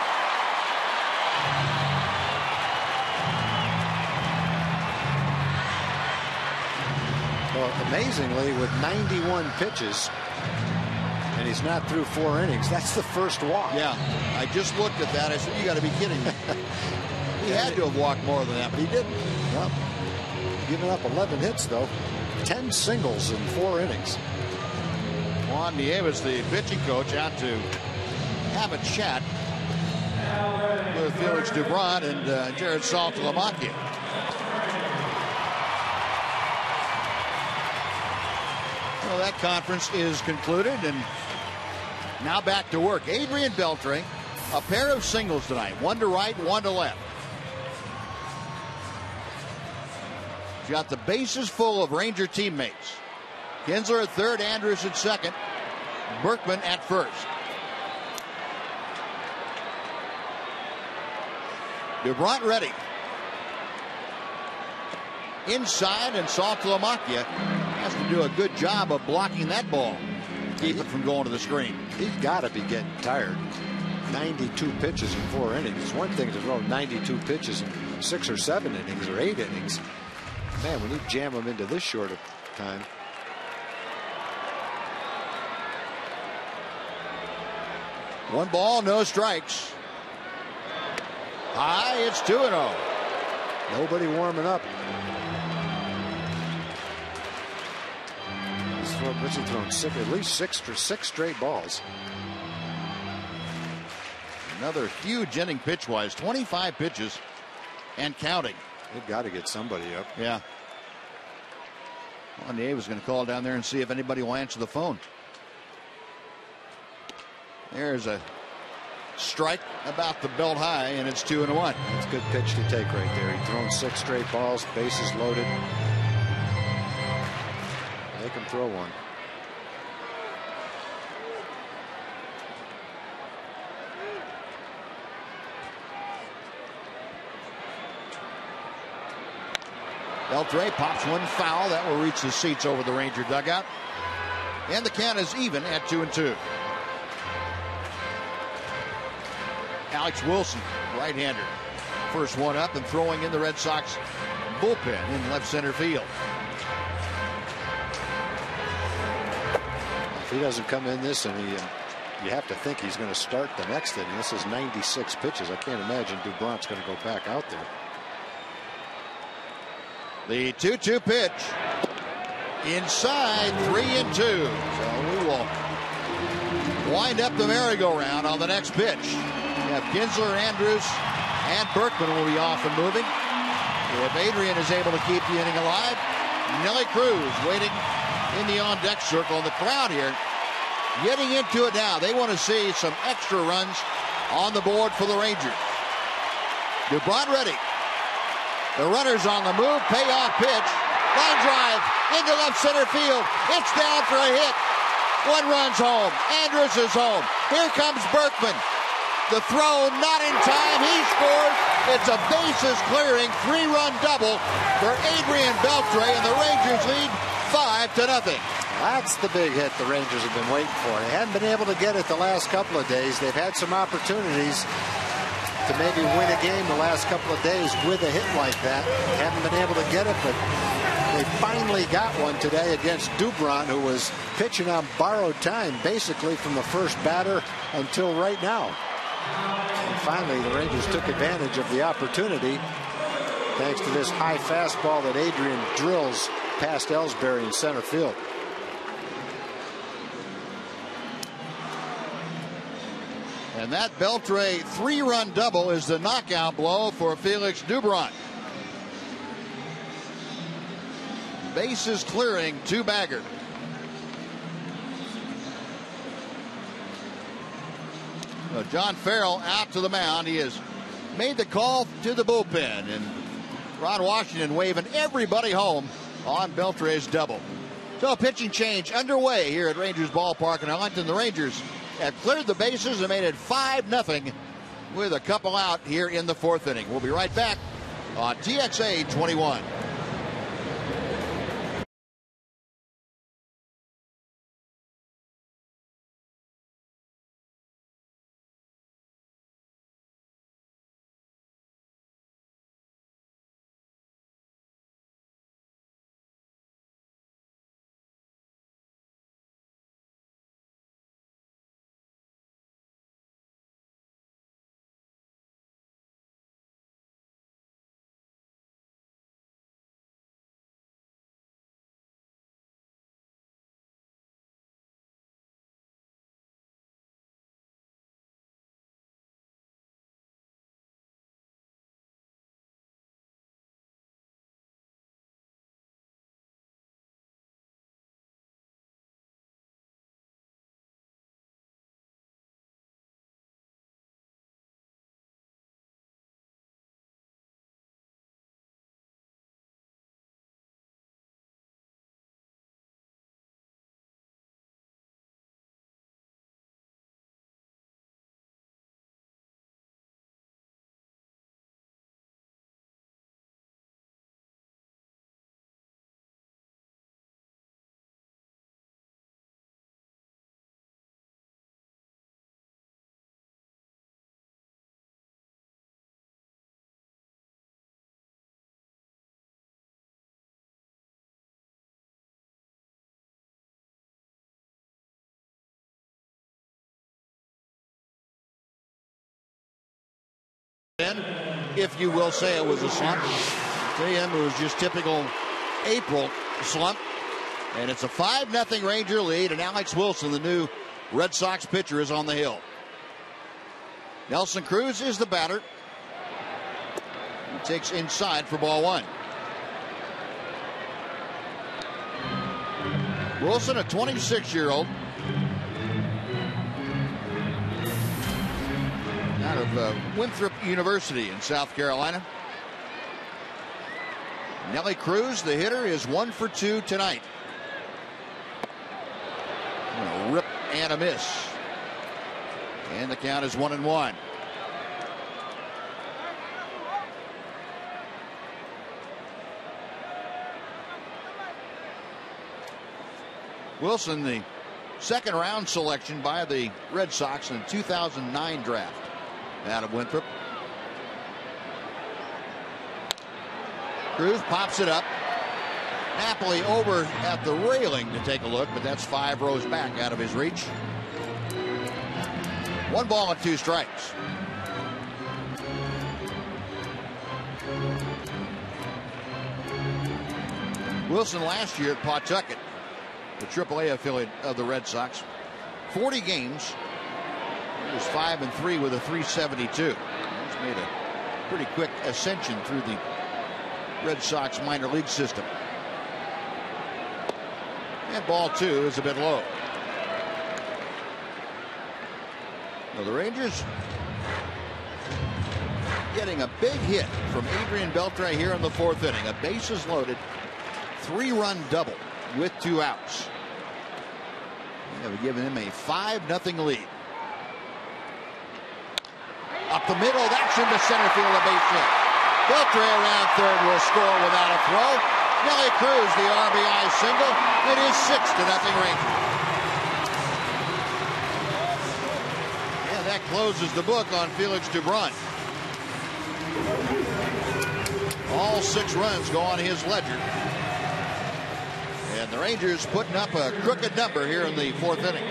Well, amazingly, with 91 pitches, and he's not through 4 innings, that's the first walk. Yeah, I just looked at that. I said, you got to be kidding me. He had to have walked more than that, but he didn't. Well, giving up 11 hits, though. 10 singles in 4 innings. Juan Nieves, the pitching coach, out to have a chat with Felix DuBrant and Jared Saltalamacchia. Well, that conference is concluded, and now back to work. Adrian Beltre, a pair of singles tonight. 1 to right, 1 to left. He's got the bases full of Ranger teammates. Kinsler at third, Andrus at second, Berkman at first. DuBrant ready. Inside, and Saltalamacchia has to do a good job of blocking that ball. Keep it from going to the screen. He's got to be getting tired. 92 pitches in 4 innings. It's one thing to throw 92 pitches in 6 or 7 innings or 8 innings. Man, when you jam them into this short of time. One ball, no strikes. High, it's 2-0. Nobody warming up. What's he thrown? At least six straight balls. Another huge inning pitch-wise. 25 pitches and counting. They've got to get somebody up. Yeah. Well, Nieves was going to call down there and see if anybody will answer the phone. There's a strike about the belt high, and it's 2-1. That's a good pitch to take right there. He's thrown 6 straight balls, bases loaded. Make him throw one. Beltre pops one foul. That will reach the seats over the Ranger dugout. And the count is even at 2-2. Alex Wilson, right-hander. First one up and throwing in the Red Sox bullpen in left center field. If he doesn't come in this inning, you have to think he's going to start the next inning. This is 96 pitches. I can't imagine Dubrant's going to go back out there. The 2-2 pitch. Inside, 3-2. So we will wind up the merry-go-round on the next pitch. We have Kinsler, Andrews, and Berkman will be off and moving. If Adrian is able to keep the inning alive, Nelly Cruz waiting in the on-deck circle. And the crowd here getting into it now. They want to see some extra runs on the board for the Rangers. Dubrant ready. The runner's on the move. Payoff pitch. Line drive into left center field. It's down for a hit. One run's home. Andrus is home. Here comes Berkman. The throw not in time. He scores. It's a bases clearing 3-run double for Adrian Beltre, and the Rangers lead 5-0. That's the big hit the Rangers have been waiting for. They haven't been able to get it the last couple of days. They've had some opportunities to maybe win a game the last couple of days with a hit like that. Haven't been able to get it, but they finally got one today against Dubrant, who was pitching on borrowed time basically from the first batter until right now. And finally the Rangers took advantage of the opportunity thanks to this high fastball that Adrian drills past Ellsbury in center field. And that Beltre 3-run double is the knockout blow for Felix Dubrant. Bases clearing, 2-bagger. John Farrell out to the mound. He has made the call to the bullpen, and Ron Washington waving everybody home on Beltre's double. So a pitching change underway here at Rangers Ballpark in Arlington. The Rangers have cleared the bases and made it 5-0 with a couple out here in the 4th inning. We'll be right back on TXA 21. If you will say it was a slump. To him, it was just typical April slump. And it's a 5-0 Ranger lead, and Alex Wilson, the new Red Sox pitcher, is on the hill. Nelson Cruz is the batter. He takes inside for ball 1. Wilson, a 26-year-old. Out of Winthrop University in South Carolina. Nelly Cruz, the hitter, is 1 for 2 tonight. A rip and a miss. And the count is 1-1. Wilson, the 2nd round selection by the Red Sox in the 2009 draft out of Winthrop. Cruz pops it up. Napoli over at the railing to take a look, but that's 5 rows back out of his reach. 1 ball and 2 strikes. Wilson last year at Pawtucket, the AAA affiliate of the Red Sox. 40 games. He was 5-3 with a 3.72. He's made a pretty quick ascension through the Red Sox minor league system. And ball 2 is a bit low. Now the Rangers getting a big hit from Adrian Beltre here in the 4th inning. A bases loaded 3-run double with 2 outs. They have given him a 5-0 lead. Up the middle, that's into center field, a base hit. Beltre around third will score without a throw. Nelly Cruz, the RBI single. It is 6-0 Rangers. Yeah, that closes the book on Felix Dubron. All 6 runs go on his ledger. And the Rangers putting up a crooked number here in the 4th inning.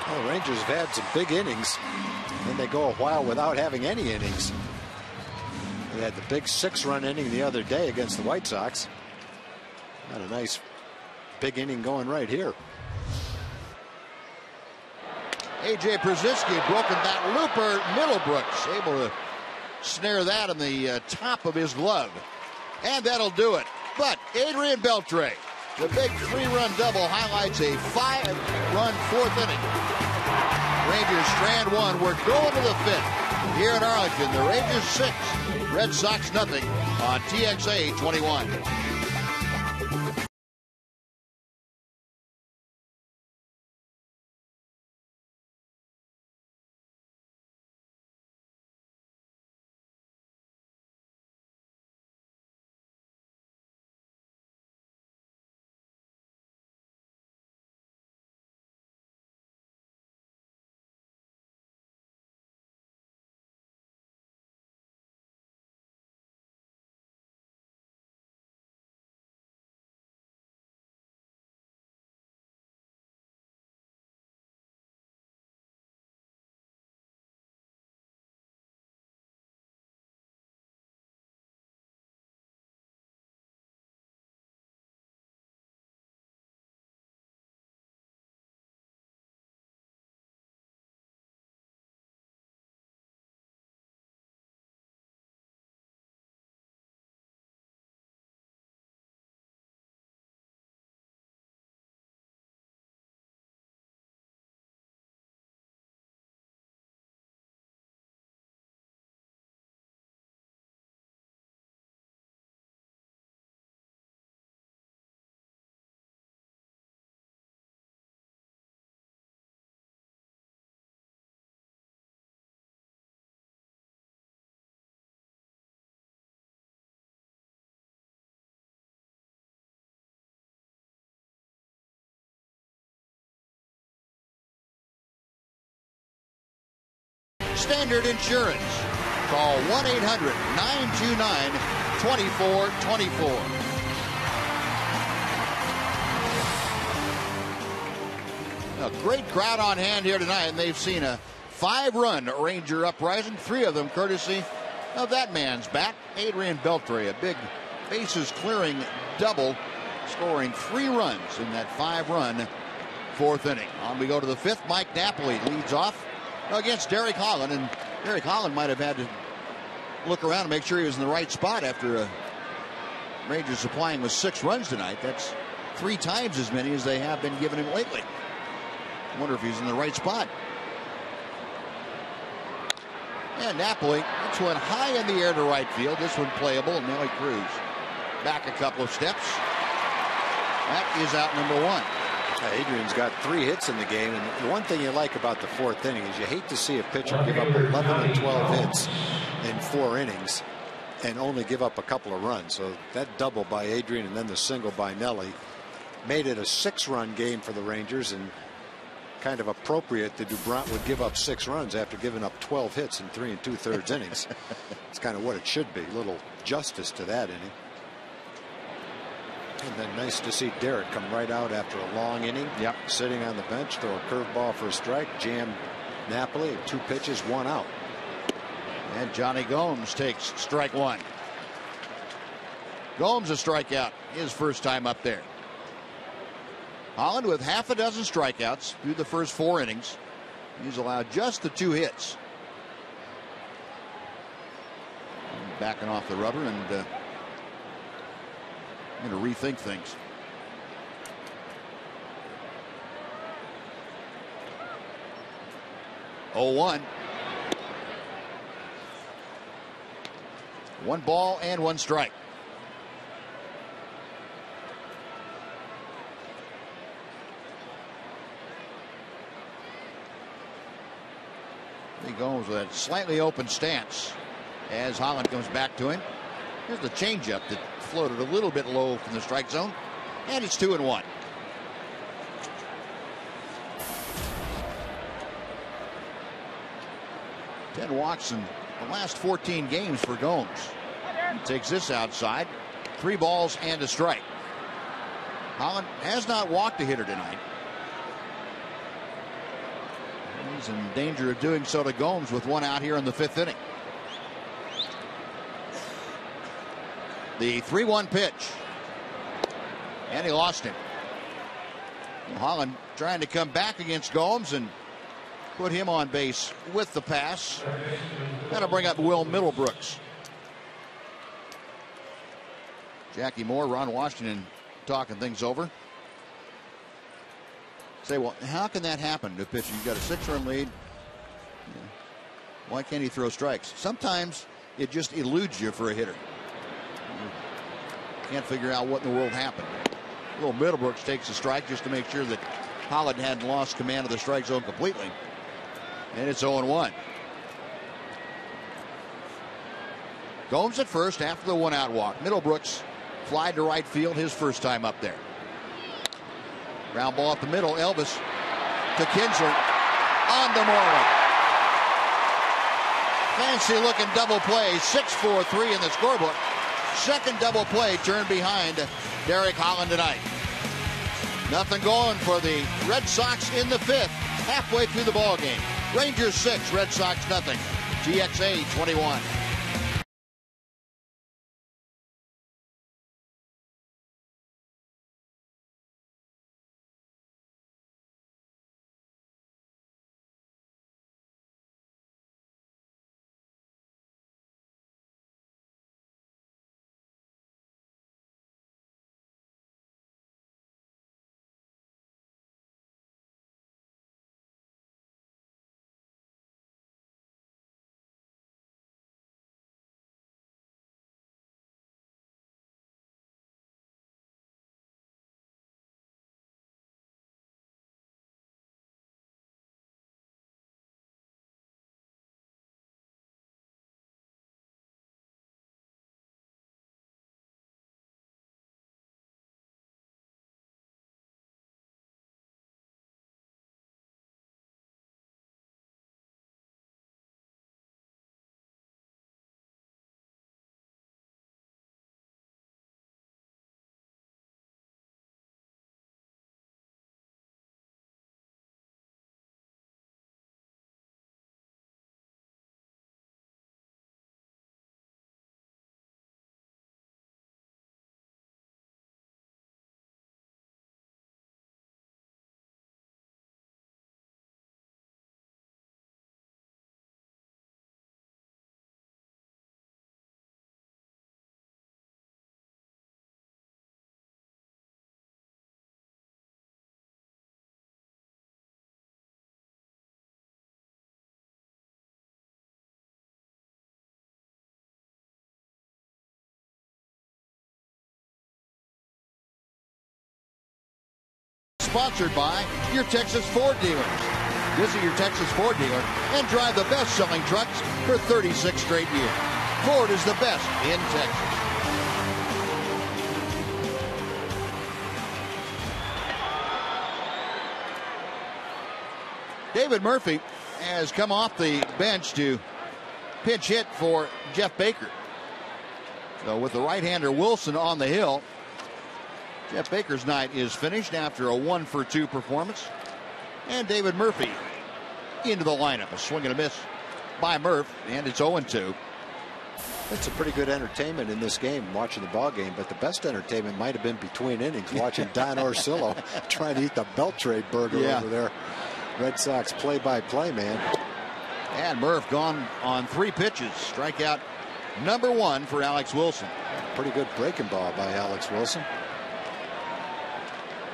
Well, the Rangers have had some big innings. Then they go a while without having any innings. They had the big 6-run inning the other day against the White Sox. Got a nice big inning going right here. A.J. Brzezinski broken that looper. Middlebrooks able to snare that in the top of his glove. And that'll do it. But Adrian Beltre, the big 3-run double, highlights a 5-run 4th inning. Rangers strand 1. We're going to the 5th here in Arlington. The Rangers 6, Red Sox nothing on TXA 21. Standard Insurance. Call 1-800-929-2424. A great crowd on hand here tonight, and they've seen a 5-run Ranger uprising, 3 of them courtesy of that man's bat, Adrian Beltre. A big bases clearing double, scoring 3 runs in that 5-run 4th inning. On we go to the 5th. Mike Napoli leads off against Derek Holland, and Derek Holland might have had to look around and make sure he was in the right spot after Rangers supplying with 6 runs tonight. That's 3 times as many as they have been giving him lately. I wonder if he's in the right spot. And Napoli, this one high in the air to right field. This one playable. Nelly Cruz back a couple of steps. That is out number 1. Adrian's got 3 hits in the game, and the one thing you like about the 4th inning is you hate to see a pitcher give up 11 or 12 hits in 4 innings and only give up a couple of runs. So that double by Adrian and then the single by Nelly made it a 6-run game for the Rangers, and kind of appropriate that Dubron would give up 6 runs after giving up 12 hits in 3 2/3 innings. It's kind of what it should be. A little justice to that inning. And then nice to see Derek come right out after a long inning. Yep. Sitting on the bench, throw a curveball for a strike, jam Napoli, 2 pitches, 1 out. And Johnny Gomes takes strike 1. Gomes a strikeout his first time up there. Holland with half a dozen strikeouts through the first 4 innings. He's allowed just the 2 hits. Backing off the rubber and going to rethink things. Oh, 1. 1 ball and 1 strike. He goes with a slightly open stance as Holland comes back to him. Here's the changeup that floated a little bit low from the strike zone, and it's 2-1. Ten walks in the last 14 games for Gomes. He takes this outside. 3 balls and a strike. Holland has not walked a hitter tonight. He's in danger of doing so to Gomes with 1 out here in the 5th inning. The 3-1 pitch. And he lost him. Holland trying to come back against Gomes and put him on base with the pass. That'll bring up Will Middlebrooks. Jackie Moore, Ron Washington talking things over. Say, well, how can that happen to pitcher? You've got a 6-run lead. Yeah. Why can't he throw strikes? Sometimes it just eludes you for a hitter. You can't figure out what in the world happened. Will Middlebrooks takes a strike just to make sure that Holland hadn't lost command of the strike zone completely. And it's 0-1. Gomes at first after the 1-out walk. Middlebrooks flied to right field his first time up there. Ground ball up the middle. Elvis to Kinsler on to Moreland. Fancy looking double play. 6-4-3 in the scorebook. Second double play turned behind Derek Holland tonight. Nothing going for the Red Sox in the 5th. Halfway through the ball game. Rangers 6, Red Sox nothing. GXA 21. Sponsored by your Texas Ford dealers. Visit your Texas Ford dealer and drive the best-selling trucks for 36 straight years. Ford is the best in Texas. David Murphy has come off the bench to pinch hit for Jeff Baker. So with the right-hander Wilson on the hill, Jeff Baker's night is finished after a 1-for-2 performance. And David Murphy into the lineup. A swing and a miss by Murph, and it's 0-2. It's a pretty good entertainment in this game, watching the ball game, but the best entertainment might have been between innings, watching Don Orsillo trying to eat the Beltray burger over there. Red Sox play-by-play man. And Murph gone on 3 pitches. Strikeout number 1 for Alex Wilson. Pretty good breaking ball by Alex Wilson.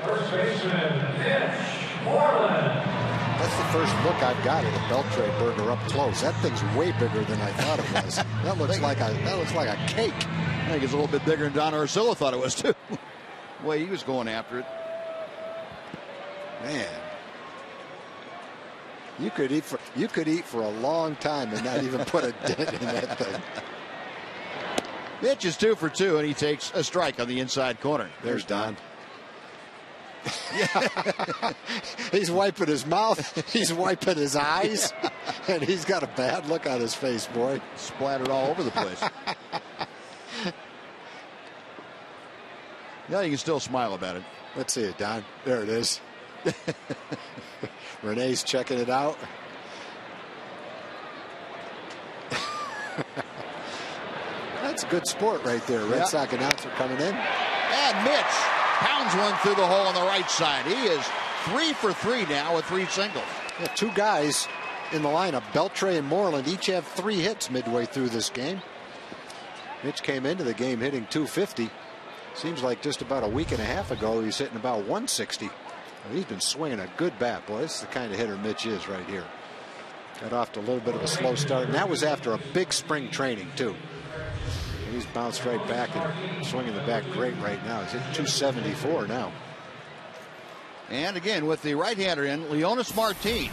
First baseman, Mitch Moreland. That's the first look I've got at a Beltray burger up close. That thing's way bigger than I thought it was. That looks like a cake. I think it's a little bit bigger than Don Orsillo thought it was too. The way he was going after it. Man, you could eat for a long time and not even put a dent in that thing. Mitch is 2 for 2, and he takes a strike on the inside corner. There's Don. Yeah. He's wiping his mouth. He's wiping his eyes. Yeah. And he's got a bad look on his face, boy. Splattered all over the place. Yeah, you can still smile about it. Let's see it, Don. There it is. Renee's checking it out. That's a good sport right there. Red Sox announcer coming in. And Mitch pounds one through the hole on the right side. He is 3 for 3 now with 3 singles. Yeah, 2 guys in the lineup, Beltray and Moreland, each have 3 hits midway through this game. Mitch came into the game hitting .250. Seems like just about a week and a half ago he's hitting about 160. He's been swinging a good bat, boy. This is the kind of hitter Mitch is right here. Got off to a little bit of a slow start, and that was after a big spring training too. He's bounced right back and swinging the bat great right now. He's hitting 274 now. And again with the right-hander in, Leonis Martin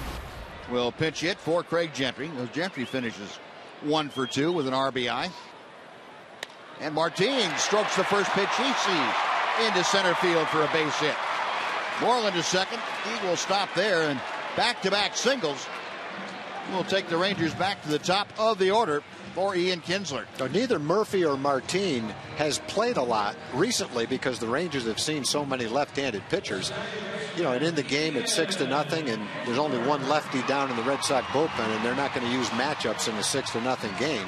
will pinch hit for Craig Gentry. Gentry finishes 1 for 2 with an RBI. And Martin strokes the first pitch he sees into center field for a base hit. Moreland is second. He will stop there, and back-to-back singles will take the Rangers back to the top of the order for Ian Kinsler. So neither Murphy or Martin has played a lot recently because the Rangers have seen so many left-handed pitchers. You know, and in the game it's 6-0, and there's only one lefty down in the Red Sox bullpen, and they're not going to use matchups in a 6-0 game.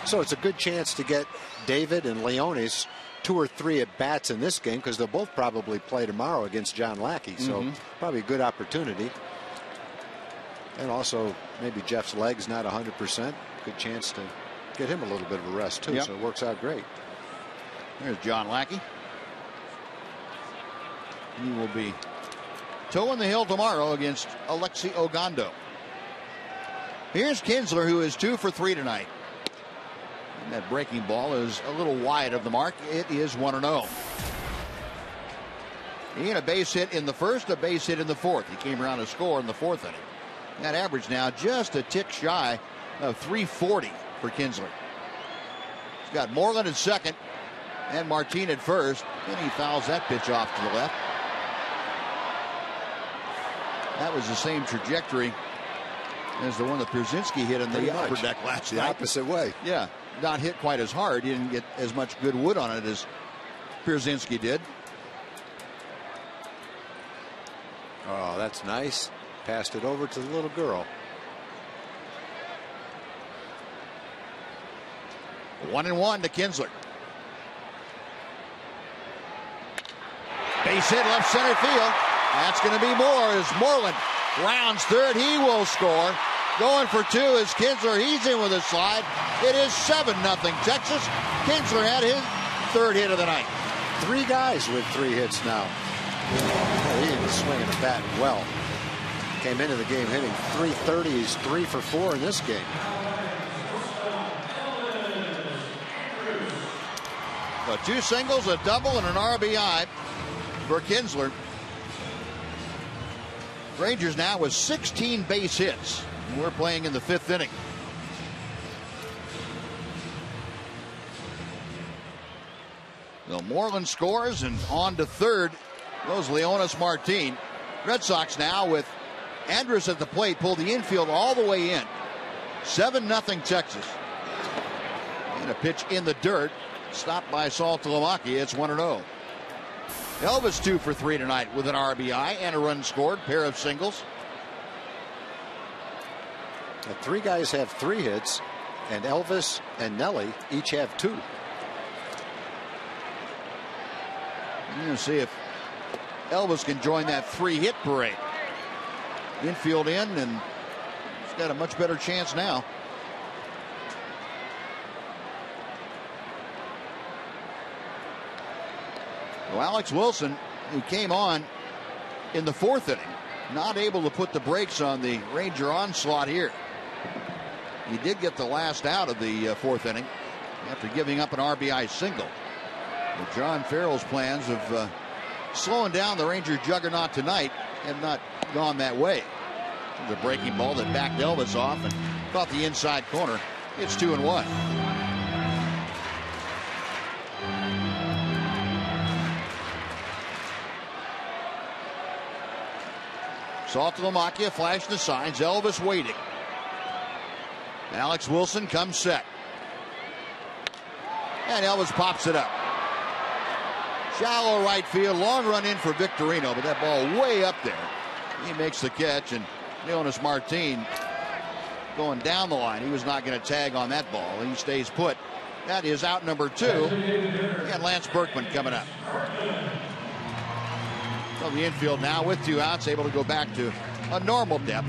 So it's a good chance to get David and Leonis 2 or 3 at bats in this game, because they'll both probably play tomorrow against John Lackey. So probably a good opportunity. And also maybe Jeff's leg's not 100%. Good chance to get him a little bit of a rest too. So it works out great. There's John Lackey. He will be toeing the hill tomorrow against Alexi Ogando. Here's Kinsler, who is 2 for 3 tonight. And that breaking ball is a little wide of the mark. It is 1-0. He had a base hit in the first, a base hit in the fourth. He came around to score in the 4th inning. That average now just a tick shy of 340 for Kinsler. He's got Moreland at second and Martin at first. And he fouls that pitch off to the left. That was the same trajectory as the one that Pierzynski hit in the upper deck last night. The opposite way. Yeah, not hit quite as hard. He didn't get as much good wood on it as Pierzynski did. Oh, that's nice. Passed it over to the little girl. 1-1 to Kinsler. Base hit left center field. That's going to be more as Moreland rounds third. He will score. Going for 2 is Kinsler. He's in with a slide. It is 7-0 Texas. Kinsler had his 3rd hit of the night. 3 guys with 3 hits now. He was swinging the bat well. Came into the game hitting .330. He's 3 for 4 in this game. So 2 singles, a double, and an RBI for Kinsler. Rangers now with 16 base hits. We're playing in the 5th inning. So Moreland scores, and on to third goes Leonis Martin. Red Sox now with Andrus at the plate, pulled the infield all the way in. 7-0 Texas. And a pitch in the dirt stopped by Saltalamacchia. It's 1-0. Elvis 2 for 3 tonight with an RBI and a run scored, pair of singles. The 3 guys have 3 hits, and Elvis and Nelly each have 2. We're going to see if Elvis can join that 3-hit parade. Infield in, and he's got a much better chance now. Well, Alex Wilson, who came on in the 4th inning, not able to put the brakes on the Ranger onslaught here. He did get the last out of the 4th inning after giving up an RBI single. But John Farrell's plans of slowing down the Ranger juggernaut tonight have not gone that way. The breaking ball that backed Elvis off and caught the inside corner. It's 2-1. Saltalamacchia flashed the signs. Elvis waiting. Alex Wilson comes set. And Elvis pops it up. Shallow right field. Long run in for Victorino, but that ball way up there. He makes the catch, and Leonis Martin going down the line. He was not going to tag on that ball. He stays put. That is out number 2. And Lance Berkman coming up. So the infield now with 2 outs, able to go back to a normal depth.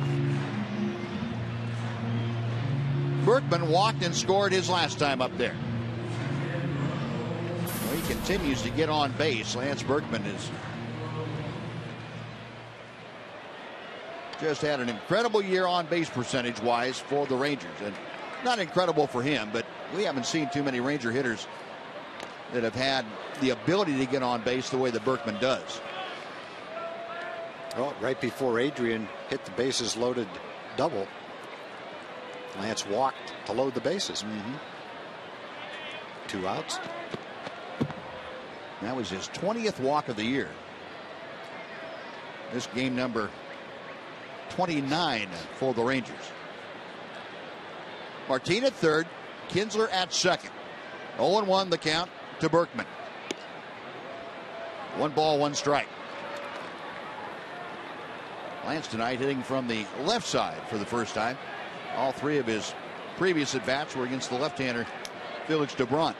Berkman walked and scored his last time up there. Well, he continues to get on base. Lance Berkman has just had an incredible year on base percentage wise for the Rangers. And not incredible for him, but we haven't seen too many Ranger hitters that have had the ability to get on base the way that Berkman does. Well, right before Adrian hit the bases loaded double, Lance walked to load the bases. 2 outs. That was his 20th walk of the year. This game number 29 for the Rangers. Martin at third, Kinsler at second. 0-1 the count to Berkman. 1 ball, 1 strike. Lance tonight hitting from the left side for the first time. All 3 of his previous at-bats were against the left-hander Felix DeBront.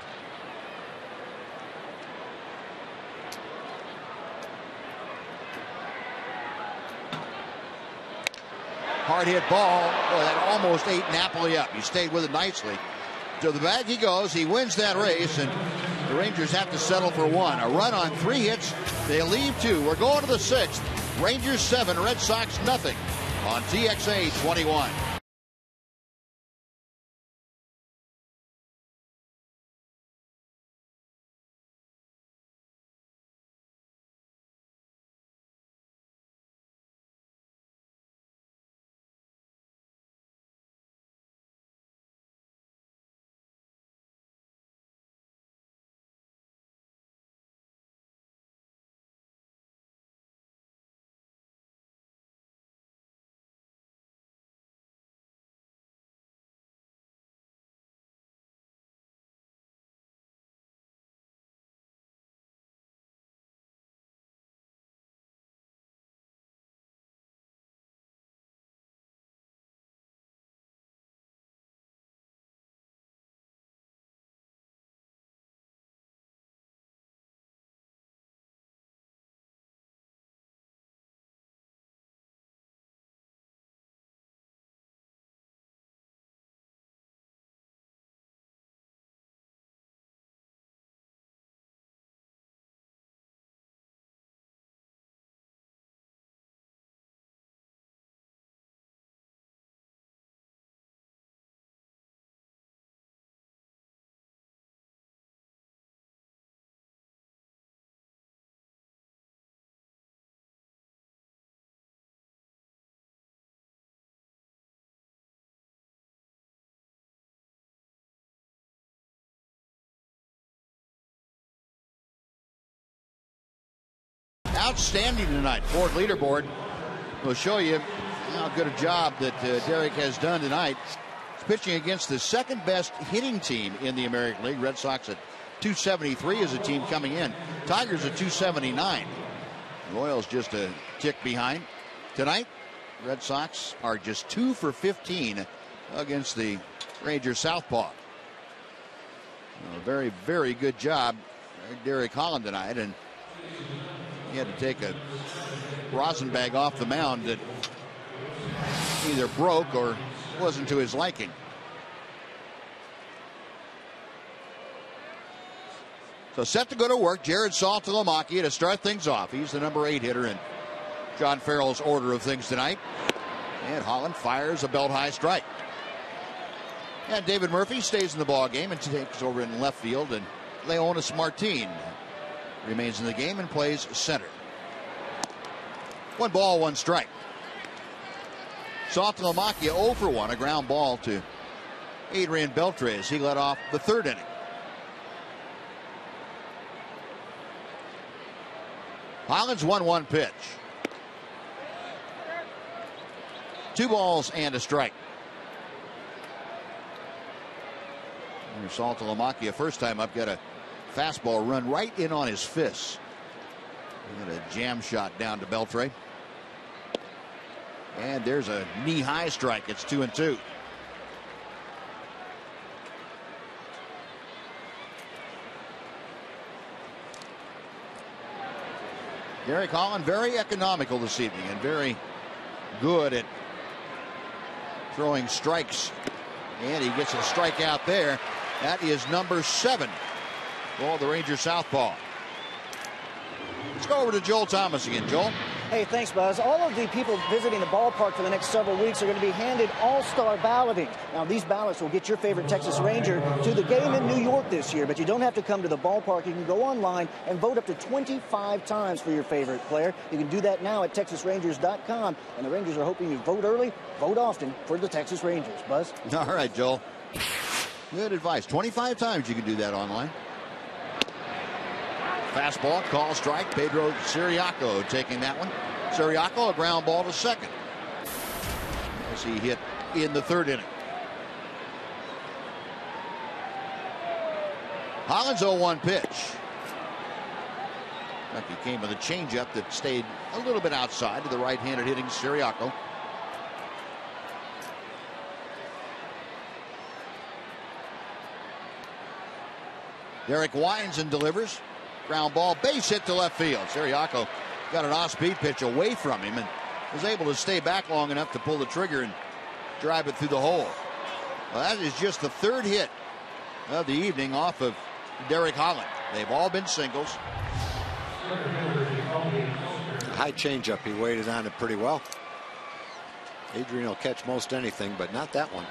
Hard hit ball. Boy, that almost ate Napoli up. He stayed with it nicely. To the bag he goes. He wins that race, and the Rangers have to settle for 1. A run on 3 hits. They leave 2. We're going to the 6th. Rangers 7, Red Sox nothing on TXA 21. Outstanding tonight. Ford leaderboard will show you how good a job that Derek has done tonight. He's pitching against the second best hitting team in the American League. Red Sox at 273 as a team coming in. Tigers at 279. Royals just a tick behind. Tonight, Red Sox are just 2 for 15 against the Rangers southpaw. A very, very good job, Derek Holland tonight, and he had to take a rosin bag off the mound that either broke or wasn't to his liking. So set to go to work, Jared Saltalamacchia to start things off. He's the number 8 hitter in John Farrell's order of things tonight. And Holland fires a belt-high strike. And David Murphy stays in the ball game and takes over in left field. And Leonis Martin remains in the game and plays center. 1 ball, 1 strike. Saltalamacchia 0 for 1, a ground ball to Adrian Beltre as he led off the 3rd inning. Holland's 1-1 pitch. 2 balls and a strike. Saltalamacchia, first time up, got a fastball run right in on his fists. He had a jam shot down to Beltre. And there's a knee-high strike. It's 2-2. Derek Holland very economical this evening and very good at throwing strikes. And he gets a strikeout there. That is number 7 for the Rangers southpaw. Let's go over to Joel Thomas again. Joel? Hey, thanks, Buzz. All of the people visiting the ballpark for the next several weeks are going to be handed all-star balloting. Now, these ballots will get your favorite Texas Ranger to the game in New York this year, but you don't have to come to the ballpark. You can go online and vote up to 25 times for your favorite player. You can do that now at TexasRangers.com, and the Rangers are hoping you vote early, vote often for the Texas Rangers. Buzz? All right, Joel. Good advice. 25 times you can do that online. Fastball, call strike. Pedro Siriaco taking that one. Siriaco, a ground ball to second as he hit in the 3rd inning. Holland's 0-1 pitch. He came with a changeup that stayed a little bit outside to the right-handed hitting Siriaco. Derek winds and delivers. Ground ball, base hit to left field. Siriaco got an off-speed pitch away from him and was able to stay back long enough to pull the trigger and drive it through the hole. Well, that is just the 3rd hit of the evening off of Derek Holland. They've all been singles. High changeup. He waited on it pretty well. Adrian will catch most anything, but not that one.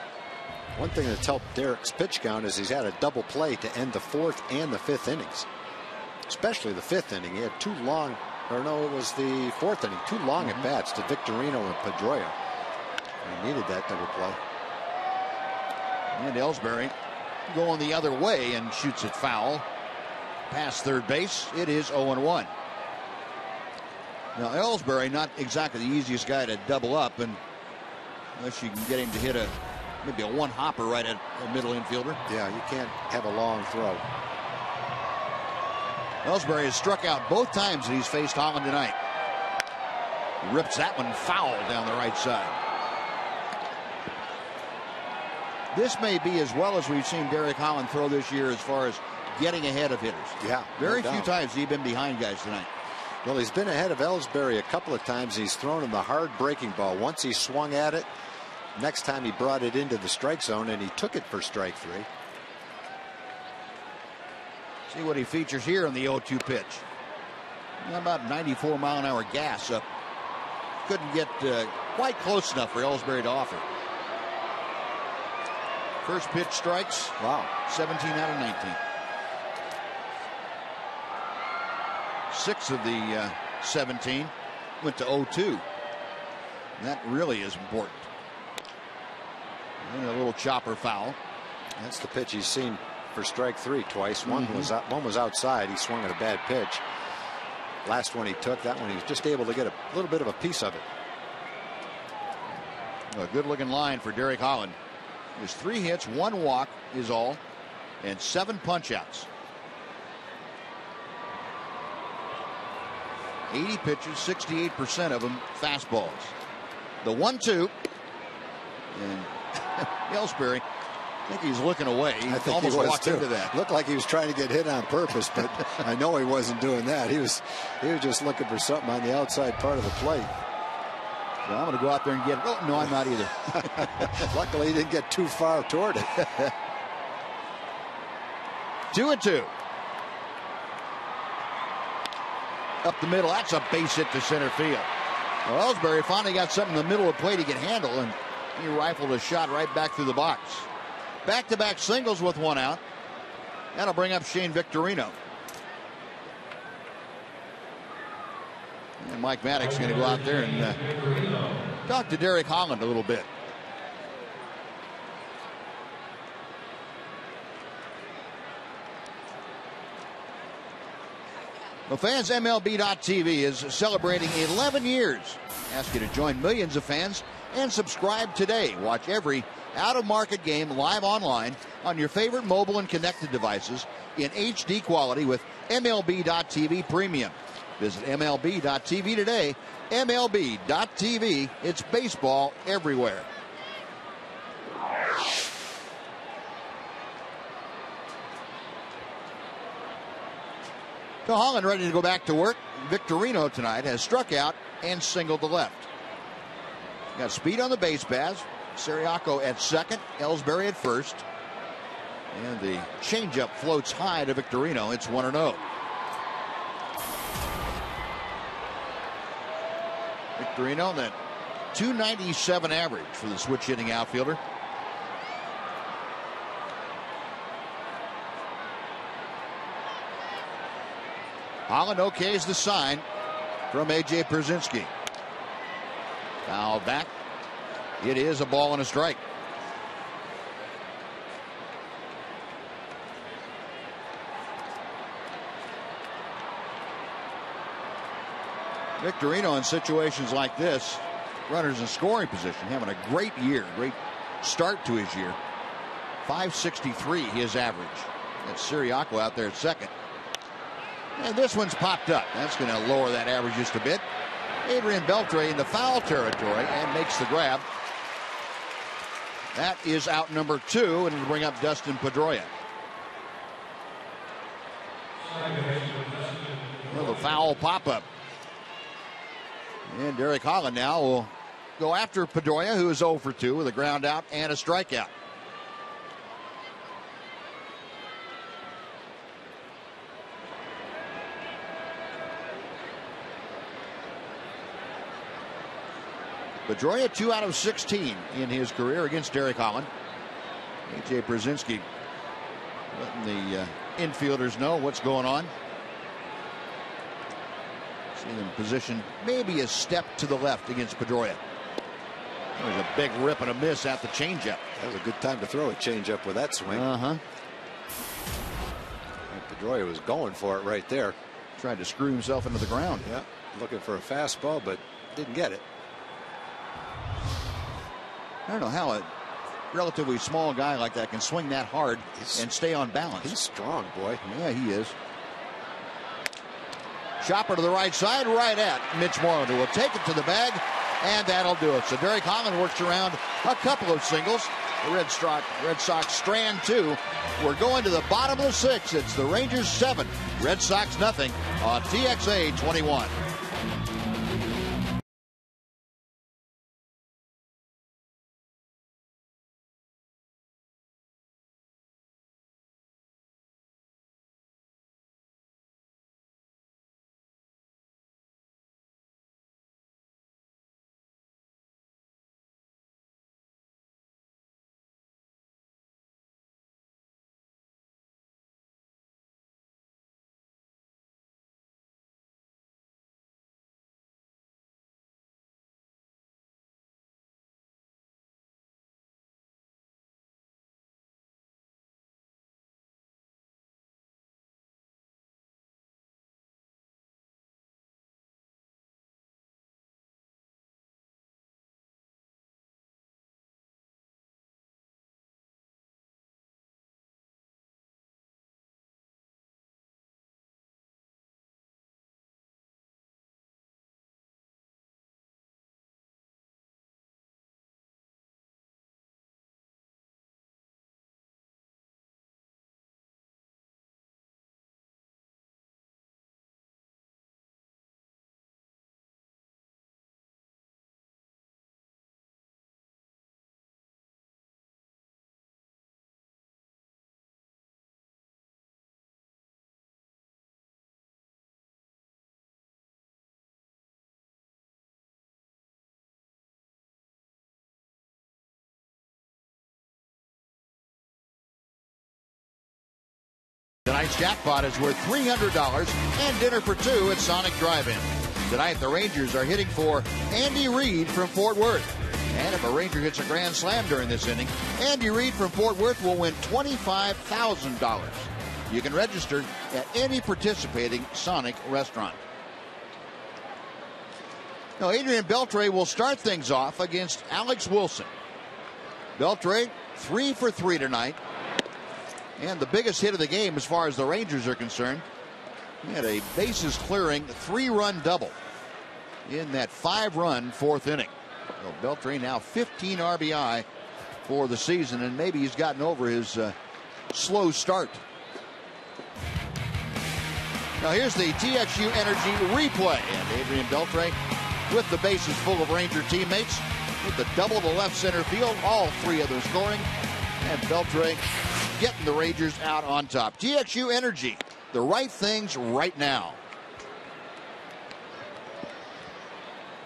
One thing that's helped Derek's pitch count is he's had a double play to end the 4th and the 5th innings. Especially the 5th inning. He had 2 long, or no, it was the 4th inning, 2 long at bats to Victorino and Pedroia. He needed that double play. And Ellsbury going the other way and shoots it foul. Past third base. It is 0-1. Now, Ellsbury, not exactly the easiest guy to double up, and unless you can get him to hit maybe a one-hopper right at a middle infielder. Yeah, you can't have a long throw. Ellsbury has struck out both times that he's faced Holland tonight. He rips that one foul down the right side. This may be as well as we've seen Derek Holland throw this year as far as getting ahead of hitters. Yeah, very few times he's been behind guys tonight. Well, he's been ahead of Ellsbury a couple of times. He's thrown him the hard breaking ball. Once he swung at it. Next time he brought it into the strike zone and he took it for strike 3. See what he features here in the 0-2 pitch. About 94 mile an hour gas up. Couldn't get quite close enough for Ellsbury to offer. First pitch strikes. Wow. 17 out of 19. 6 of the 17 went to 0-2. That really is important. And a little chopper foul. That's the pitch he's seen for strike 3 twice. One was outside. He swung at a bad pitch. Last one he took, that one he was just able to get a little bit of a piece of it. A good looking line for Derek Holland. There's 3 hits, 1 walk is all, and 7 punch outs. 80 pitches, 68% of them fastballs. The 1-2. And Ellsbury, I think he's looking away. He I think almost he was walked too. into that. Looked like he was trying to get hit on purpose, but I know he wasn't doing that. He was just looking for something on the outside part of the plate. So I'm going to go out there and get it. Oh, no, I'm not either. Luckily, he didn't get too far toward it. 2-2. Up the middle. That's a base hit to center field. Well, Ellsbury finally got something in the middle of the plate he can handle, and he rifled a shot right back through the box. Back-to-back singles with one out. That'll bring up Shane Victorino. And Mike Maddox going to go out there and talk to Derek Holland a little bit. Well, fans, MLB.TV is celebrating 11 years. Ask you to join millions of fans and subscribe today. Watch every out-of-market game live online on your favorite mobile and connected devices in HD quality with MLB.TV Premium. Visit MLB.TV today. MLB.TV. It's baseball everywhere. So Holland ready to go back to work. Victorino tonight has struck out and singled to left. Got speed on the base paths. Siriaco at second. Ellsbury at first. And the changeup floats high to Victorino. It's 1-0. Victorino, that .297 average for the switch hitting outfielder. Holland okays the sign from A.J. Pierzynski. Foul back. It is a ball and a strike. Victorino in situations like this, runners in scoring position, having a great year, great start to his year. .563 his average. That's Siriaco out there at second. And this one's popped up. That's going to lower that average just a bit. Adrian Beltre into foul territory and makes the grab. That is out number 2, and it'll bring up Dustin Pedroia. Well, the foul pop-up. And Derek Holland now will go after Pedroia, who is 0 for 2 with a ground out and a strikeout. Pedroia 2 out of 16 in his career against Derek Holland. A.J. Pierzynski letting the infielders know what's going on. See them positioned maybe a step to the left against Pedroia. There's a big rip and a miss at the changeup. That was a good time to throw a changeup with that swing. Pedroia was going for it right there. Tried to screw himself into the ground. Yeah, looking for a fastball, but didn't get it. I don't know how a relatively small guy like that can swing that hard and stay on balance. He's strong, boy. Yeah, he is. Chopper to the right side, right at Mitch Moreland, who will take it to the bag, and that'll do it. So Derek Holland works around a couple of singles. The Red Sox strand 2. We're going to the bottom of the 6th. It's the Rangers 7, Red Sox nothing on TXA 21. tonight's jackpot is worth $300 and dinner for two at Sonic Drive-In. Tonight, the Rangers are hitting for Andy Reid from Fort Worth. And if a Ranger hits a grand slam during this inning, Andy Reid from Fort Worth will win $25,000. You can register at any participating Sonic restaurant. Now, Adrian Beltre will start things off against Alex Wilson. Beltre, 3 for 3 tonight. And the biggest hit of the game as far as the Rangers are concerned. He had a bases clearing 3-run double in that 5-run fourth inning. So Beltre now 15 RBI for the season, and maybe he's gotten over his slow start. Now here's the TXU Energy replay, and Adrian Beltre with the bases full of Ranger teammates with the double to left center field, all three of them scoring, and Beltre getting the Rangers out on top. TXU Energy, the right things right now.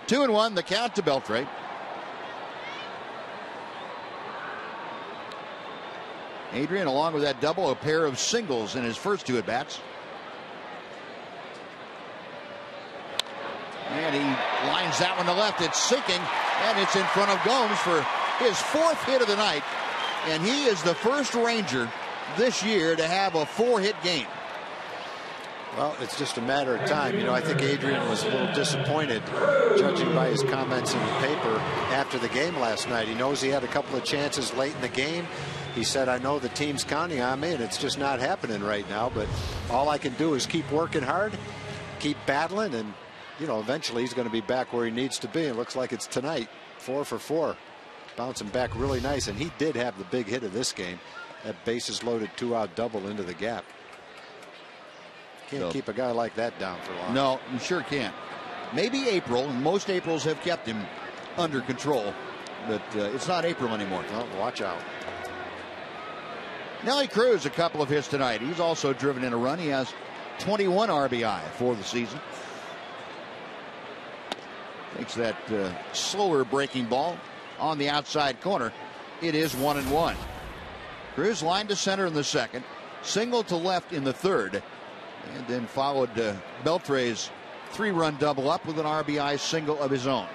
2-1, the count to Beltre. Adrian, along with that double, a pair of singles in his first two at-bats. And he lines that one to left. It's sinking, and it's in front of Gomes for his fourth hit of the night. And he is the first Ranger this year to have a 4-hit game. Well, it's just a matter of time. You know, I think Adrian was a little disappointed, judging by his comments in the paper after the game last night. He knows he had a couple of chances late in the game. He said, I know the team's counting on me, and it's just not happening right now. But all I can do is keep working hard, keep battling, and, you know, eventually he's going to be back where he needs to be. It looks like it's tonight, 4 for 4. Bouncing back really nice, and he did have the big hit of this game. That bases loaded 2-out double into the gap. Can't keep a guy like that down for long. No, you sure can't. Maybe April, and most Aprils have kept him under control, but it's not April anymore. Well, watch out. Nelly Cruz, a couple of hits tonight. He's also driven in a run. He has 21 RBI for the season. Takes that slower breaking ball on the outside corner. It is 1-1. Cruz lined to center in the second, single to left in the third, and then followed Beltre's 3-run double up with an RBI single of his own.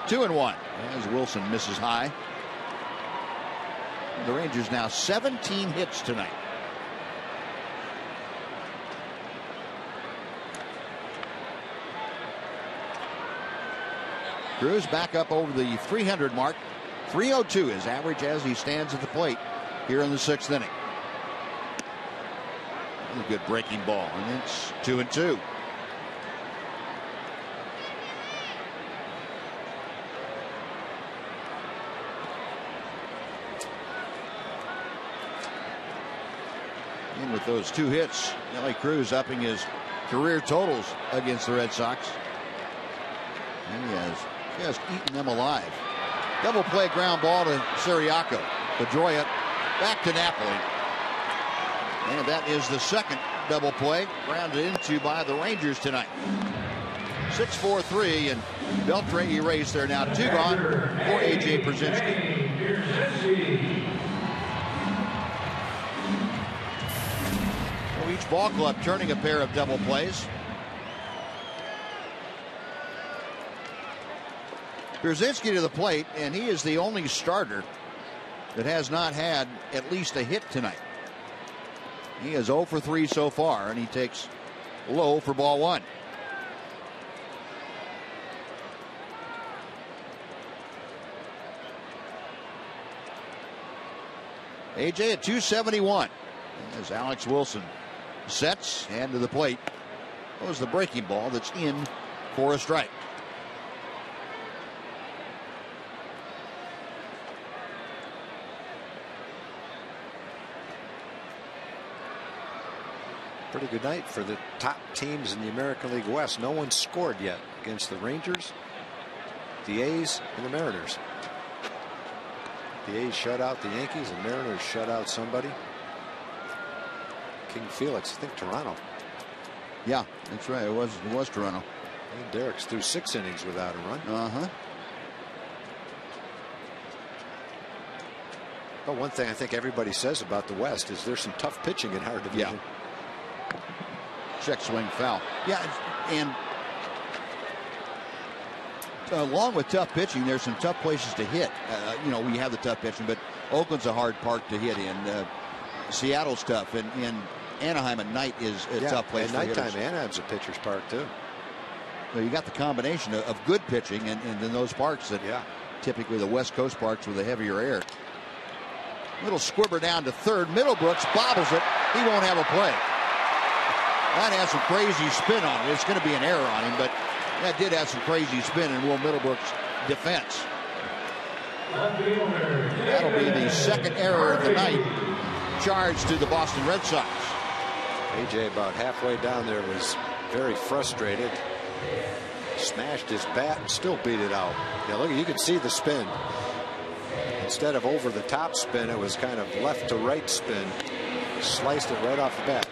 Two and 1 as Wilson misses high. The Rangers now 17 hits tonight. Cruz back up over the 300 mark. 302 is average as he stands at the plate here in the 6th inning. A good breaking ball, and it's 2-2. And with those 2 hits, Nelly Cruz upping his career totals against the Red Sox. And he has just eaten them alive. Double play ground ball to Siriaco. Pedroia back to Napoli. And that is the second double play grounded into by the Rangers tonight. 6-4-3, and Beltre erased there. Now 2 gone for A.J. Pierzynski. Well, each ball club turning a pair of double plays. Pierzynski to the plate, and he is the only starter that has not had at least a hit tonight. He is 0 for 3 so far, and he takes low for ball 1. AJ at 271 as Alex Wilson sets and to the plate. That was the breaking ball that's in for a strike. Pretty good night for the top teams in the American League West. No one scored yet against the Rangers, the A's, and the Mariners. The A's shut out the Yankees, and Mariners shut out somebody. King Felix, I think Toronto. Yeah, that's right. It was Toronto. And Derrick's through 6 innings without a run. But one thing I think everybody says about the West is there's some tough pitching in our division. Yeah. Check swing foul. Yeah, and along with tough pitching, there's some tough places to hit. You know, we have the tough pitching, but Oakland's a hard park to hit in. Seattle's tough, and Anaheim at night is a tough place for hitters. Nighttime, Anaheim's a pitcher's park too. You got the combination of good pitching and in those parks that typically the West Coast parks with a heavier air. Little squibber down to third. Middlebrooks bobbles it. He won't have a play. That has some crazy spin on it. It's going to be an error on him, but that did have some crazy spin in Will Middlebrooks' defense. That'll be the second error of the night charged to the Boston Red Sox. AJ about halfway down there was very frustrated. Smashed his bat and still beat it out. Yeah, look, you can see the spin. Instead of over the top spin, it was kind of left to right spin. Sliced it right off the bat.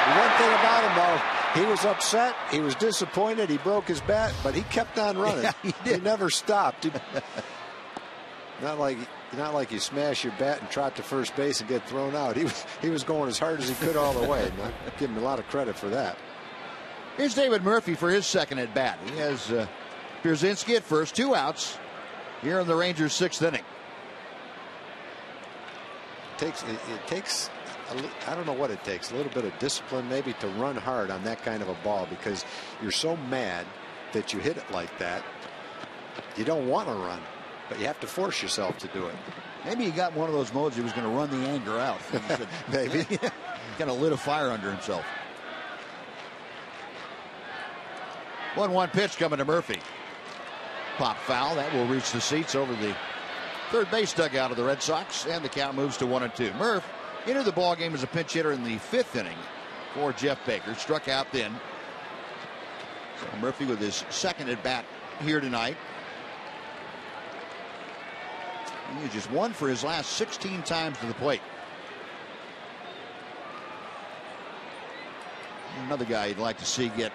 One thing about him, though, he was upset. He was disappointed. He broke his bat, but he kept on running. Yeah, he never stopped. Not like you smash your bat and trot to first base and get thrown out. He was going as hard as he could all the way. And I give him a lot of credit for that. Here's David Murphy for his second at bat. He has Pierzynski at first, 2 outs here in the Rangers' 6th inning. It takes I don't know what it takes, a little bit of discipline maybe to run hard on that kind of a ball, because you're so mad that you hit it like that. You don't want to run, but you have to force yourself to do it. Maybe he got one of those modes he was going to run the anger out. Maybe. Kind of lit a fire under himself. 1-1 pitch coming to Murphy. Pop foul. That will reach the seats over the third base dugout of the Red Sox, and the count moves to 1-2. Murph entered the ball game as a pinch hitter in the 5th inning for Jeff Baker. Struck out then. So Murphy with his second at bat here tonight. And he just 1 for his last 16 times to the plate. Another guy you'd like to see get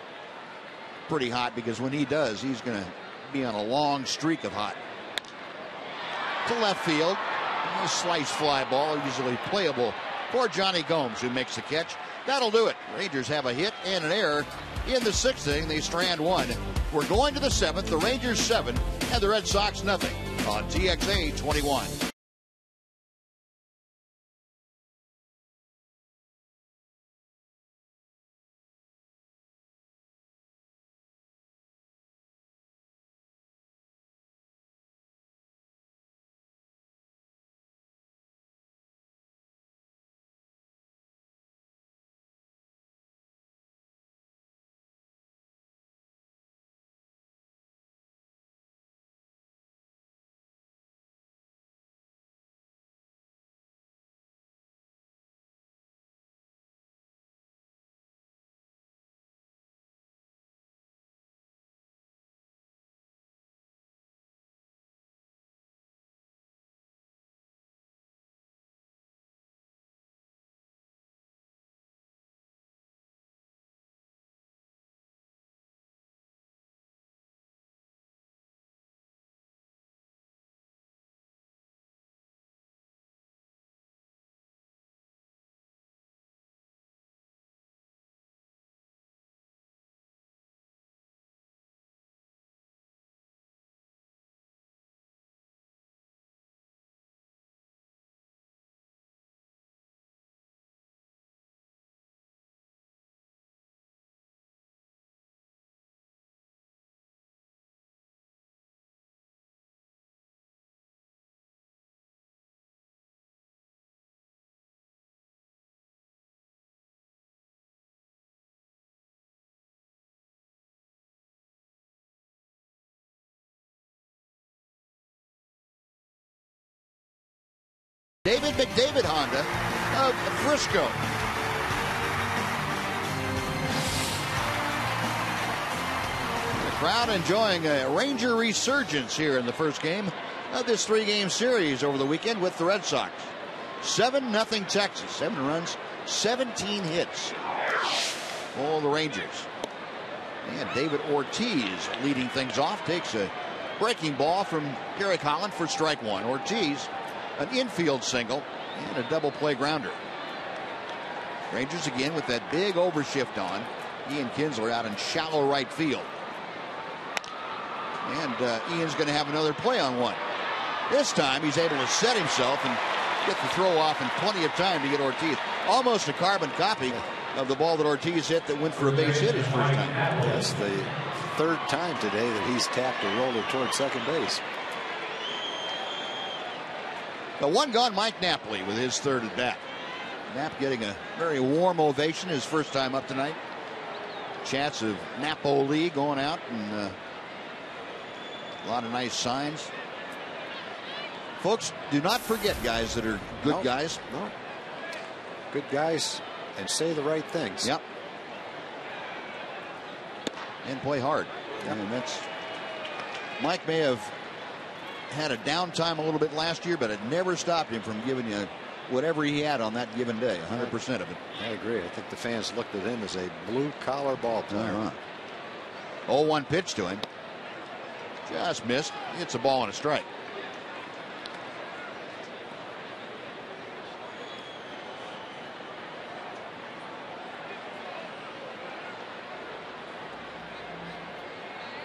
pretty hot, because when he does, he's going to be on a long streak of hot. To left field. A slice fly ball, usually playable for Johnny Gomes, who makes the catch. That'll do it. Rangers have a hit and an error in the 6th inning. They strand 1. We're going to the 7th. The Rangers 7 and the Red Sox nothing on TXA 21. David McDavid Honda of Frisco. The crowd enjoying a Ranger resurgence here in the first game of this 3-game series over the weekend with the Red Sox. 7-0 Texas. 7 runs, 17 hits. All the Rangers. And David Ortiz leading things off. Takes a Breaking ball from Derek Holland for strike one. Ortiz, an infield single and a double play grounder. Rangers again with that big overshift on. Ian Kinsler out in shallow right field. And Ian's going to have another play on one. This time he's able to set himself and get the throw off in plenty of time to get Ortiz. Almost a carbon copy of the ball that Ortiz hit that went for a base hit his first time. That's the third time today that he's tapped a roller towards second base. The one gone Mike Napoli with his third at bat. Knapp getting a very warm ovation his first time up tonight. Chants of Napoli going out and a lot of nice signs. Folks, do not forget guys that are good guys. No. Good guys and say the right things. Yep. And play hard. Yep. And that's Mike may have had a downtime a little bit last year, but it never stopped him from giving you whatever he had on that given day, 100% of it. I agree. I think the fans looked at him as a blue-collar ball player. 0-1 pitch to him. Just missed. It's a ball and a strike.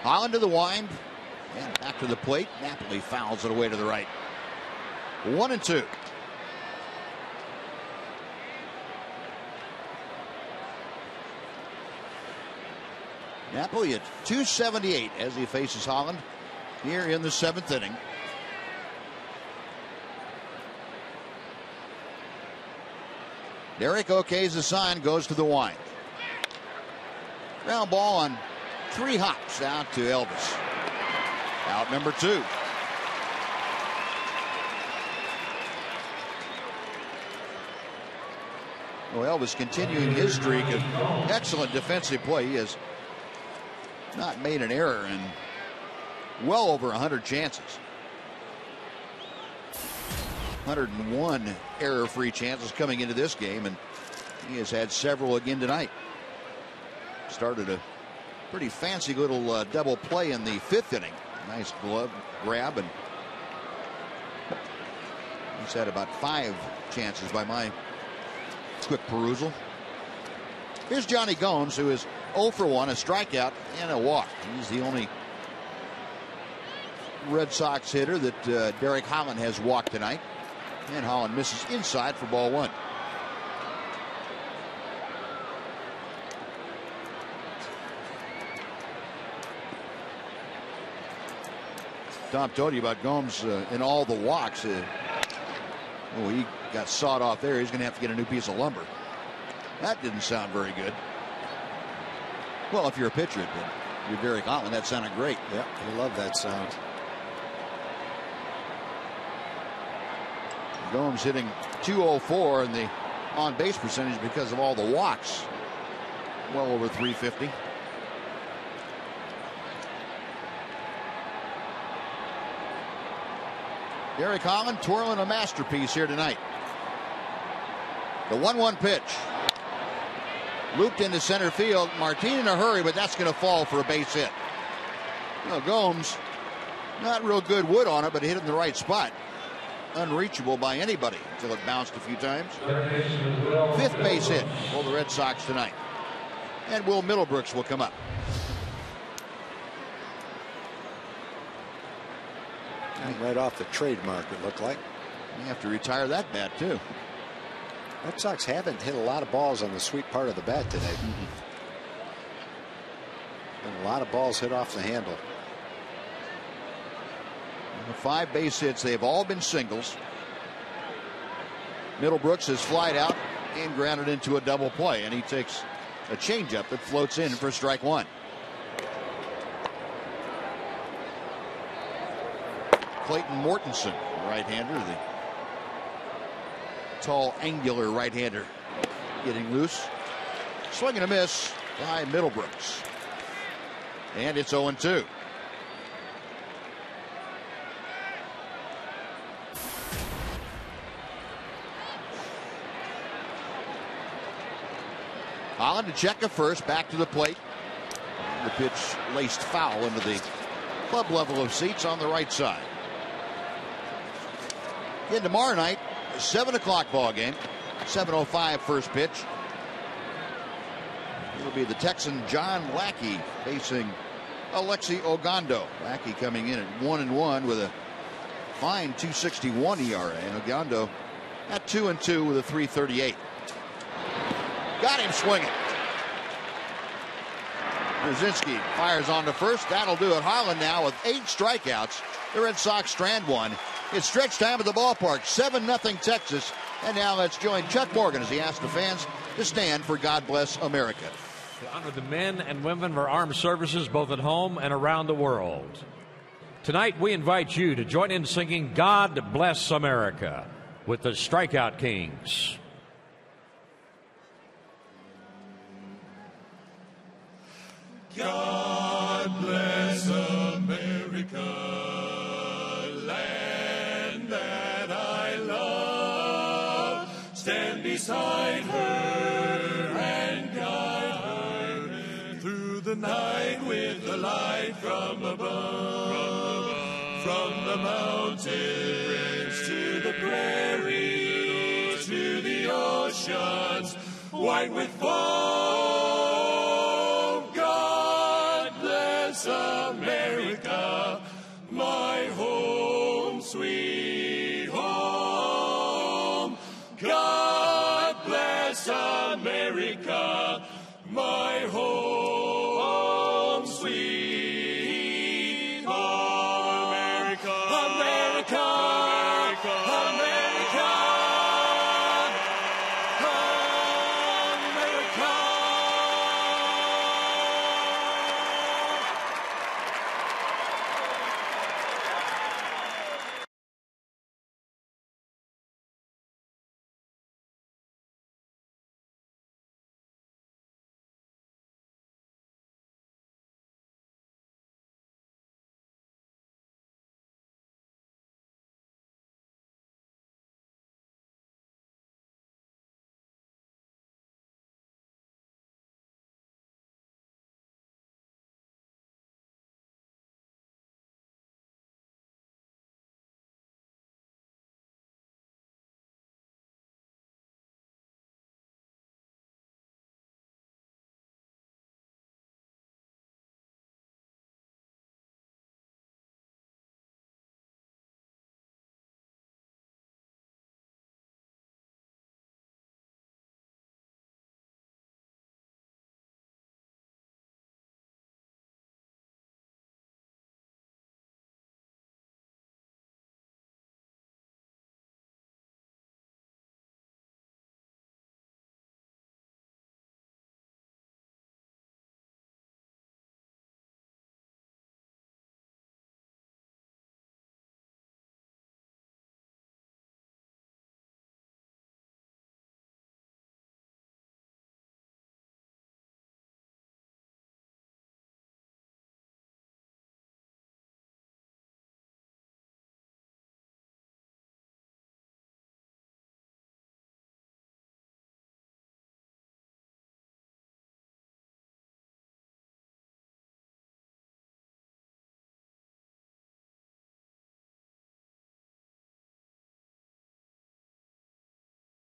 Holland to the wind and back to the plate. Napoli fouls it away to the right. 1-2. Napoli at 278 as he faces Holland here in the seventh inning. Derek okays the sign, goes to the wind. Ground ball on 3 hops out to Elvis. Out number 2. Well, Elvis continuing his streak of excellent defensive play. He has not made an error in well over 100 chances. 101 error-free chances coming into this game, and he has had several again tonight. Started a pretty fancy little double play in the 5th inning. Nice glove grab, and he's had about 5 chances by my quick perusal. Here's Johnny Gomes, who is 0 for 1, a strikeout and a walk. He's the only Red Sox hitter that Derek Holland has walked tonight. And Holland misses inside for ball 1. Tom told you about Gomes in all the walks. He got sawed off there. He's going to have to get a new piece of lumber. That didn't sound very good. Well, if you're a pitcher, you're Derek Holland. That sounded great. Yeah, I love that sound. Gomes hitting .204 in the on-base percentage because of all the walks. Well over .350. Derek Holland twirling a masterpiece here tonight. The 1-1 pitch. Looped into center field. Martin in a hurry, but that's going to fall for a base hit. Well, Gomes, not real good wood on it, but hit it in the right spot. Unreachable by anybody until it bounced a few times. 5th base hit for the Red Sox tonight. And Will Middlebrooks will come up. Right off the trademark, it looked like. You have to retire that bat, too. Red Sox haven't hit a lot of balls on the sweet part of the bat today. And a lot of balls hit off the handle. The 5 base hits, they've all been singles. Middlebrooks has flied out and grounded into a double play, and he takes a changeup that floats in for strike 1. Clayton Mortensen, right-hander, the tall, angular right-hander, getting loose. Swing and a miss by Middlebrooks. And it's 0-2. Holland to check at first, back to the plate. The pitch laced foul into the club level of seats on the right side. Again, tomorrow night, a 7 o'clock ball game. 7:05 first pitch. It'll be the Texan John Lackey facing Alexi Ogando. Lackey coming in at 1-1 with a fine 2.61 ERA, and Ogando at 2-2 with a 3.38. Got him swinging. Brzezinski fires on to first. That'll do it. Holland now with 8 strikeouts. The Red Sox strand one. It's stretch time at the ballpark. 7-0 Texas. And now let's join Chuck Morgan as he asks the fans to stand for God Bless America. To honor the men and women of our armed services both at home and around the world. Tonight we invite you to join in singing God Bless America with the Strikeout Kings. God bless America, land that I love. Stand beside her and guide her through the night with the light from above. From the mountains to the prairies to the oceans, white with foam. America, my home, sweet home. God bless America, my home, sweet home. America, America, America, America, America.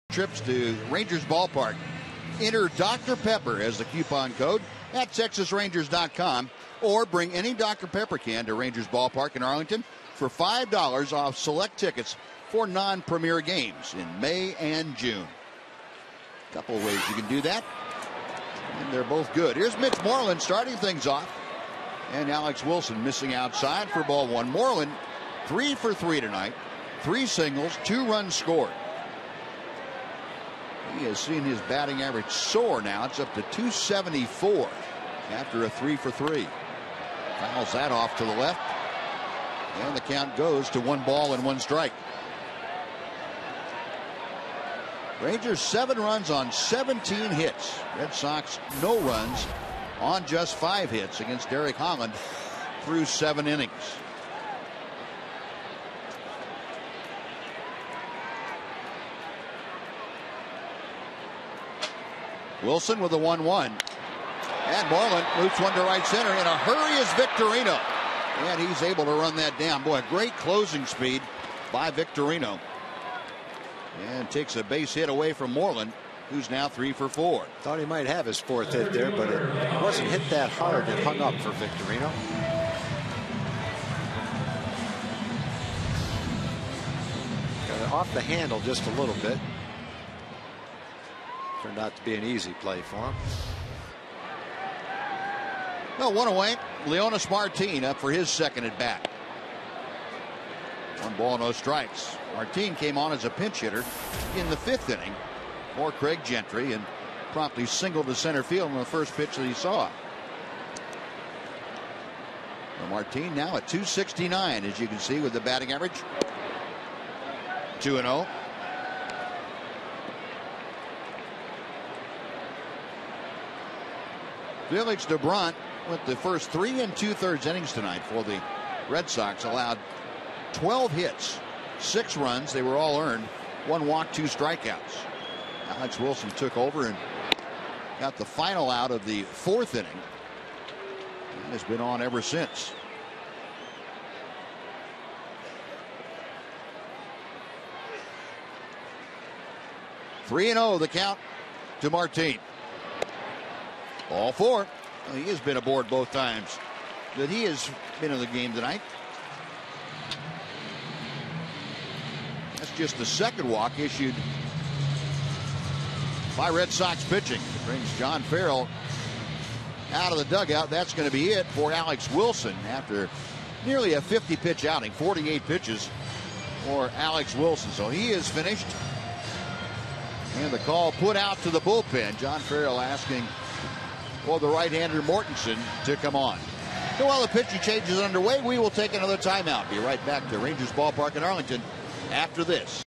Trips to Rangers Ballpark. Enter Dr. Pepper as the coupon code at TexasRangers.com, or bring any Dr. Pepper can to Rangers Ballpark in Arlington for $5 off select tickets for non-premier games in May and June. A couple of ways you can do that, and they're both good. Here's Mitch Moreland starting things off, and Alex Wilson missing outside for ball one. Moreland 3 for 3 tonight, 3 singles, 2 runs scored. He has seen his batting average soar now. It's up to 274 after a 3 for 3. Fouls that off to the left, and the count goes to 1 ball and 1 strike. Rangers 7 runs on 17 hits. Red Sox no runs on just 5 hits against Derek Holland through 7 innings. Wilson with a 1-1. And Moreland moves one to right center. In a hurry is Victorino. And he's able to run that down. Boy, great closing speed by Victorino. And takes a base hit away from Moreland, who's now 3 for 4. Thought he might have his 4th hit there, but it wasn't hit that hard. It hung up for Victorino. Got it off the handle just a little bit. Turned out to be an easy play for him. Well, one away. Leonis Martin up for his second at bat. 1 ball, no strikes. Martin came on as a pinch hitter in the 5th inning for Craig Gentry and promptly singled to center field on the first pitch that he saw. Well, Martin now at 269, as you can see, with the batting average. 2-0. Felix DeBrunt went the first 3 2/3 innings tonight for the Red Sox. Allowed 12 hits, 6 runs. They were all earned. 1 walk, 2 strikeouts. Alex Wilson took over and got the final out of the 4th inning. And has been on ever since. Three and 0 the count to Martin. Ball 4. Well, he has been aboard both times that he has been in the game tonight. That's just the second walk issued by Red Sox pitching. It brings John Farrell out of the dugout. That's going to be it for Alex Wilson after nearly a 50-pitch outing, 48 pitches for Alex Wilson. So he is finished. And the call put out to the bullpen. John Farrell asking for the right-hander Mortensen to come on. So while the pitching change is underway, we will take another timeout. Be right back to Rangers Ballpark in Arlington after this.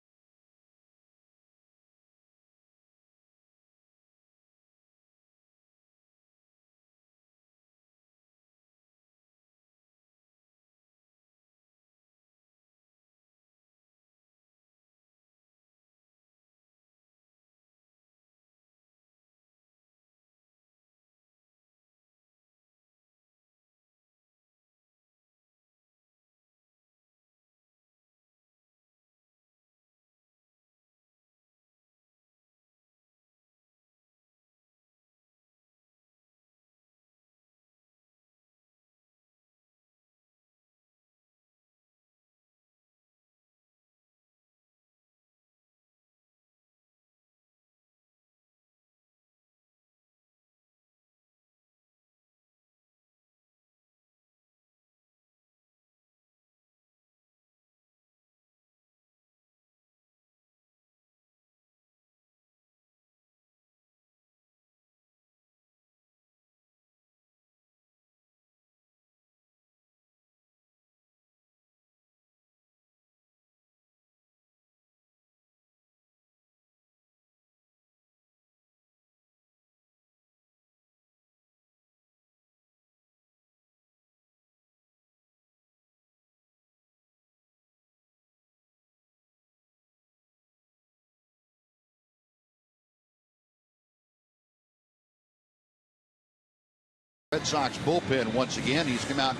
Red Sox bullpen once again. He's come out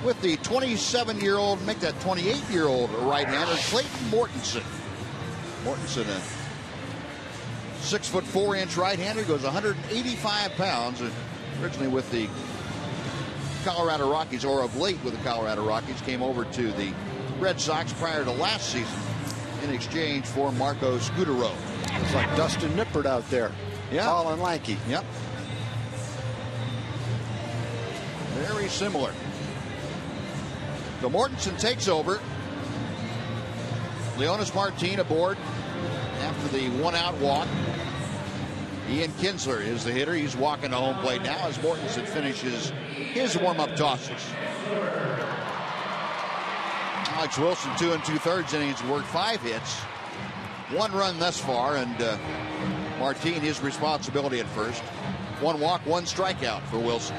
with the 27-year-old, make that 28-year-old right-hander, Clayton Mortensen. Mortensen, a 6'4" right-hander, goes 185 pounds. Originally with the Colorado Rockies, or of late with the Colorado Rockies, came over to the Red Sox prior to last season in exchange for Marco Scutaro. It's like Dustin Nippert out there. Yeah. Tall and lanky. Yep. Very similar. So Mortensen takes over. Leonis Martin aboard after the 1-out walk. Ian Kinsler is the hitter. He's walking to home plate now as Mortensen finishes his warm-up tosses. Alex Wilson, 2 2/3 innings, worked 5 hits. 1 run thus far, and Martin, his responsibility at first. 1 walk, 1 strikeout for Wilson.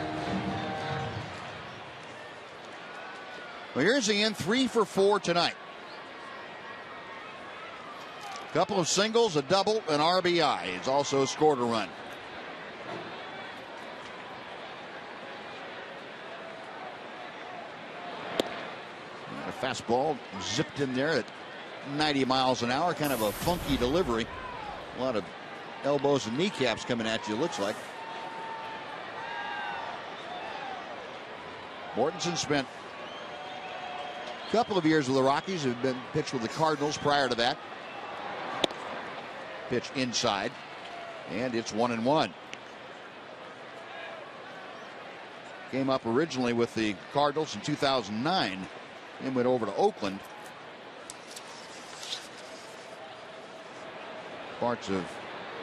Well, here's Ian, 3 for 4 tonight. Couple of singles, a double, an RBI. He's also scored a run. fastball zipped in there at 90 miles an hour. Kind of a funky delivery. A lot of elbows and kneecaps coming at you, it looks like. Mortensen spent a couple of years with the Rockies. Had been pitched with the Cardinals prior to that. Pitch inside, and it's 1-1. Came up originally with the Cardinals in 2009 and went over to Oakland. Parts of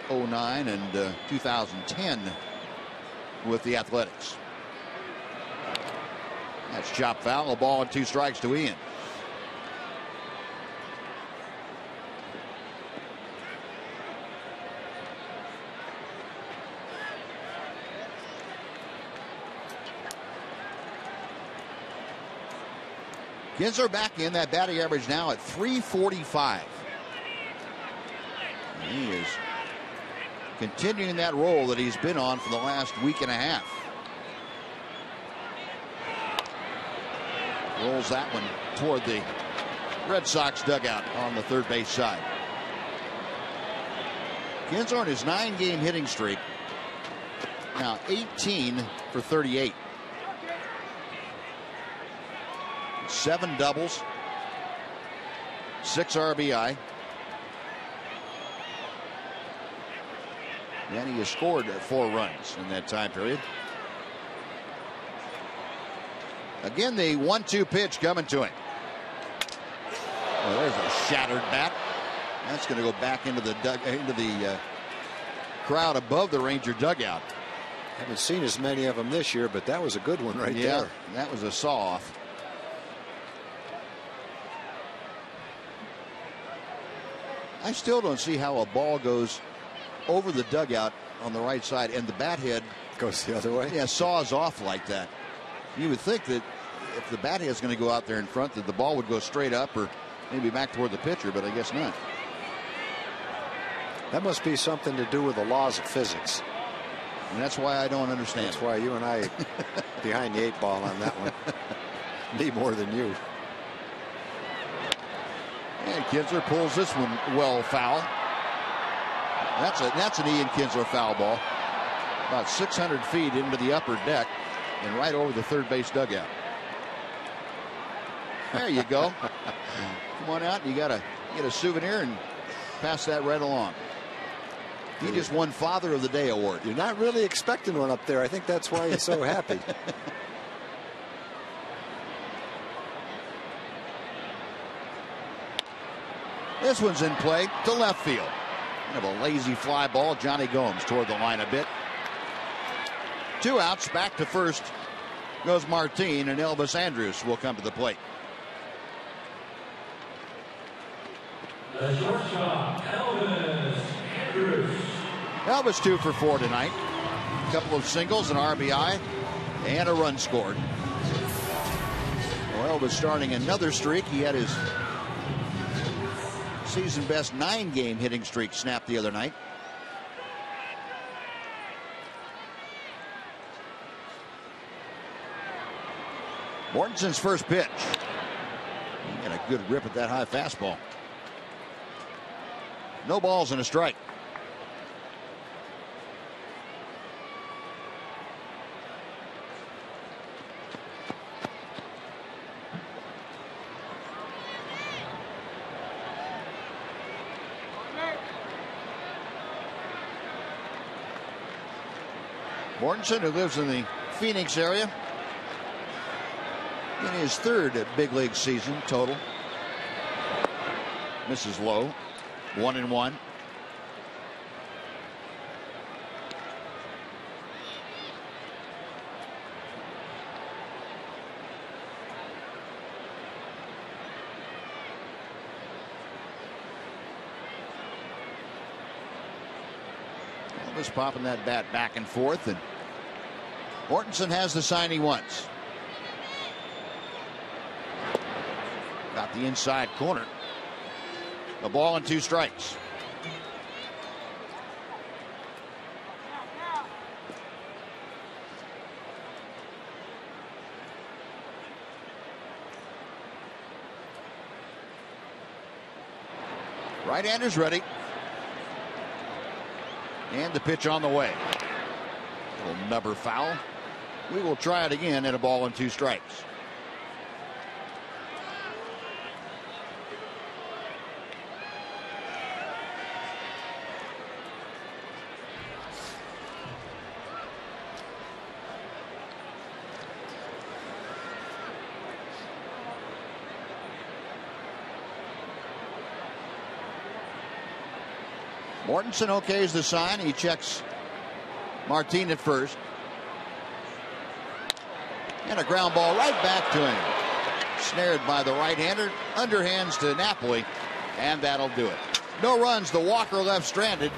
09 and 2010 with the Athletics. That's chopped foul. A ball and 2 strikes to Ian. Kinsler back in. That batting average now at 345. He is continuing that role that he's been on for the last week and a half. Rolls that one toward the Red Sox dugout on the third base side. Kinsler on his 9-game hitting streak. Now 18 for 38. 7 doubles, 6 RBI. And he has scored 4 runs in that time period. Again, the 1-2 pitch coming to him. Well, there's a shattered bat. That's going to go back into the crowd above the Ranger dugout. Haven't seen as many of them this year, but that was a good one right there. That was a saw-off. I still don't see how a ball goes over the dugout on the right side and the bat head goes the other way. Yeah, saws off like that. You would think that if the bat head's going to go out there in front, that the ball would go straight up or maybe back toward the pitcher, but I guess not. That must be something to do with the laws of physics. And that's why I don't understand. That's why you and I behind the 8 ball on that one. Me more than you. And Kinsler pulls this one well foul. That's an Ian Kinsler foul ball. About 600 feet into the upper deck and right over the third base dugout. There you go. Come on out. You got to get a souvenir and pass that right along. He just won Father of the Day award. You're not really expecting one up there. I think that's why you're so happy. This one's in play to left field. Kind of a lazy fly ball. Johnny Gomes toward the line a bit. 2 outs. Back to first goes Martin, and Elvis Andrus will come to the plate. The shortstop, Elvis Andrus. Elvis 2 for 4 tonight. A couple of singles, an RBI, and a run scored. Well, Elvis starting another streak. He had his season best 9-game hitting streak snapped the other night. Mortensen's first pitch. He got a good rip at that high fastball. No balls and a strike. Mortensen, who lives in the Phoenix area, in his 3rd big league season total. Misses low. 1-1. Elvis popping that bat back and forth, and Mortensen has the sign he wants. Got the inside corner. A ball and 2 strikes. Right-hander's ready. And the pitch on the way. Little number foul. We will try it again at a ball and 2 strikes. Mortensen okays the sign. He checks Martin at first. And a ground ball right back to him. Snared by the right-hander. Underhands to Napoli. And that'll do it. No runs. The Walker left stranded.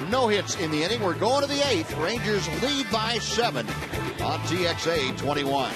No hits in the inning. We're going to the 8th. Rangers lead by 7 on TXA 21.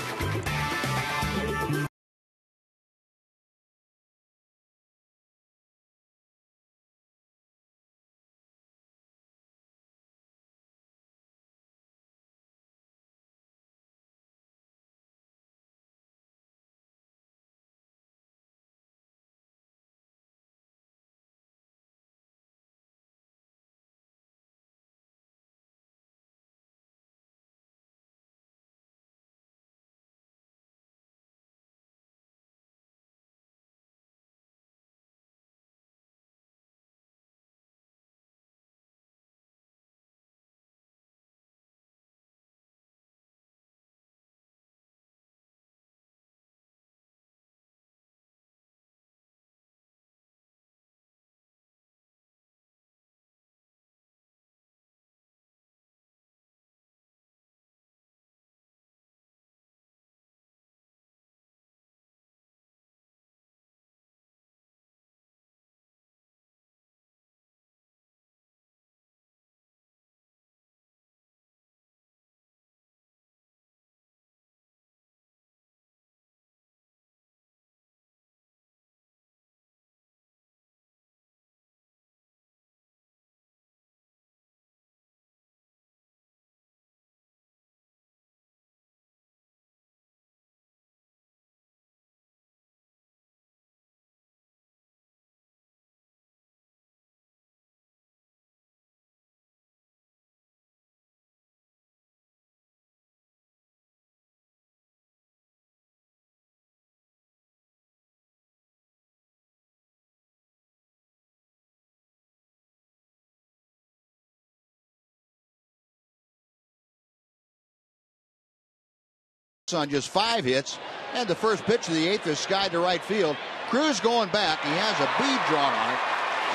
On just 5 hits, and the first pitch of the 8th is skied to right field. Cruz going back. He has a bead drawn on it,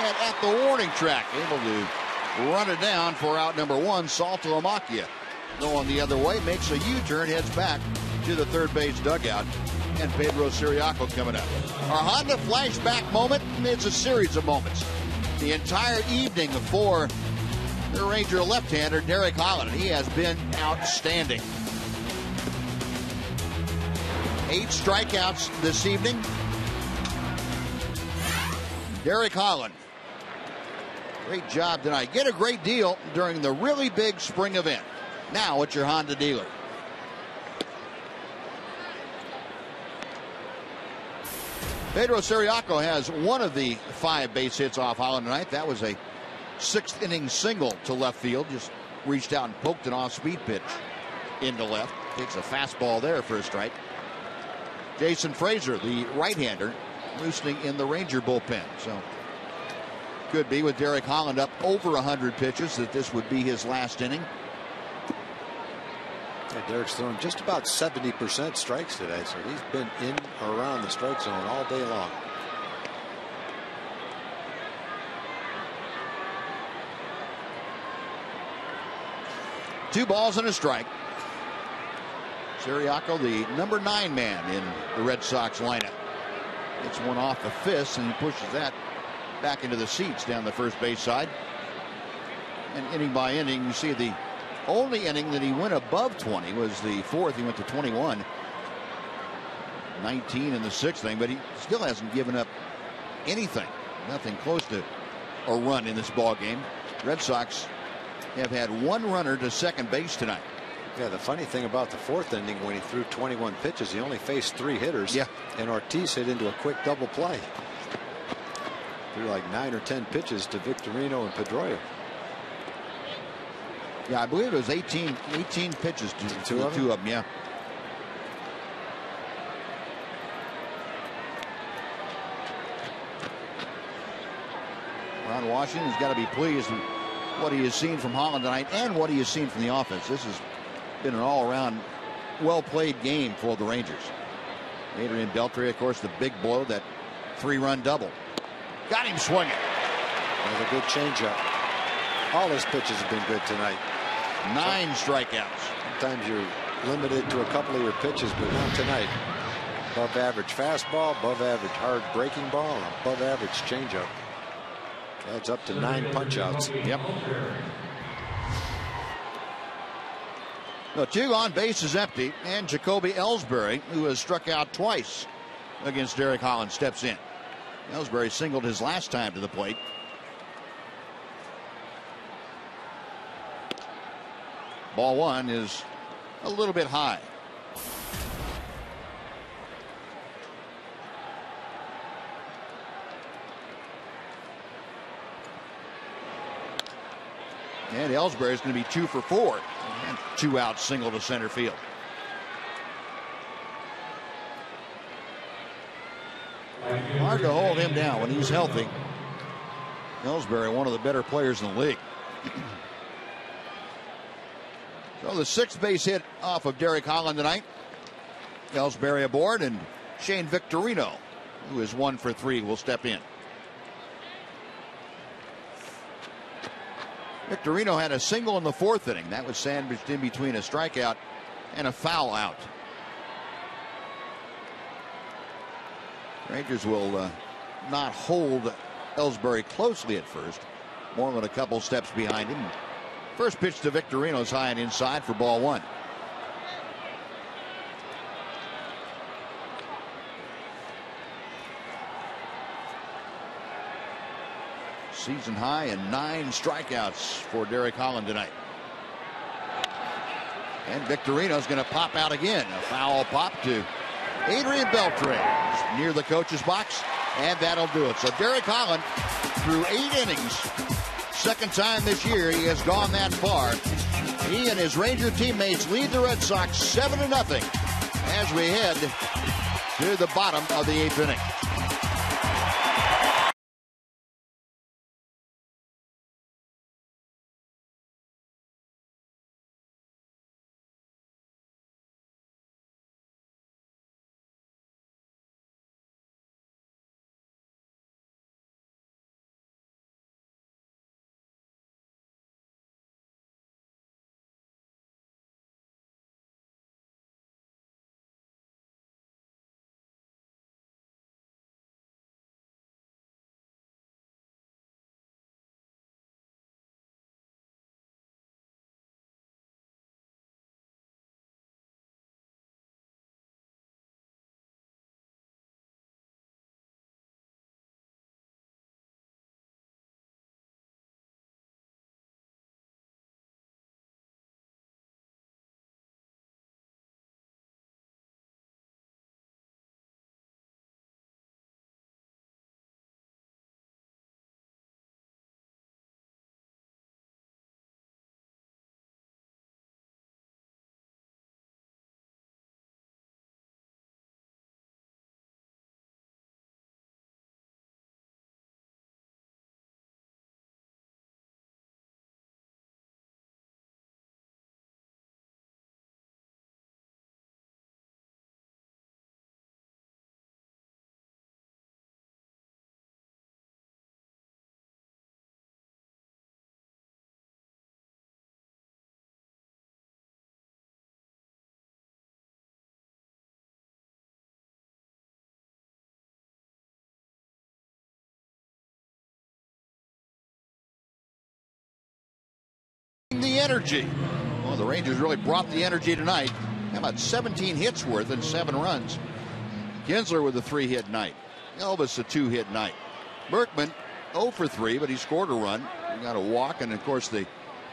and at the warning track, able to run it down for out number 1. Saltalamacchia going the other way, makes a U-turn, heads back to the third base dugout, and Pedro Ciriaco coming up. Our Honda flashback moment, it's a series of moments. The entire evening for the Ranger left-hander Derek Holland. He has been outstanding. 8 strikeouts this evening. Derek Holland. Great job tonight. Get a great deal during the really big spring event. Now at your Honda dealer. Pedro Ciriaco has one of the 5 base hits off Holland tonight. That was a 6th inning single to left field. Just reached out and poked an off-speed pitch into left. Takes a fastball there for a strike. Jason Frazier, the right-hander, loosening in the Ranger bullpen. So could be with Derek Holland up over 100 pitches that this would be his last inning. Yeah, Derek's thrown just about 70% strikes today, so he's been in or around the strike zone all day long. Two balls and a strike. Ciriaco, the number 9 man in the Red Sox lineup. Gets one off the fist, and he pushes that back into the seats down the first base side. And inning by inning, you see the only inning that he went above 20 was the 4th. He went to 21. 19 in the 6th inning, but he still hasn't given up anything. Nothing close to a run in this ball game. Red Sox have had 1 runner to second base tonight. Yeah, the funny thing about the 4th inning, when he threw 21 pitches, he only faced 3 hitters. Yeah. And Ortiz hit into a quick double play. Threw like 9 or 10 pitches to Victorino and Pedroia. Yeah, I believe it was 18 pitches to the two of them. Yeah. Ron Washington's got to be pleased with what he has seen from Holland tonight and what he has seen from the offense. This has been an all-around well-played game for the Rangers. Adrian Beltre, of course, the big blow, that 3-run double. Got him swinging. Another good changeup. All his pitches have been good tonight. 9 strikeouts. Sometimes you're limited to a couple of your pitches, but not tonight. Above average fastball, above average hard breaking ball, and above average changeup. Adds up to 9 punch-outs. Yep. The 2 on base is empty, and Jacoby Ellsbury, who has struck out twice against Derek Holland, steps in. Ellsbury singled his last time to the plate. Ball 1 is a little bit high. And Ellsbury is going to be 2 for 4. And 2 out single to center field. Hard to hold him down when he's healthy. Ellsbury, one of the better players in the league. So the 6th base hit off of Derek Holland tonight. Ellsbury aboard, and Shane Victorino, who is 1 for 3, will step in. Victorino had a single in the 4th inning. That was sandwiched in between a strikeout and a foul out. Rangers will not hold Ellsbury closely at first. More than a couple steps behind him. First pitch to Victorino is high and inside for ball 1. Season high and 9 strikeouts for Derek Holland tonight. And Victorino's going to pop out again. A foul pop to Adrian Beltre near the coach's box, and that'll do it. So Derek Holland, through 8 innings, 2nd time this year he has gone that far. He and his Ranger teammates lead the Red Sox 7-0 as we head to the bottom of the 8th inning. The energy. Well, the Rangers really brought the energy tonight. How about 17 hits worth and 7 runs? Kinsler with a 3-hit night. Elvis a 2-hit night. Berkman 0 for 3, but he scored a run. He got a walk, and of course the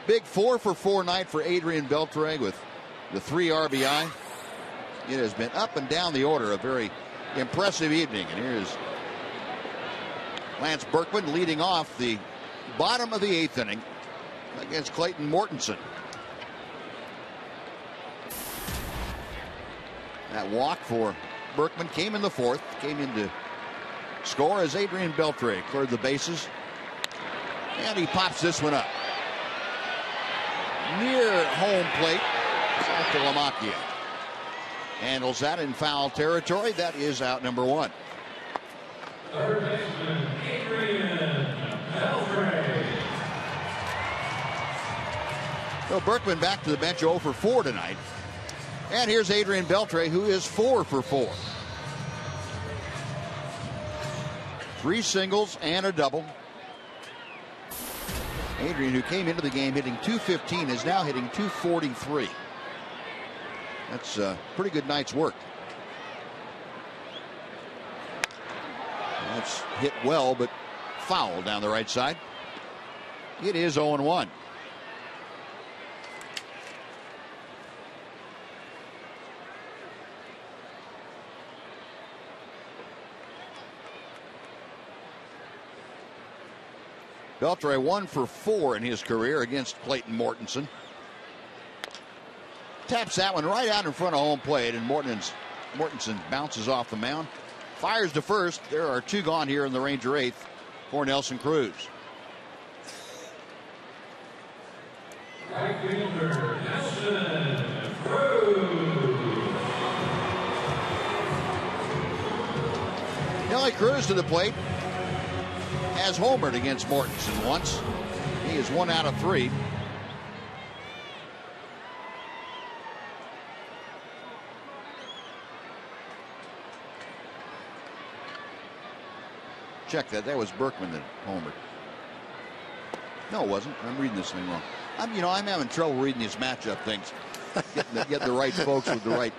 big 4 for 4 night for Adrian Beltre with the 3 RBI. It has been up and down the order, a very impressive evening. And here's Lance Berkman leading off the bottom of the 8th inning against Clayton Mortensen. That walk for Berkman came in the 4th, came in to score as Adrian Beltre cleared the bases. And he pops this one up. Near home plate, Saltalamacchia handles that in foul territory. That is out number 1. Third baseman, Adrian Beltre. So Berkman back to the bench 0 for 4 tonight. And here's Adrian Beltre, who is 4 for 4. 3 singles and a double. Adrian, who came into the game hitting .215, is now hitting .243. That's a pretty good night's work. That's hit well, but foul down the right side. It is 0-1. Beltre 1 for 4 in his career against Clayton Mortensen. Taps that one right out in front of home plate, and Mortensen bounces off the mound. Fires to first. There are 2 gone here in the Ranger 8th for Nelson Cruz. Right fielder, Nelson Cruz. Nelly Cruz to the plate. Has homered against Mortensen once. He is 1 out of 3. Check that. That was Berkman that homered. No, it wasn't. I'm reading this thing wrong. I'm having trouble reading these matchup things. Get the right folks with the right.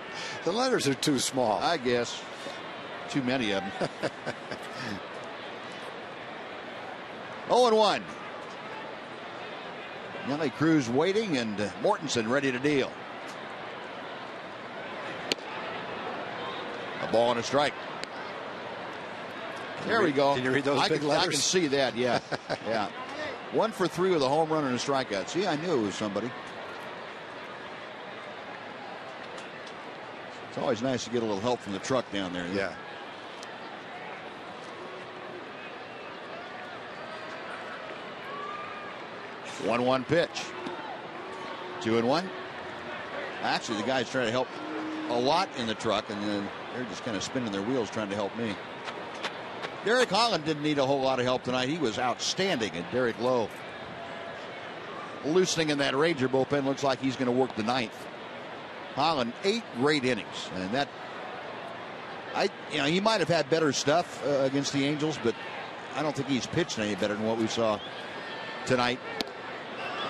The letters are too small. I guess. Too many of them. 0-1. Nelly Cruz waiting, and Mortensen ready to deal. A ball and a strike. There we go. Can you read those big letters? I can see that, yeah. Yeah. 1 for 3 with a home run and a strikeout. See, I knew it was somebody. It's always nice to get a little help from the truck down there. Yeah. One pitch. 2-1. Actually, the guys trying to help a lot in the truck, and then they're just kind of spinning their wheels trying to help me. Derek Holland didn't need a whole lot of help tonight. He was outstanding, and Derek Lowe loosening in that Ranger bullpen. Looks like he's going to work the 9th. Holland 8 great innings, and that he might have had better stuff against the Angels, but I don't think he's pitched any better than what we saw tonight.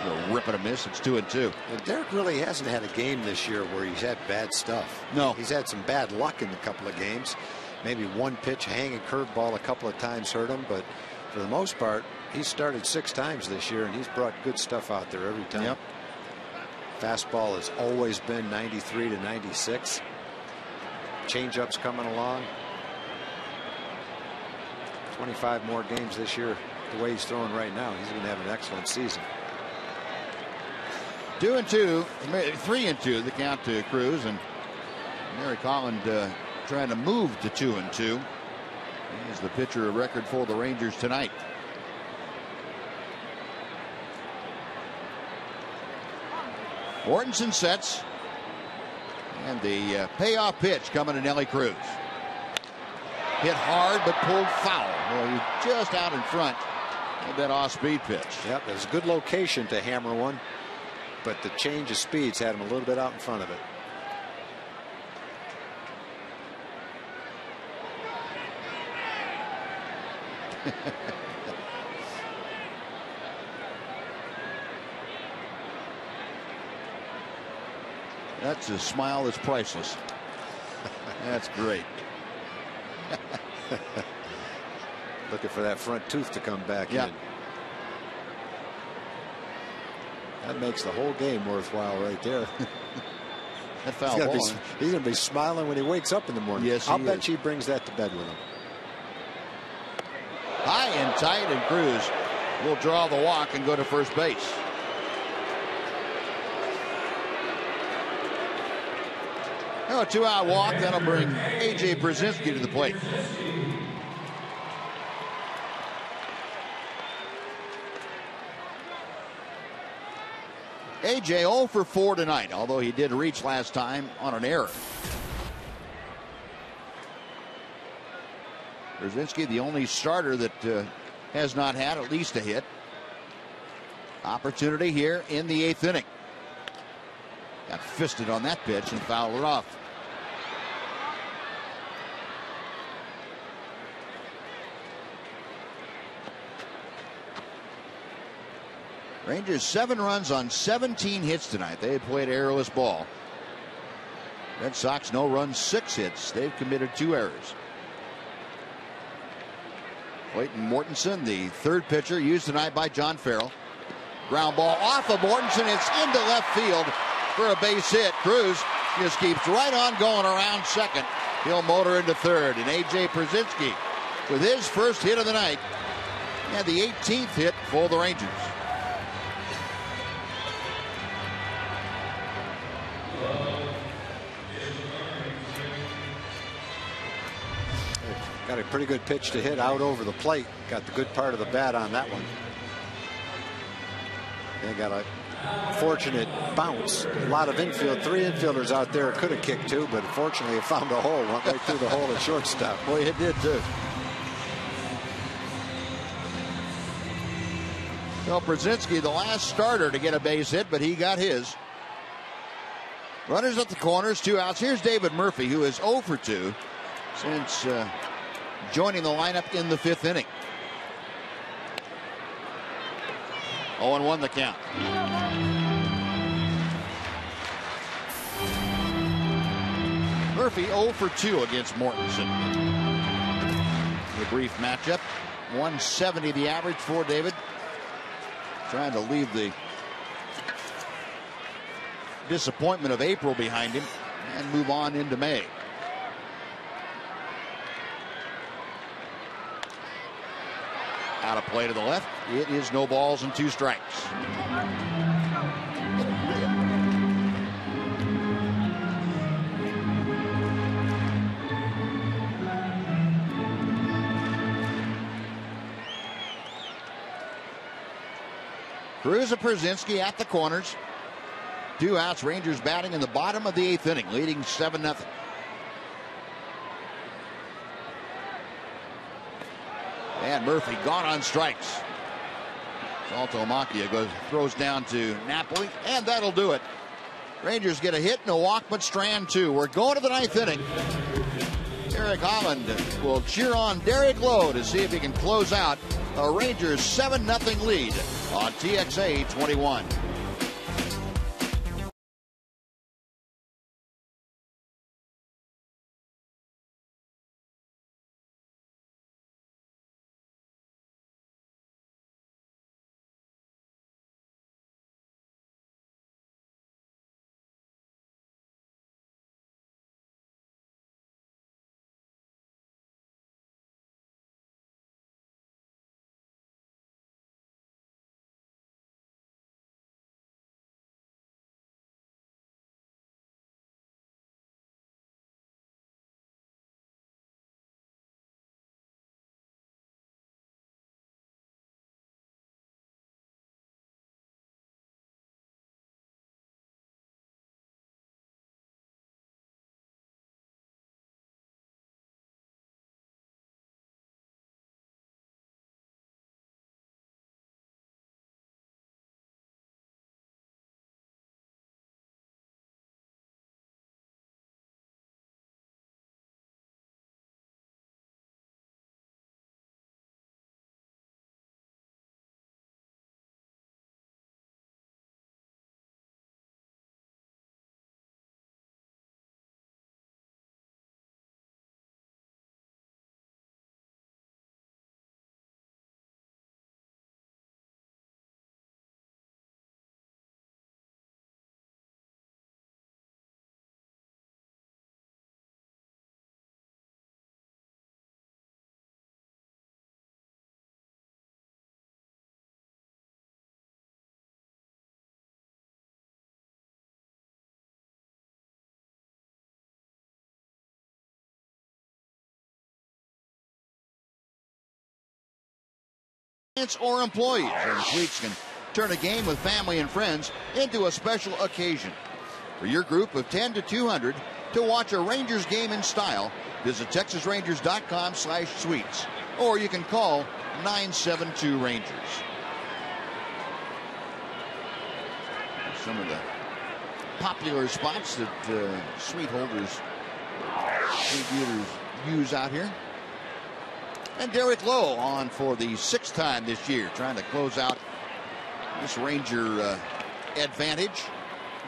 A rip and a miss. It's 2-2. And Derek really hasn't had a game this year where he's had bad stuff. No. He's had some bad luck in a couple of games. Maybe one pitch, hanging curveball a couple of times hurt him, but for the most part, he's started 6 times this year, and he's brought good stuff out there every time. Yep. Fastball has always been 93 to 96. Changeup's coming along. 25 more games this year. The way he's throwing right now, he's going to have an excellent season. 2-2, 3-2 the count to Cruz, and Derek Holland trying to move to 2-2. He's the pitcher of record for the Rangers tonight. Mortensen sets, and the payoff pitch coming to Nelly Cruz. Hit hard but pulled foul. Well, he's just out in front of that off-speed pitch. Yep, it was a good location to hammer one, but the change of speeds had him a little bit out in front of it. That's a smile that's priceless. That's great. Looking for that front tooth to come back in. That makes the whole game worthwhile right there. That foul ball. He's going to be smiling when he wakes up in the morning. Yes, I'll bet he brings that to bed with him. high and tight, and Cruz will draw the walk and go to first base. A 2-out walk. That'll bring A.J. Brzezinski to the plate. A.J. 0 for 4 tonight, although he did reach last time on an error. Brzezinski, the only starter that has not had at least a hit. Opportunity here in the 8th inning. Got fisted on that pitch and fouled it off. Rangers 7 runs on 17 hits tonight. They played errorless ball. Red Sox no runs, 6 hits. They've committed 2 errors. Clayton Mortensen, the 3rd pitcher used tonight by John Farrell. Ground ball off of Mortensen. It's into left field for a base hit. Cruz just keeps right on going around second. He'll motor into third. And A.J. Brzezinski with his first hit of the night. He had the 18th hit for the Rangers. Got a pretty good pitch to hit out over the plate. Got the good part of the bat on that one. They got a fortunate bounce. A lot of infield, 3 infielders out there could have kicked 2, but fortunately it found a hole. Went right through the hole at shortstop. Boy, it did too. Well, Brzezinski, the last starter to get a base hit, but he got his. Runners at the corners, 2 outs. Here's David Murphy, who is 0 for 2 since joining the lineup in the 5th inning. 0-1 the count. Murphy 0 for 2 against Mortensen. The brief matchup. 170 the average for David. Trying to leave the disappointment of April behind him and move on into May. Out of play to the left. It is no balls and 2 strikes. Cruz and Brzezinski at the corners. 2 outs. Rangers batting in the bottom of the 8th inning, leading 7-0. And Murphy gone on strikes. Saltalamacchia throws down to Napoli, and that'll do it. Rangers get a hit and a walk, but Strand 2. We're going to the 9th inning. Eric Holland will cheer on Derek Lowe to see if he can close out a Rangers 7-0 lead on TXA 21. or employees, and Suites can turn a game with family and friends into a special occasion. For your group of 10 to 200 to watch a Rangers game in style, visit TexasRangers.com/suites, or you can call 972-RANGERS. Some of the popular spots that suite holders, suite users use out here. And Derek Lowe on for the 6th time this year, trying to close out this Ranger advantage.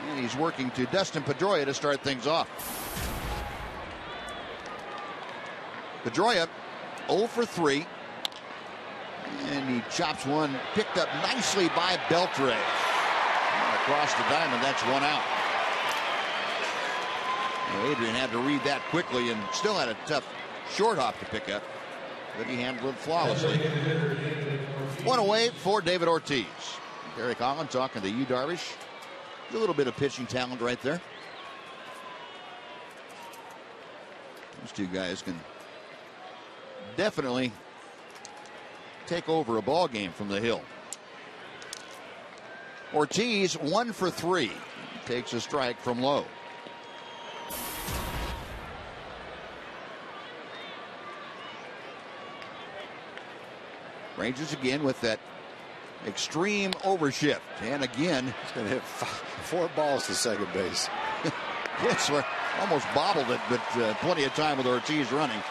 And he's working to Dustin Pedroia to start things off. Pedroia 0 for 3. And he chops one, picked up nicely by Beltre. Across the diamond, that's one out. Adrian had to read that quickly and still had a tough short hop to pick up, but he handled it flawlessly. One away for David Ortiz. Derek Holland talking to Yu Darvish. A little bit of pitching talent right there. Those two guys can definitely take over a ball game from the hill. Ortiz 1 for 3. Takes a strike from Lowe. Rangers again with that extreme overshift. And again, he's going to hit 4 balls to second base. Yes, almost bobbled it, but plenty of time with Ortiz running.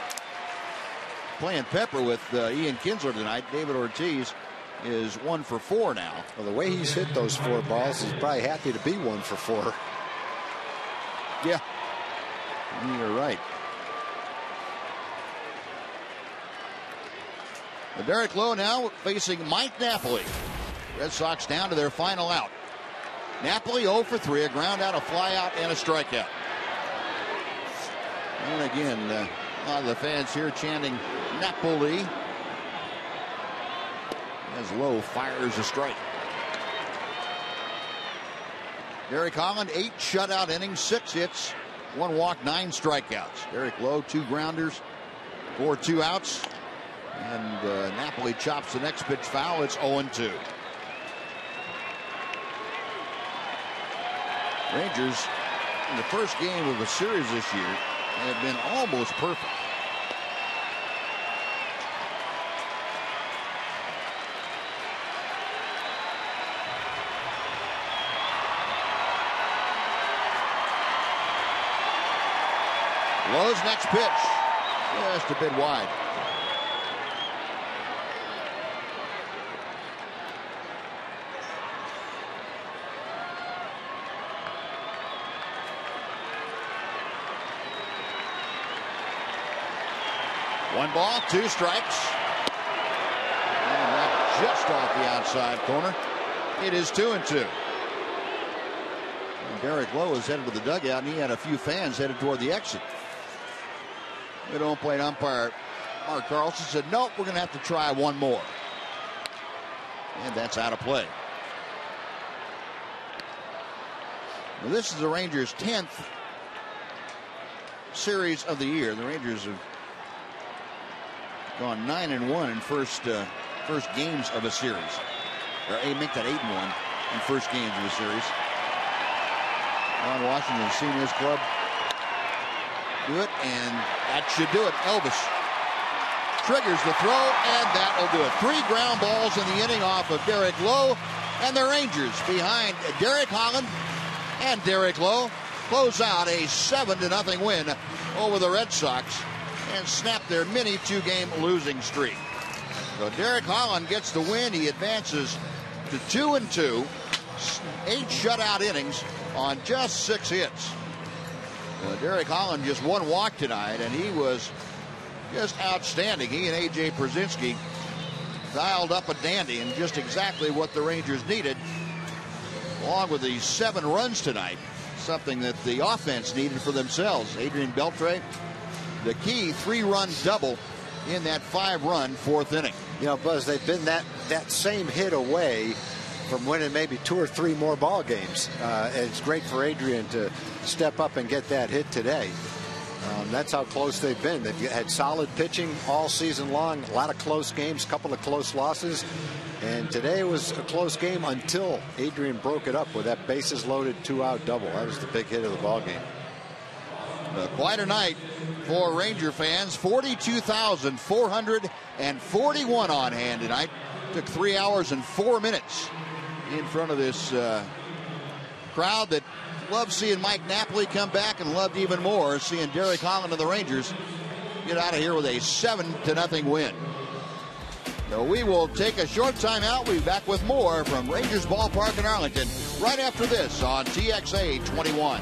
Playing pepper with Ian Kinsler tonight. David Ortiz is 1 for 4 now. Well, the way he's hit those 4 balls, he's probably happy to be 1 for 4. Yeah, you're right. But Derek Lowe now facing Mike Napoli. Red Sox down to their final out. Napoli 0 for 3, a ground out, a fly out, and a strikeout. And again, a lot of the fans here chanting Napoli as Lowe fires a strike. Derek Holland, 8 shutout innings, 6 hits, 1 walk, 9 strikeouts. Derek Lowe, 2 grounders for 2 outs. And Napoli chops the next pitch foul. It's 0-2. Rangers, in the first game of the series this year, have been almost perfect. Lowe's next pitch, just a bit wide. One ball, 2 strikes. And that just off the outside corner. It is 2-2. And Derek Lowe is headed to the dugout, and he had a few fans headed toward the exit. The home plate umpire, Mark Carlson, said, nope, we're going to have to try one more. And that's out of play. Well, this is the Rangers' 10th series of the year. The Rangers have gone 9-1 in first games of a series. Or make that 8-1 in first games of a series. Ron Washington has seen his club do it, and that should do it. Elvis triggers the throw, and that will do it. 3 ground balls in the inning off of Derek Lowe, and the Rangers behind Derek Holland and Derek Lowe close out a 7-0 win over the Red Sox and snap their mini 2-game losing streak. So Derek Holland gets the win. He advances to 2-2, 8 shutout innings on just 6 hits. Derek Holland just 1 walk tonight, and he was just outstanding. He and A.J. Przinsky dialed up a dandy, and just exactly what the Rangers needed, along with the 7 runs tonight, something that the offense needed for themselves. Adrian Beltre, the key 3-run double in that 5-run 4th inning. You know, Buzz, they've been that same hit away from winning maybe 2 or 3 more ball games. It's great for Adrian to step up and get that hit today. That's how close they've been. They've had solid pitching all season long. A lot of close games, couple of close losses. And today was a close game until Adrian broke it up with that bases loaded 2-out double. That was the big hit of the ball game. Quite a night for Ranger fans. 42,441 on hand tonight. Took 3 hours and 4 minutes in front of this crowd that loved seeing Mike Napoli come back and loved even more seeing Derek Holland and the Rangers get out of here with a 7-0 win. So we will take a short time out. We'll be back with more from Rangers Ballpark in Arlington right after this on TXA 21.